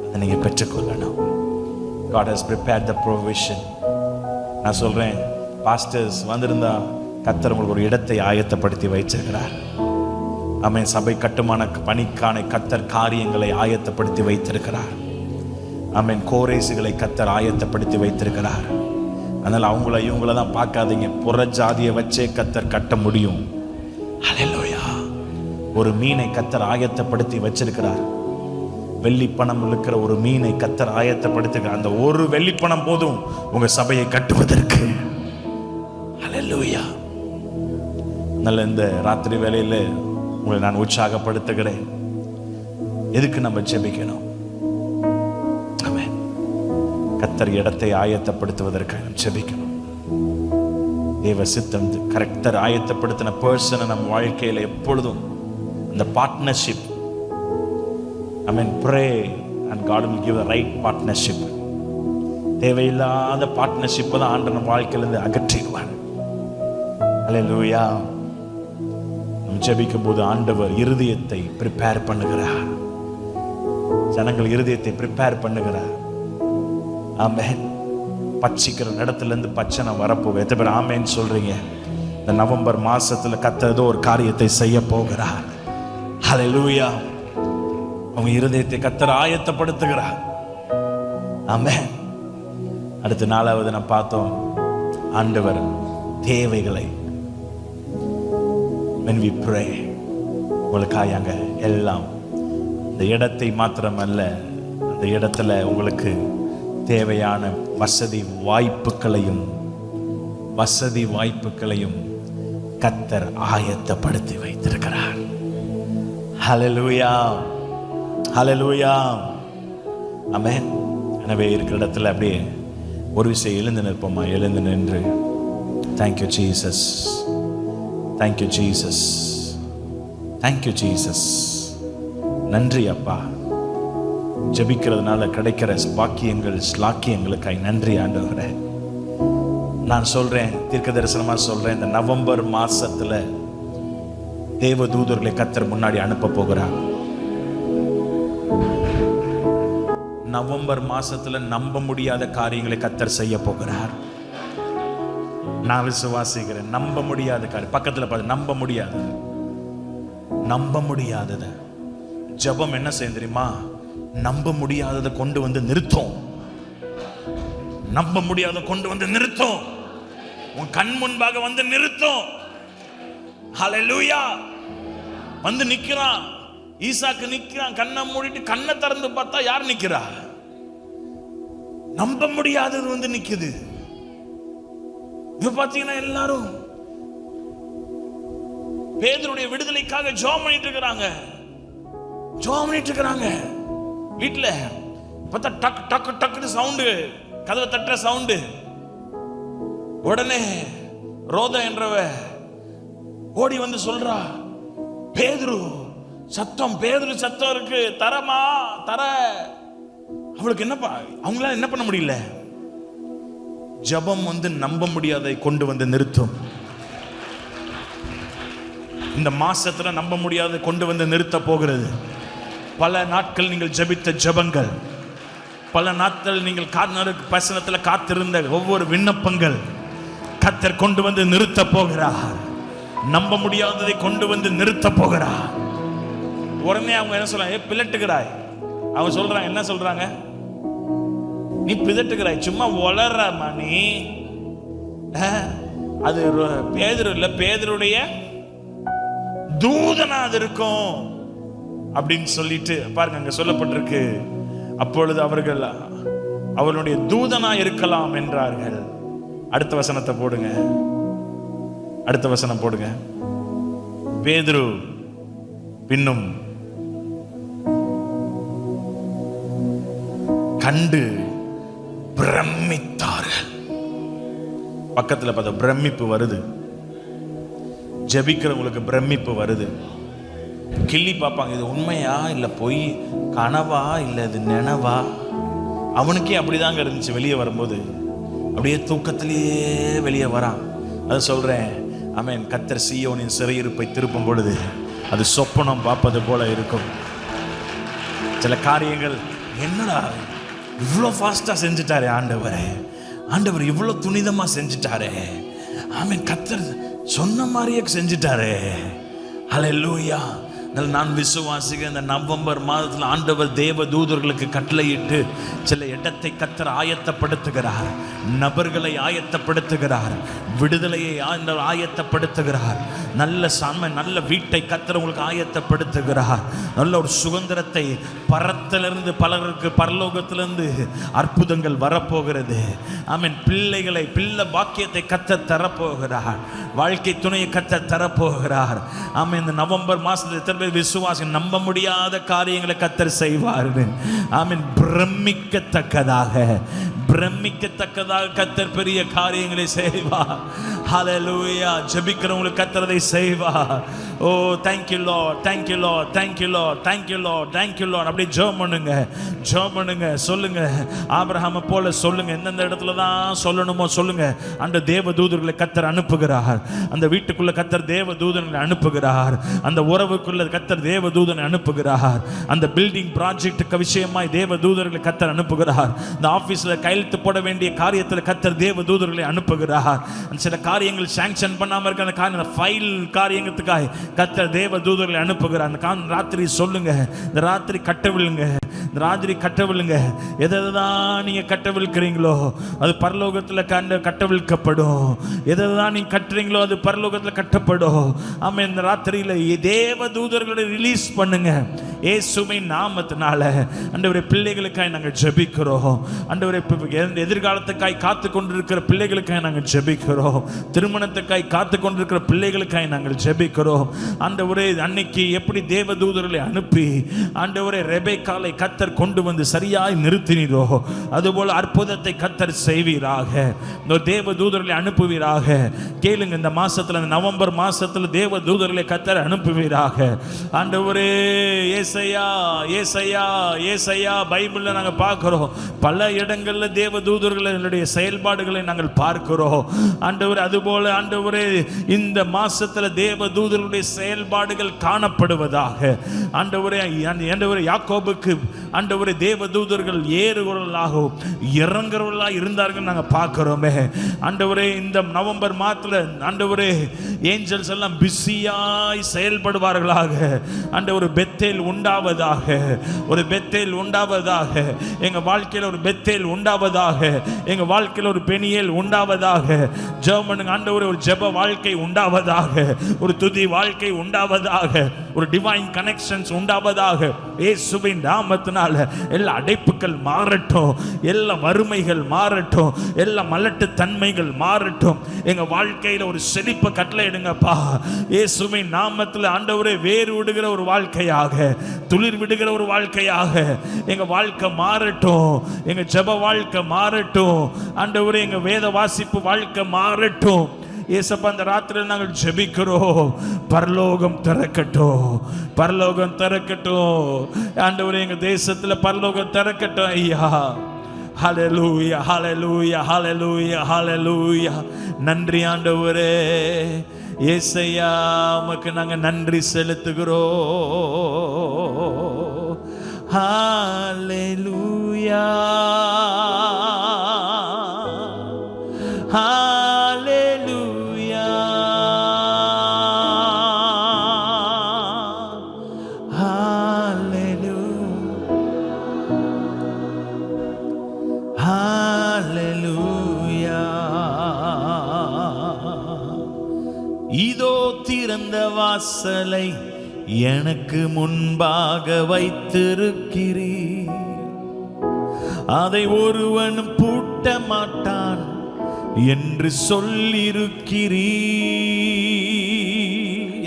[SPEAKER 1] அதை நீங்க பெற்றுக்கொள்ளணும். God has prepared the provision. நான் சொல்றேன், பாஸ்டர்ஸ் வந்திருந்தா கர்த்தர் உங்களுக்கு ஒரு இடத்தை ஆயத்தப்படுத்தி வைச்சிருக்கிறார். ஆமென். சபை கட்டுமான பணிக்கான கர்த்தர் காரியங்களை ஆயத்தப்படுத்தி வைத்திருக்கிறார். ஆமென். கோரேசுகளை கர்த்தர் ஆயத்தப்படுத்தி வைத்திருக்கிறார். அதனால அவங்கள இவங்கள தான் பார்க்காதீங்க, புற ஜாதியை வச்சே கர்த்தர் கட்ட முடியும். ஹல்லேலூயா. ஒரு மீனை கர்த்தர் ஆயத்தப்படுத்தி வச்சிருக்கிறார். வெள்ளிப்பணம் இருக்கிற ஒரு மீனை கர்த்தர் ஆயத்தப்படுத்துகிறார். அந்த ஒரு வெள்ளிப்பணம் போதும் உங்க சபையை கட்டுவதற்கு. ஹல்லேலூயா. நல்ல இந்த ராத்திரி வேளையில உங்களை நான் உற்சாகப்படுத்துகிறேன். எதுக்கு நம்ம ஜெபிக்கணும்? ஆமென். கர்த்தர் இடத்தை ஆயத்தப்படுத்துவதற்கு நம்ம ஜெபிக்கணும். தேவ சித்தம் கர்த்தர் ஆயத்தப்படுத்தின பர்சனை நம்ம வாழ்க்கையில எப்பொழுதும் அந்த partnership, I mean pray and God will give the right partnership. தேவையில்லாத பார்ட்னர்ஷிப் தான் ஆண்டவர் நம்ம வாழ்க்கையிலிருந்து அகற்றிடுவார். ஹல்லேலூயா. நம்ம ஜெபிக்கும் போது ஆண்டவர் இருதயத்தை ப்ரிப்பேர் பண்ணுகிறார். ஜனங்கள் இருதயத்தை ப்ரிப்பேர் பண்ணுகிறார். ஆமென். பச்சிக்கிற இடத்துல இருந்து பச்சனை வரப்போகுது. எத்தனை பேர் ஆமென் சொல்றீங்க? இந்த நவம்பர் மாசத்துல கர்த்தர் ஏதோ ஒரு காரியத்தை செய்ய போகிறார். ஹல்லேலூயா. அவங்க இருதயத்தை கர்த்தர் ஆயத்தப்படுத்துகிறார். ஆமென். அடுத்த 4வது நான் பார்த்தோம், ஆண்டவர் தேவைகளை when we pray உங்களுக்காக எல்லாம் இந்த இடத்தை மாத்திரமல்ல, அந்த இடத்துல உங்களுக்கு தேவையான வசதி வாய்ப்புகளையும் கர்த்தர் ஆயத்தப்படுத்தி வைத்திருக்கிறார். ஹல்லேலூயா. ஹல்லேலூயா. ஆமென். எனவே இருக்கிற இடத்துல அப்படியே ஒரு விஷயம் எழுந்து நிற்போமா? எழுந்து நின்று thank you Jesus, thank you Jesus, thank you Jesus. நன்றி அப்பா. ஜெபிக்கிறதுனால கிடைக்கிற பாக்கியங்கள் ஸ்லாக்கியங்களுக்காய் நன்றி ஆண்டவரே. நான் சொல்றேன், தீர்க்க தரிசனமா சொல்றேன், இந்த நவம்பர் மாசத்துல தேவ தூதர்களை கர்த்தர் முன்னாடி அனுப்ப போகிறார். நவம்பர் மாசத்துல நம்ப முடியாத காரியங்களை கர்த்தர் செய்ய போகிறார். நான் விசுவாசிக்கிறேன். நம்ப முடியாத காரியம் பக்கத்துல பார்த்து, நம்ப முடியாதது. ஜெபம் என்ன செய்யும் தெரியுமா? நம்ப முடியாததை கொண்டு வந்து நிறுத்தும். நம்ப முடியாத கொண்டு வந்து நிறுத்தும். உன் கண் முன்பாக வந்து நிறுத்தும். ஹல்லேலூயா. வந்து நிக்கிறான் ஈசாக்கு, நிக்கிறான். கண்ணை மூடிட்டு கண்ணை திறந்து பார்த்தா யார் நிக்கிறா? நம்ப முடியாதது வந்து நிக்குது. இப்ப பாத்தீங்கன்னா எல்லாரும் பேதுருடைய விடுதலைக்காக ஜெபம் பண்ணிட்டு இருக்கிறாங்க. வீட்டுல பார்த்தா டக் டக் டக்குன்னு சவுண்டு, கதவை தட்டுற சவுண்டு. உடனே ரோதா என்றவ ஓடி வந்து சொல்றா, பேதுரு சத்தம் இருக்கு, தரமா தர. அவளுக்கு என்னப்பா, அவங்களால என்ன பண்ண முடியல. ஜெபம் வந்து நம்ப முடியாதை கொண்டு வந்து நிறுத்தும். இந்த மாசத்துல நம்ப முடியாத கொண்டு வந்து நிறுத்த போகிறது. பல நாட்கள் நீங்கள் ஜெபித்த ஜெபங்கள், பல நாட்கள் நீங்கள் வசனத்தில் காத்திருந்த ஒவ்வொரு விண்ணப்பங்கள் கர்த்தர் கொண்டு வந்து நிறுத்த போகிறார். நம்ப முடியாததை கொண்டு வந்து நிறுத்த போகிறார். உடனே அவங்க என்ன சொல்றாங்க? பிதட்டுகிறாய். அவங்க சொல்றாங்க, என்ன சொல்றாங்க? நீ பிதட்டுகிறாய், சும்மா வளர்றமா நீ. அது பேதுரு இல்ல, பேதுருடைய தூதனா அது இருக்கும் அப்படின்னு சொல்லிட்டு பாருங்க, அங்க சொல்லப்பட்டிருக்கு. அப்பொழுது அவர்கள் அவருடைய தூதனா இருக்கலாம் என்றார்கள். அடுத்த வசனத்தை போடுங்க, அடுத்த வசனம் போடுங்க. பேதுரு பின்னும் கண்டு பிரமித்தார்கள். பக்கத்துல பார்த்த பிரமிப்பு வருது. ஜெபிக்கிறவங்களுக்கு பிரமிப்பு வருது. கிள்ளி பார்ப்பாங்க, இது உண்மையா இல்ல பொய், கனவா இல்ல இது நினைவா. அவனுக்கே அப்படிதாங்க இருந்துச்சு. வெளியே வரும்போது அப்படியே தூக்கத்திலேயே வெளியே வரான். அது சொல்றேன், ஆமென். கர்த்தர் சீயோனின் சிறையிருப்பை திருப்பும் பொழுது அது சொப்பனம் பார்ப்பது போல இருக்கும். சில காரியங்கள், என்னடா இவ்வளோ ஃபாஸ்டா செஞ்சுட்டாரே ஆண்டவரே, ஆண்டவர் இவ்வளோ துணிதமா செஞ்சுட்டாரே, ஆமென். கர்த்தர் சொன்ன மாதிரியே செஞ்சுட்டாரே. ஹல்லேலூயா. நான் விசுவாசிக்கிறேன், இந்த நவம்பர் மாதத்தில் ஆண்டவர் தேவ தூதர்களுக்கு கட்டளையிட்டு சில இடத்தை கர்த்தர் ஆயத்தப்படுத்துகிறார், நபர்களை ஆயத்தப்படுத்துகிறார், விடுதலையை ஆயத்தப்படுத்துகிறார், நல்ல வீட்டை கர்த்தர் உங்களுக்கு ஆயத்தப்படுத்துகிறார், நல்ல ஒரு சுதந்திரத்தை. பரத்திலிருந்து பலருக்கு பரலோகத்திலிருந்து அற்புதங்கள் வரப்போகிறது. ஆமென். பிள்ளை பாக்கியத்தை கர்த்தர் தரப்போகிறார், வாழ்க்கை துணையை கர்த்தர் தரப்போகிறார். ஆமென். இந்த நவம்பர் மாசத்தில் விசுவாசி நம்ப முடியாத காரியங்களை கர்த்தர் செய்வார்கள். ஆமென். பிரமிக்கத்தக்கதாக கர்த்தர் பெரிய காரியங்களை செய்வார். ஹல்லேலூயா. ஜெபிக்கிறவங்களுக்கு கர்த்தர் அதை செய்வார். ஓ thank you Lord, thank you Lord, thank you Lord, thank you Lord, thank you Lord. அப்படியே ஜெபம் பண்ணுங்க, சொல்லுங்க. ஆபிரகாமை போல சொல்லுங்க. எந்தெந்த இடத்துல தான் சொல்லணுமோ சொல்லுங்க. அந்த தேவ தூதர்களை கர்த்தர் அனுப்புகிறார். அந்த வீட்டுக்குள்ள கர்த்தர் தேவ தூதர்களை அனுப்புகிறார். அந்த உறவுக்குள்ள கர்த்தர் தேவ தூதனை அனுப்புகிறார். அந்த பில்டிங் ப்ராஜெக்டுக்கு விஷயமாய் தேவ தூதர்களை கர்த்தர் அனுப்புகிறார். இந்த ஆபீஸ்ல கையெழுத்து போட வேண்டிய காரியத்தில் கர்த்தர் தேவ தூதர்களை அனுப்புகிறார். சில காரியங்கள் சாங்ஷன் பண்ணாம இருக்க அந்த ஃபைல் காரியத்துக்காக கர்த்தர் தேவ தூதர்களை அனுப்புகிறார். அந்த ராத்திரி சொல்லுங்க, இந்த ராத்திரி கட்டவிழுங்க, இந்த ராத்திரி கட்டவிழுங்க. எதான் நீங்க கட்டவிழ்க்கிறீங்களோ அது பரலோகத்தில் கட்டவிழ்க்கப்படும். எதான் நீங்க கட்டுறீங்களோ அது பரலோகத்தில் கட்டப்படும். ஆமா, இந்த ராத்திரியில தேவ தூதர்களை ரிலீஸ் பண்ணுங்க இயேசுவின் நாமத்தினால. ஆண்டவரே, பிள்ளைகளுக்காய் நாங்கள் ஜெபிக்கிறோம். ஆண்டவரே, எதிர்காலத்துக்காய் காத்து கொண்டிருக்கிற பிள்ளைகளுக்காய் நாங்கள் ஜெபிக்கிறோம். திருமணத்துக்காய் காத்து கொண்டிருக்கிற பிள்ளைகளுக்காய் நாங்கள் ஜெபிக்கிறோம். ஆண்டவரே, அன்னைக்கு எப்படி தேவ தூதர்களை அனுப்பி ஆண்டவரே ரெபெக்காளை கர்த்தர் கொண்டு வந்து சரியாய் நிறுத்தினீரோ அதுபோல அற்புதத்தை கர்த்தர் செய்வீராக. தேவ தூதர்களை அனுப்புவீராக. கேளுங்க, இந்த மாசத்துல, இந்த நவம்பர் மாசத்துல தேவ தூதர்களை கர்த்தர் அனுப்புவீராக. ஆண்டவரே, ஏசையா ஏசையா ஏசையா பைபிள்ல நாங்க பார்க்கிறோம். பல இடங்கள்ல தேவ தூதர்களுடைய செயல்பாடுகளை நாங்கள் பார்க்கிறோம். ஆண்டவரே, அதுபோல ஆண்டவரே இந்த மாசத்துல தேவ தூதர்களுடைய செயல்பாடுகள் காணப்படுவதாக. ஆண்டவரே, யாக்கோபுக்கு ஆண்டவரே தேவ தூதர்கள் ஏறுகிறவர்களாகவும் இறங்குறவர்களாக இருந்தார்கள் நாங்கள் பார்க்கிறோமே. ஆண்டவரே, இந்த நவம்பர் மாதத்துல ஆண்டவரே ஏஞ்சல்ஸ் எல்லாம் பிஸியாய் செயல்படுவார்களாக. ஆண்டவரே, பெத்தேல் உண்டாவதாக, ஒரு பெத்தேல் உண்டாவதாக, எங்க வாழ்க்கையில் ஒரு பெத்தேல் உண்டாவதாக, எங்க வாழ்க்கையில் ஒரு பெனியேல் உண்டாவதாக. ஜெபம் பண்ணுங்க. ஆண்டவரே, ஒரு ஜெப வாழ்க்கை உண்டாவதாக, ஒரு துதி வாழ்க்கை உண்டாவதாக, ஒரு டிவைன் கனெக்ஷன்ஸ் உண்டாவதாக. இயேசுவின் நாமத்தினால எல்லா அடைப்புகள் மாறட்டும், எல்லா வறுமைகள் மாறட்டும், எல்லா மலட்டு தன்மைகள் மாறட்டும். எங்க வாழ்க்கையில ஒரு செழிப்பை கட்டளையிடுங்கப்பா இயேசுவின் நாமத்தில். ஆண்டவரே, வேறு விடுகிற ஒரு வாழ்க்கையாக, துளிர் விடுகிற ஒரு வாழ்க்கையாக எங்க வாழ்க்கை மாறட்டும். எங்க ஜெப வாழ்க்கை மாறட்டும். ஆண்டவரே, எங்க வேத வாசிப்பு வாழ்க்கை மாறட்டும். ஏசப்பா, அந்த ராத்திரியில் நாங்கள் ஜெபிக்கிறோம். பரலோகம் திறக்கட்டும், பரலோகம் திறக்கட்டும். ஆண்டவரே, எங்க தேசத்துல பரலோகம் திறக்கட்டும் ஐயா. ஹல்லேலூயா, ஹல்லேலூயா, ஹல்லேலூயா, ஹல்லேலூயா. நன்றி ஆண்டவரே. ஏசையா உமக்கு நாங்க நன்றி செலுத்துகிறோம். ஹல்லேலூயா, ஹல்லேலூயா, ஹல்லேலூயா. இதோ திறந்த வாசலை எனக்கு முன்பாக வைத்திருக்கிறீர், அதை ஒருவனும் பூட்ட மாட்டான் என்று சொல்லியிருக்கிறீர்.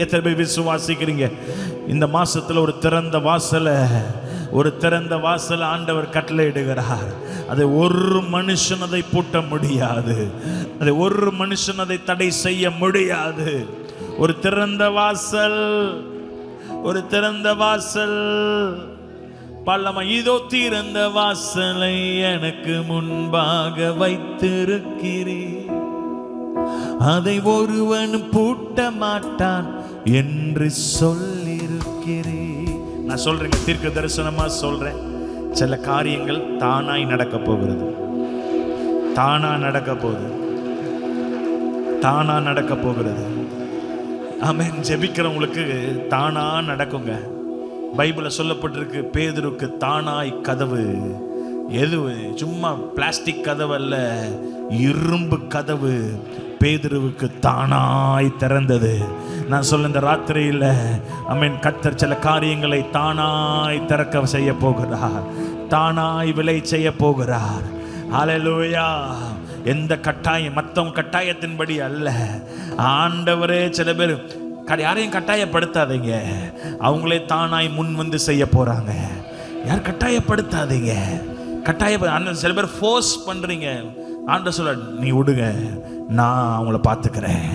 [SPEAKER 1] எத்தனை பேர் விசுவாசிக்கிறீங்க? இந்த மாசத்துல ஒரு திறந்த வாசலை ஆண்டவர் கட்டளையிடுகிறார். அதை ஒரு மனுஷன் அதை பூட்ட முடியாது, அதை ஒரு மனுஷன் அதை தடை செய்ய முடியாது. ஒரு திறந்த வாசல் பல்லமா. இதோ திறந்த வாசலை எனக்கு முன்பாக வைத்திருக்கிறீர், அதை ஒருவன் பூட்ட மாட்டான் என்று சொல்லியிருக்கிறேன். நான் சொல்றேங்க, தீர்க்க தரிசனமா சொல்றேன், சில காரியங்கள் தானாய் நடக்க போகிறது. தானா நடக்க போகிறது. ஆமென். ஜெபிக்கிறவங்களுக்கு தானா நடக்குங்க. பைபிளில் சொல்லப்பட்டிருக்கு, பேதுருக்கு தானாய் கதவு, எது சும்மா பிளாஸ்டிக் கதவு அல்ல, இரும்பு கதவு பேதுருவுக்கு தானாய் திறந்தது. நான் சொல்ல, இந்த ராத்திரியில் ஆமென், கர்த்தர் சில காரியங்களை தானாய் திறக்க செய்ய போகிறார், தானாய் விளை செய்ய போகிறார். ஹல்லேலூயா. எந்த கட்டாயம், மற்றவங்க கட்டாயத்தின்படி அல்ல. ஆண்டவரே, சில பேர் யாரையும் கட்டாயப்படுத்தாதீங்க, அவங்களே தானாய் முன் வந்து செய்ய போறாங்க. யார் கட்டாயப்படுத்தாதீங்க, சில பேர் ஃபோர்ஸ் பண்றீங்க. ஆண்டவர் சொல்ல, நீ விடுங்க, நான் அவங்கள பார்த்துக்கிறேன்,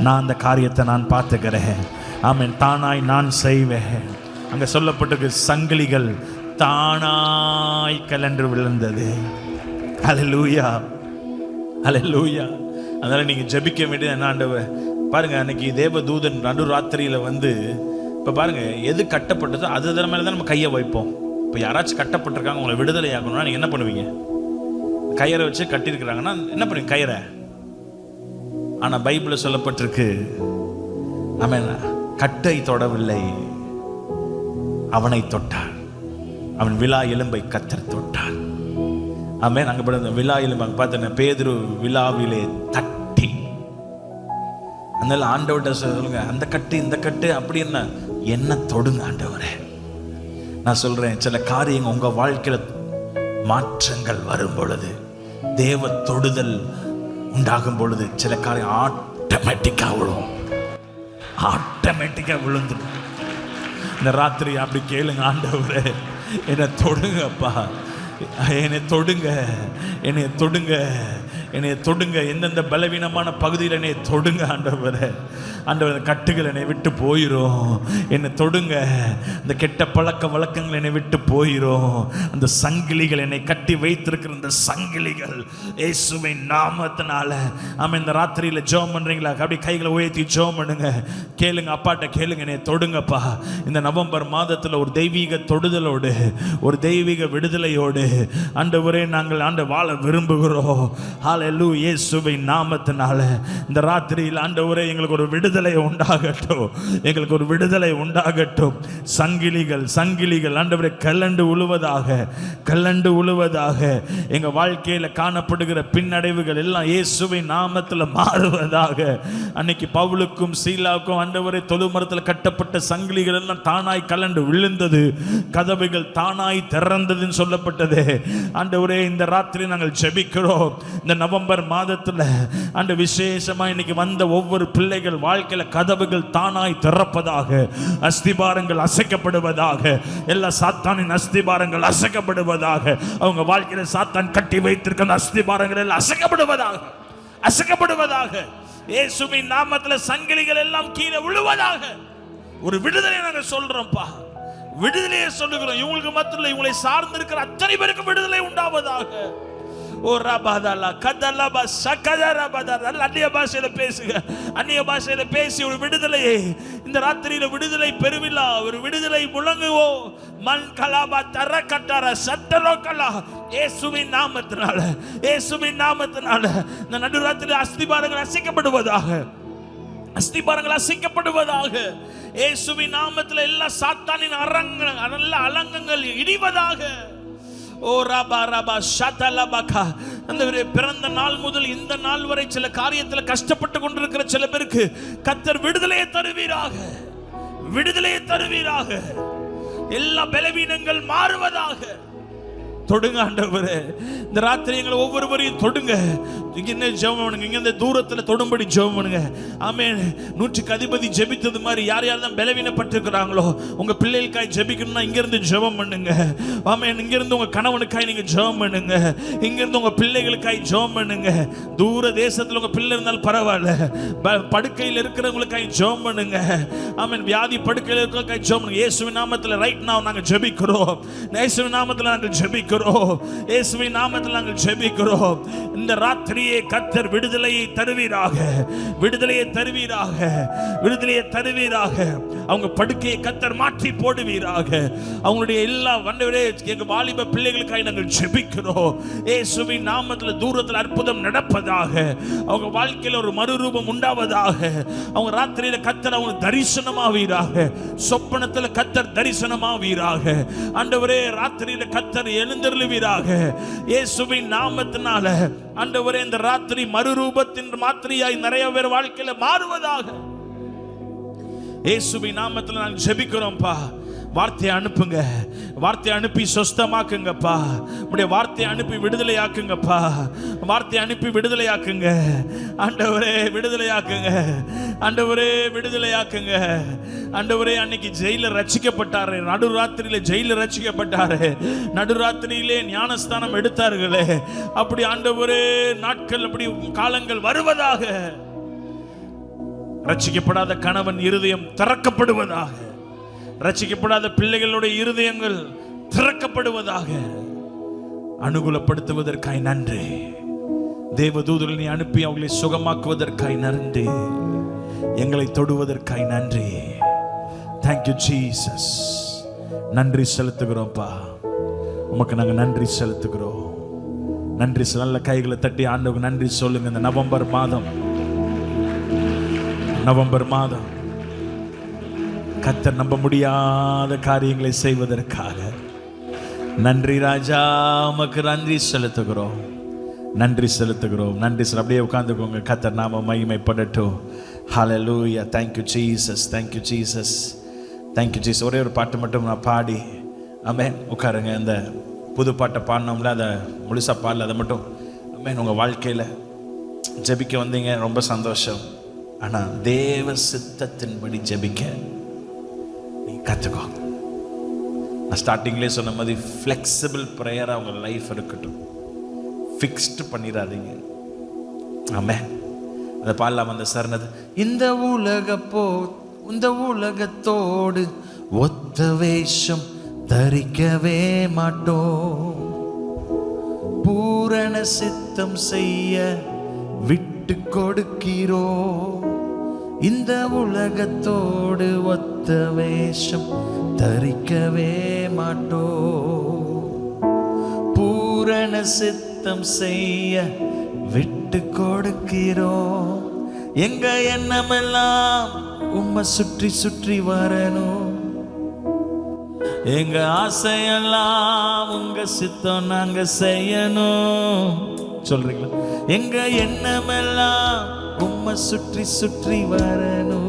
[SPEAKER 1] நான் அந்த காரியத்தை நான் பார்த்துக்கிறேன். ஆமென். தானாய் நான் செய்வேன். அங்க சொல்லப்பட்டிருக்கு, சங்கிலிகள் தானாய் கலன்று விழுந்தது. ஹல்லேலூயா, ஹல்லேலூயா. அதனால நீங்க ஜெபிக்க வேண்டியது என்ன, ஆண்டவர் பாருங்க, அன்னைக்கு தேவதூதன் நடு ராத்திரியில வந்து, இப்ப பாருங்க, எது கட்டப்பட்டதோ அது மேல தான் நம்ம கையை வைப்போம். இப்ப யாராச்சும் கட்டப்பட்டிருக்காங்க, உங்களை விடுதலை ஆகணும்னா நீங்க என்ன பண்ணுவீங்க? கயிறை வச்சு கட்டியிருக்கிறாங்கன்னா என்ன பண்ணுவீங்க? கயிறை. ஆனா பைபிள்ல சொல்லப்பட்டிருக்கு, அவன் கட்டை தொடவில்லை, அவனை தொட்டான், அவன் விலா எலும்பை கர்த்தர் தொட்டான். ஆமென். அங்க பட விலா எலும்பு பார்த்தேன், பேதுரு விலாவிலே தட்டி. அதனால ஆண்டவர்கிட்ட சொல்லுங்க, அந்த கட்டு இந்த கட்டு அப்படி என்ன தொடுங்க ஆண்டவரே. நான் சொல்றேன், சில காரியங்கள் உங்க வாழ்க்கையில மாற்றங்கள் வரும் பொழுது, தேவ தொடுதல் உண்டாகும் பொழுது, சில காரியம் ஆட்டோமேட்டிக்கா விழுந்துடும். இந்த ராத்திரி அப்படி கேளுங்க, ஆண்டவரே என்னை தொடுங்கப்பா, என்னை தொடுங்க, எந்தெந்த பலவீனமான பகுதியில் என்னை தொடுங்க ஆண்டவரே. ஆண்டவர், கட்டுகள் என்னை விட்டு போயிரும், என்னை தொடுங்க. இந்த கெட்ட பழக்க வழக்கங்கள் என்னை விட்டு போயிரும். அந்த சங்கிலிகள், என்னை கட்டி வைத்திருக்கிற இந்த சங்கிலிகள் இயேசுவின் நாமத்தினால. ஆமாம். இந்த ராத்திரியில் ஜெபம் பண்றீங்களா? அப்படி கைகளை உயர்த்தி ஜெபம் பண்ணுங்க. கேளுங்க, அப்பாட்ட கேளுங்க, என்னை தொடுங்கப்பா. இந்த நவம்பர் மாதத்தில் ஒரு தெய்வீக தொடுதலோடு, ஒரு தெய்வீக விடுதலையோடு ஆண்டவரே நாங்கள் வாழ விரும்புகிறோம். ஹல்லேலூயா. இயேசுவின் நாமத்தினால இந்த ராத்திரியில் ஆண்டவரே எங்களுக்கு ஒரு விடுதலை உண்டாகட்டும், எங்களுக்கு ஒரு விடுதலை உண்டாகட்டும். சங்கிலிகள் ஆண்டவரே கலண்டு உழுவதாக, எங்க வாழ்க்கையில காணப்படுகிற பின்னடைவுகள் எல்லாம் இயேசுவின் நாமத்தில் மாறுவதாக. அன்னைக்கு பவுலுக்கும் சீலாவுக்கும் ஆண்டவரே தொழுமரத்தில் கட்டப்பட்ட சங்கிலிகள் எல்லாம் தானாய் கலண்டு விழுந்தது, கதவுகள் தானாய் திறந்ததுன்னு சொல்லப்பட்டது. ஆண்டவரே, இந்த ராத்திரி நாங்கள் ஜெபிக்கிறோம். இந்த நவம்பர் மாதத்துல ஆண்டு விசேஷமா இன்னைக்கு வந்த ஒவ்வொரு பிள்ளைகள் வாழ்க்கையில கதவுகள் தானாய் திறப்பதாக, அஸ்திபாரங்கள் அசைக்கப்படுவதாக, எல்லா சாத்தானின் அஸ்திபாரங்கள் அசைக்கப்படுவதாக, அவங்க வாழ்க்கையில சாத்தான் கட்டி வைத்திருக்கிற அஸ்திபாரங்கள் எல்லாம் அசைக்கப்படுவதாக. இயேசுவின் நாமத்தில் சங்கிலிகள் எல்லாம் கீழே விழுவதாக. ஒரு விடுதலை நாங்கள் சொல்றோம்ப்பா, விடுதலையை சொல்லுகிறோம். இவங்களுக்கு மாத்திரம் இவங்களை சார்ந்து இருக்கிற அத்தனை பேருக்கு விடுதலை உண்டாவதாக. ஓ ரபாதலா கதலபா சகதரபதர. அந்நிய பாஷையில பேசுங்க. அந்நிய பாஷையில பேசி ஒரு விடுதலையை இந்த ராத்திரியில விடுதலை பெருவிழா, ஒரு விடுதலை முழங்குவோ. மன் கலாபா தர கட்டர சட்டரோக்கலா. இயேசுவின் நாமத்தினால, இயேசுவின் நாமத்தினால இந்த நடுராத்திரியில் அஸ்திபாரங்கள் அசைக்கப்படுவதாக, அஸ்திபாரங்கள் அசைக்கப்படுவதாக. இயேசுவின் நாமத்தில் எல்லா சாத்தானின் அலங்கங்கள் இடிவதாக. ஓ ரபா ரபா ஷதலபகா. அந்த பிறந்த நாள் முதல் இந்த நாள் வரை சில காரியத்தில் கஷ்டப்பட்டு கொண்டிருக்கிற சில பேருக்கு கர்த்தர் விடுதலையை தருவீராக, விடுதலையை தருவீராக. எல்லா பலவீனங்கள் மாறுவதாக. தொடுங்க ஆண்டவரே, இந்த ராத்திரி எங்களை ஒவ்வொருவரையும் தொடுங்க. இங்க ஜெபம் பண்ணுங்க, இங்க இந்த தூரத்துல தொடும்படி ஜெபம் பண்ணுங்க. ஆமென். 100க்கு அதிபதி ஜெபித்தது மாதிரி யார் யார் தான் பலவீனப்பட்டிருக்கிறாங்களோ உங்க பிள்ளைகளுக்காய் ஜெபிக்கணும்னா இங்க இருந்து ஜெபம் பண்ணுங்க. ஆமென். இங்க இருந்து உங்க கணவனுக்காய் நீங்க ஜெபம் பண்ணுங்க. இங்க இருந்து உங்க பிள்ளைகளுக்காய் ஜெபம் பண்ணுங்க. தூர தேசத்துல உங்க பிள்ளை இருந்தாலும் பரவாயில்ல, படுக்கையில் இருக்கிறவங்களுக்காய் ஜெபம் பண்ணுங்க. ஆமென். வியாதி படுக்கையில் இருக்கிறவங்களுக்காய் ஜெபம் பண்ணுங்க. இயேசுவின் நாமத்துல ரைட் நவ நாங்க ஜெபிக்கிறோம். இயேசுவின் நாமத்துல நாங்க ஜெபிக்கிறோம். இயேசுவின் நாமத்தில் நாங்கள் ஜெபிக்கிறோம். இந்த ராத்திரியே கர்த்தர் விடுதலையை தருவீராக, விடுதலையை தருவீராக, விடுதலையை தருவீராக. அவங்க படுக்கையை கர்த்தர் மாற்றி போடுவீராக. அவங்களுடைய எல்லா எங்க வாலிப பிள்ளைகளுக்காக நாங்கள் ஜெபிக்கிறோம். இயேசுவின் நாமத்தில் தூரத்தில் அற்புதம் நடப்பதாக. அவங்க வாழ்க்கையில் ஒரு மறுரூபம் உண்டாவதாக. அவங்க ராத்திரியில கர்த்தர் அவங்க தரிசனமாவீராக. சொப்பனத்தில் கர்த்தர் தரிசனமாவீராக. ஆண்டவரே, ராத்திரியில கர்த்தர் எழுந்தருளுவீராக. இயேசுவின் நாமத்தினால ஆண்டவரே, இந்த ராத்திரி மறுரூபத்தின் மாத்திரையாய் நிறைய பேர் வாழ்க்கையில மாறுவதாக. இயேசுவின் நாமத்தில் நாங்கள் ஜெபிக்கிறோம்ப்பா. வார்த்தையை அனுப்புங்க, வார்த்தையை அனுப்பி சொஸ்தமாக்குங்கப்பா. உடைய வார்த்தையை அனுப்பி விடுதலையாக்குங்கப்பா. வார்த்தையை அனுப்பி விடுதலையாக்குங்க ஆண்டவரே, விடுதலையாக்குங்க ஆண்டவரே, விடுதலையாக்குங்க ஆண்டவரே. அன்னைக்கு ஜெயில ரட்சிக்கப்பட்டாரு, நடுராத்திரியில ஜெயில ரட்சிக்கப்பட்டாரு, நடுராத்திரியிலே ஞானஸ்தானம் எடுத்தார்களே. அப்படி ஆண்டவரே நாட்கள், அப்படி காலங்கள் வருவதாக. ரட்சிக்கப்படாத கணவன் இருதயம் திறக்கப்படுவதாக. ரட்சிக்கப்படாத பிள்ளைகளுடைய இருதயங்கள் திறக்கப்படுவதாக. அனுகூலப்படுத்துவதற்காய் நன்றி. தேவதூதர்களை நீ அனுப்பி அவர்களை சுகமாக்குவதற்காய் நன்றி. எங்களை தொடுவதற்காய் நன்றி. Thank you Jesus. நன்றி செலுத்துகிறோம்ப்பா. உமக்கு நாங்கள் நன்றி செலுத்துகிறோம். நன்றி. நல்ல கைகளை தட்டி ஆண்டவருக்கு நன்றி சொல்லுங்க. இந்த நவம்பர் மாதம் கர்த்தர் நம்ப முடியாத காரியங்களை செய்வதற்காக நன்றி ராஜா. உமக்கு நன்றி செலுத்துகிறோம், நன்றி செலுத்துகிறோம், நன்றி. அப்படியே உட்கார்ந்துக்கோங்க. கர்த்தர் நாம மகிமைப்படட்டும். ஹல்லேலூயா. Thank you Jesus, thank you Jesus, thank you Jesus. ஒரே ஒரு பாட்டு மட்டும் நான் பாடி ஆமென் உட்காருங்க. இந்த புது பாட்டை பாடினோம்ல, அதை முழுசாக பாடல, அதை மட்டும் ஆமென். உங்கள் வாழ்க்கையில் ஜெபிக்க வந்தீங்க, ரொம்ப சந்தோஷம். ஆனால் தேவ சித்தத்தின்படி ஜெபிக்க நீ கற்றுக்கோ. நான் ஸ்டார்டிங்லேயே சொன்ன மாதிரி ஃப்ளெக்சிபிள் ப்ரேயராக உங்கள் லைஃப் இருக்கட்டும். ஃபிக்ஸ்டு பண்ணிடாதீங்க. ஆமென். அதை பாடலாம். அந்த சரணது. இந்த உலகத்தோடு ஒத்த வேஷம் தரிக்கவே மாட்டோம். பூரண சித்தம் செய்ய விட்டு கொடுக்கிறோம். இந்த உலகத்தோடு ஒத்த வேஷம் தரிக்கவே மாட்டோம். பூரண சித்தம் செய்ய விட்டு கொடுக்கிறோம். எங்க எண்ணமெல்லாம் உம்மை சுற்றி சுற்றி வரணும். எங்க ஆசையெல்லாம் உங்க சித்தம் நாங்க செய்யணும். சொல்றீங்களா? எங்க எண்ணமெல்லாம் உம்மை சுற்றி சுற்றி வரணும்.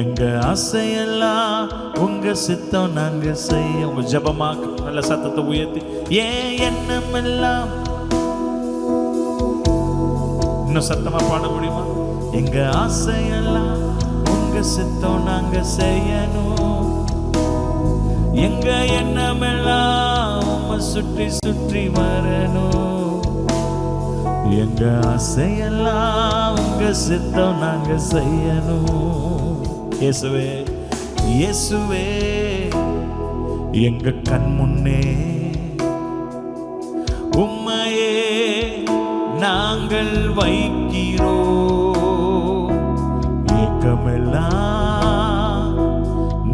[SPEAKER 1] எங்க ஆசையெல்லாம் உங்க சித்தம் நாங்க செய்ய. உங்க ஜபமாக்கு நல்ல சத்தத்தை உயர்த்தி. ஏன் எண்ணமெல்லாம் இன்னும் சத்தமா பாட முடியுமா? எங்க ஆசையெல்லாம் உங்க சித்தம் நாங்க செய்யணும். எங்க எண்ணமெல்லாம் உம்மை சுற்றி சுற்றி வரணும். எங்க ஆசையெல்லாம் உங்க சித்தம் நாங்க செய்யணும். இயேசுவே, இயேசுவே, எங்க கண் முன்னே உம்மையே நாங்கள் வைக்கிறோம். ஏக்கமெல்லாம்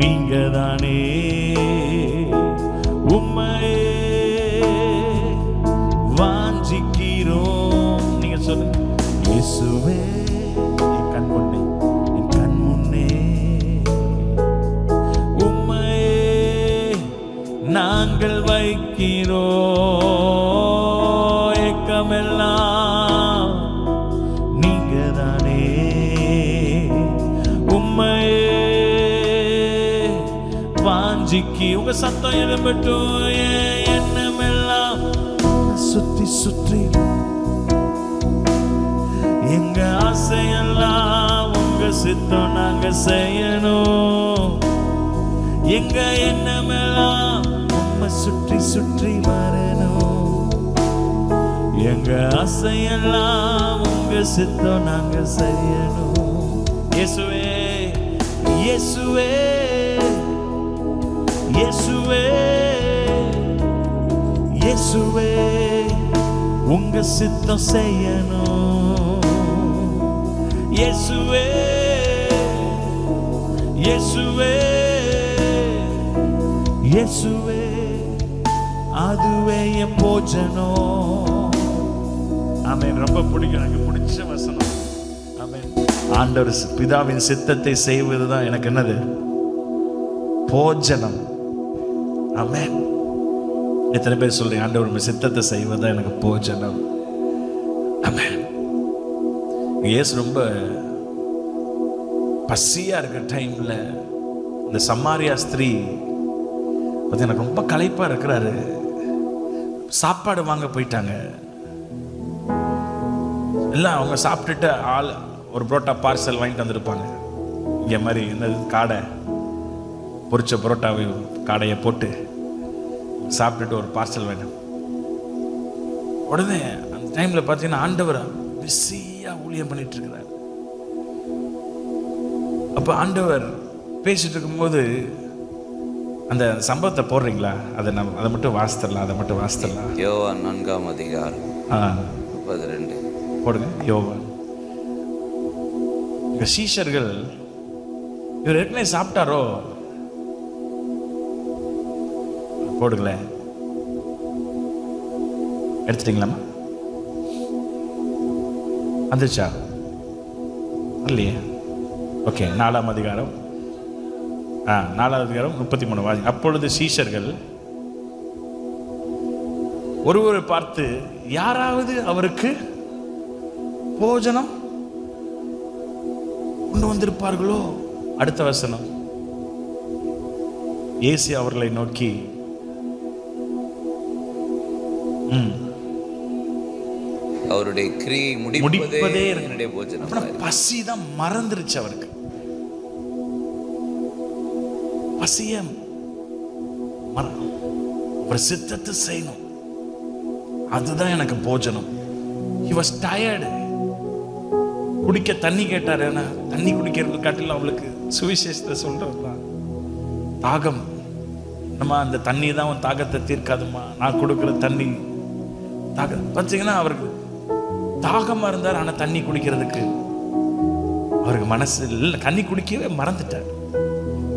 [SPEAKER 1] நீங்கதானே. உம்மையே வாஞ்சிக்கிறோம். நீங்க சொல்லுங்க. இயேசுவே என் கண் முன்னே உம்மையே நாங்கள் வைக்கிறோம். ஏக்கமெல்லாம் நீங்கதானே. உம்மையே வாஞ்சிக்கி. உங்க சத்தம் எழும்பட்டும். எண்ணமெல்லாம் சுற்றி சுற்றி எங்க ஆசையெல்லாம் உங்க சித்தம் நாங்க செய்யணும். எங்க எண்ணமெல்லாம் உம்மை சுற்றி சுற்றி வரணும். எங்க ஆசையெல்லாம் உங்க சித்தம் நாங்க செய்யணும். இயேசுவே இயேசுவே இயேசுவே இயேசுவே உங்க சித்தம் செய்யணும். இயேசுவே இயேசுவே இயேசுவே அதுவே என் போஜனம். ஆமென். ரொம்ப பிடிக்கும், எனக்கு பிடிச்ச வசனம். ஆமென். ஆண்டவர் பிதாவின் சித்தத்தை செய்வதுதான் எனக்கு என்னது? போஜனம். ஆமென். எத்தனை பேர் சொல்றீங்க ஆண்டவர் சித்தத்தை செய்வதா எனக்கு போஜனம்? ஆமென். இயேசு ரொம்ப பசியா இருக்கிற டைம்ல இந்த சமாரியா ஸ்திரீ எனக்கு ரொம்ப களைப்பா இருக்கிறாரு. சாப்பாடு வாங்க போயிட்டாங்க. எல்லாம் அவங்க சாப்பிட்டுட்டு ஆள் ஒரு புரோட்டா பார்சல் வாங்கிட்டு வந்திருப்பாங்க. இங்கே மாதிரி என்னது காடை, பொரிச்ச புரோட்டாவை காடையை போட்டு சாப்பிட்டுட்டு ஒரு பார்சல் வேணும். உடனே அந்த டைம்ல பார்த்தீங்கன்னா ஆண்டவர் பிஸியா ஊழியம் பண்ணிட்டு இருக்கிறார். அப்போ ஆண்டவர் பேசிட்டு இருக்கும்போது அந்த சம்பவத்தை போடுறீங்களா? அதை மட்டும் வாசித்தரலாம்.
[SPEAKER 2] யோவான் 4ஆம் அதிகாரம் 32
[SPEAKER 1] போடுங்க. யோவான். இங்க சீஷர்கள் இவர் ஏற்கனவே சாப்பிட்டாரோ? போடுங்களேன். எடுத்துட்டீங்களாமா? வந்துச்சா? இல்லையே. ஓகே. 4ஆம் அதிகாரம் 4ஆம் அதிகாரம் 33 வாசி. அப்பொழுது சீஷர்கள் ஒருவரை பார்த்து, யாராவது அவருக்கு போஜனம் கொண்டு வந்திருப்பார்களோ? அடுத்த வசனம். இயேசு அவர்களை நோக்கி,
[SPEAKER 2] அவருடைய கிரியை முடிப்பதே என்னுடைய போஜனம்.
[SPEAKER 1] பசி தான் மறந்துருச்சு அவருக்கு. பசிய ஒரு சித்தத்தை செய்யணும், அதுதான் எனக்கு போஜனம். He was tired. குடிக்க தண்ணி கேட்டார். ஏன்னா தண்ணி குடிக்கிறது காட்டிலும் அவளுக்கு சுவிசேஷத்தை சொல்றதுதான் தாகம். நம்ம அந்த தண்ணி தான் அவன் தாகத்தை தீர்க்காதுமா, நான் கொடுக்குற தண்ணி தாகம். பார்த்தீங்கன்னா அவருக்கு தாகமா இருந்தார், ஆனா தண்ணி குடிக்கிறதுக்கு அவருக்கு மனசு இல்லை. தண்ணி குடிக்கவே மறந்துட்டார்.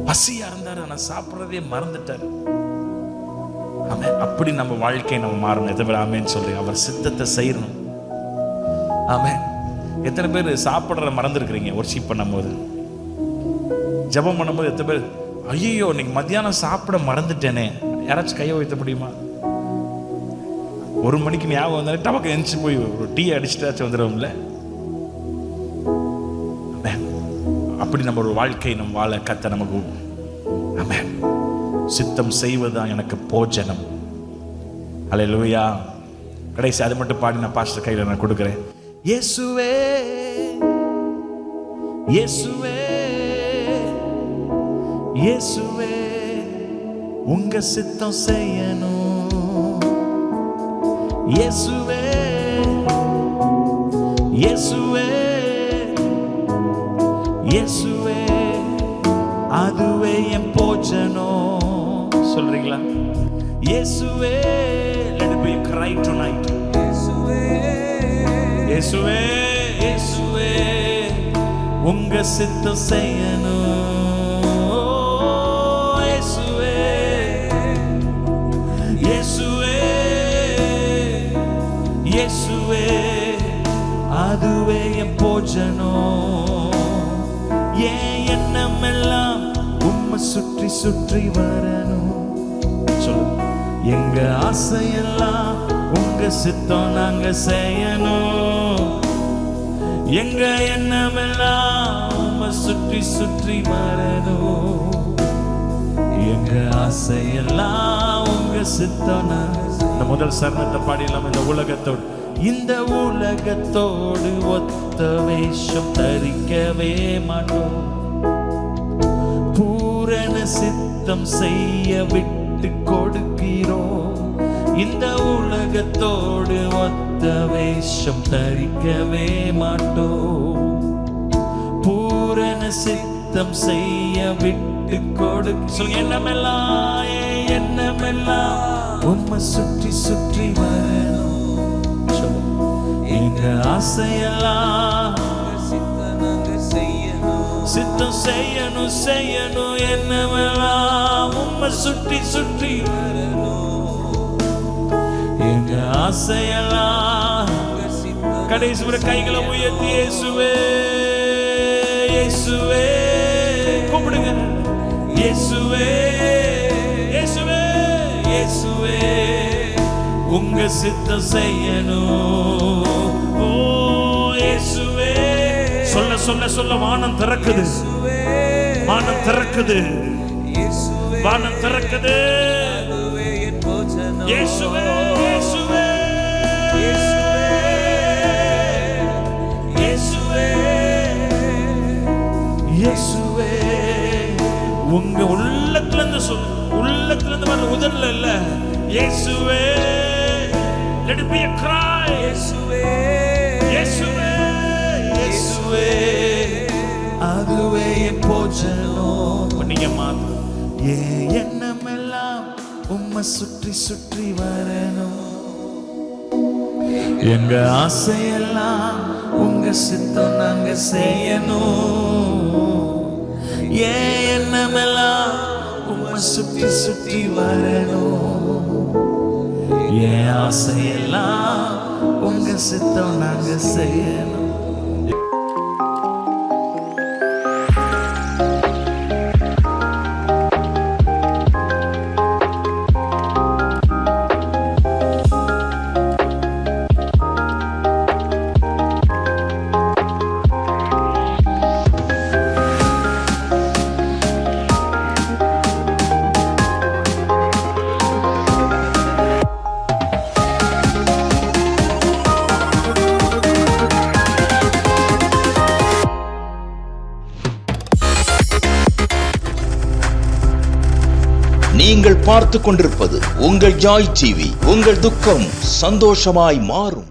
[SPEAKER 1] பசியா இருந்தார், ஆனா சாப்பிட்றதே மறந்துட்டார். ஆமென். அப்படி நம்ம வாழ்க்கையை நம்ம மாறணும். எத்தனை பேர் ஆமென்னு சொல்றீங்க? அவர் சித்தத்தை செய்யணும். ஆமென். எத்தனை பேர் சாப்பிட்ற மறந்துருக்கிறீங்க? வொர்ஷிப் பண்ணும்போது, ஜெபம் பண்ணும்போது எத்தனை பேர் ஐயோ இன்னைக்கு மத்தியானம் சாப்பிட மறந்துட்டேனே? யாராச்சும் கையை வைத்த முடியுமா? 1 மணிக்கு ஞாபகம் வந்தாலே டபக்கு எந்திச்சு போய் ஒரு டீ அடிச்சுட்டாச்சும் வந்துடுவோம்ல. அப்படி நம்ம ஒரு வாழ்க்கை நம்ம வாழ கத்த நமக்கு. ஆமென். சித்தம் செய்வதுதான் எனக்கு போஜனம். அல்லேலூயா. கடைசி அது மட்டும் பாடி நான் பாஸ்டர் கையில நான் கொடுக்கிறேன். இயேசுவே இயேசுவே இயேசுவே உங்க சித்தம் செய்யணும். இயேசுவே இயேசுவே இயேசுவே அதுவே என் போஜனம். சொல்றீங்களா? இயேசுவே. Let it be a cry tonight. இயேசுவே இயேசுவே உங்க சித்தம் செய்யணும். இயேசுவே இயேசுவே இயேசுவே அதுவே என் போஜனம். ஏன் எண்ணம் எல்லாம் உம்மை சுற்றி சுற்றி வரணும். சொல்லு. எங்க ஆசையெல்லாம் உங்க சித்தம் நாங்க செய்யணும். எங்க எண்ணமெல்லாம் உம்மை சுற்றி சுற்றி வரணும். எங்க ஆசையெல்லாம் உங்க சித்தம் நாங்க. இந்த முதல் சரணத்தை பாடிடலாம். இந்த உலகத்தோடு ஒத்த வேஷம் தரிக்கவே மாட்டோம். பூரண சித்தம் செய்ய விட்டு கொடுக்கிறோம். இந்த உலகத்தோடு ஒத்த வேஷம் தரிக்கவே மாட்டோம். பூரண சித்தம் செய்ய விட்டு கொடுக்க. எண்ணமெல்லாம் எண்ணமெல்லாம் உம்மை சுற்றி சுற்றி வரணும். எங்க ஆசையெல்லாம் சித்தம் செய்யணும் செய்யணும். என்னவெல்லாம் உம்மை சுற்றி சுற்றி வரணும். எங்க ஆசையெல்லாம் கடைசி வரை கைகளை உயர்த்தி இயேசுவே இயேசுவே கூப்பிடுங்க. இயேசுவே இயேசுவே இயேசுவே உங்க சித்தம் செய்யணும். ஓ இயேசுவே சொல்ல சொல்ல சொல்ல வானம் திறக்குது. வானம் திறக்குது. வானம் திறக்குது. இயேசுவே இயேசுவே இயேசுவே இயேசுவே உங்க உள்ளத்துல இருந்து சொல்லு. உள்ளத்துல இருந்து வர உதல்ல இல்ல. இயேசுவே let it be a cry. இயேசுவே இயேசுவே இயேசுவே அதுவே என் போஜனம். நீங்க மாத்து. ஏன் எண்ணமெல்லாம் உம்மை சுற்றி சுற்றி வரணும். எங்க ஆசையெல்லாம் உங்க சித்தம் நாங்க செய்யணும். ஏன் எண்ணமெல்லாம் உம்மை சுற்றி சுற்றி வரணும். என் ஆசையெல்லாம் உங்க சித்தம் நாங்க செய்யணும்.
[SPEAKER 3] நீங்கள் பார்த்து கொண்டிருப்பது உங்கள் ஜாய் டிவி. உங்கள் துக்கம் சந்தோஷமாய் மாறும்.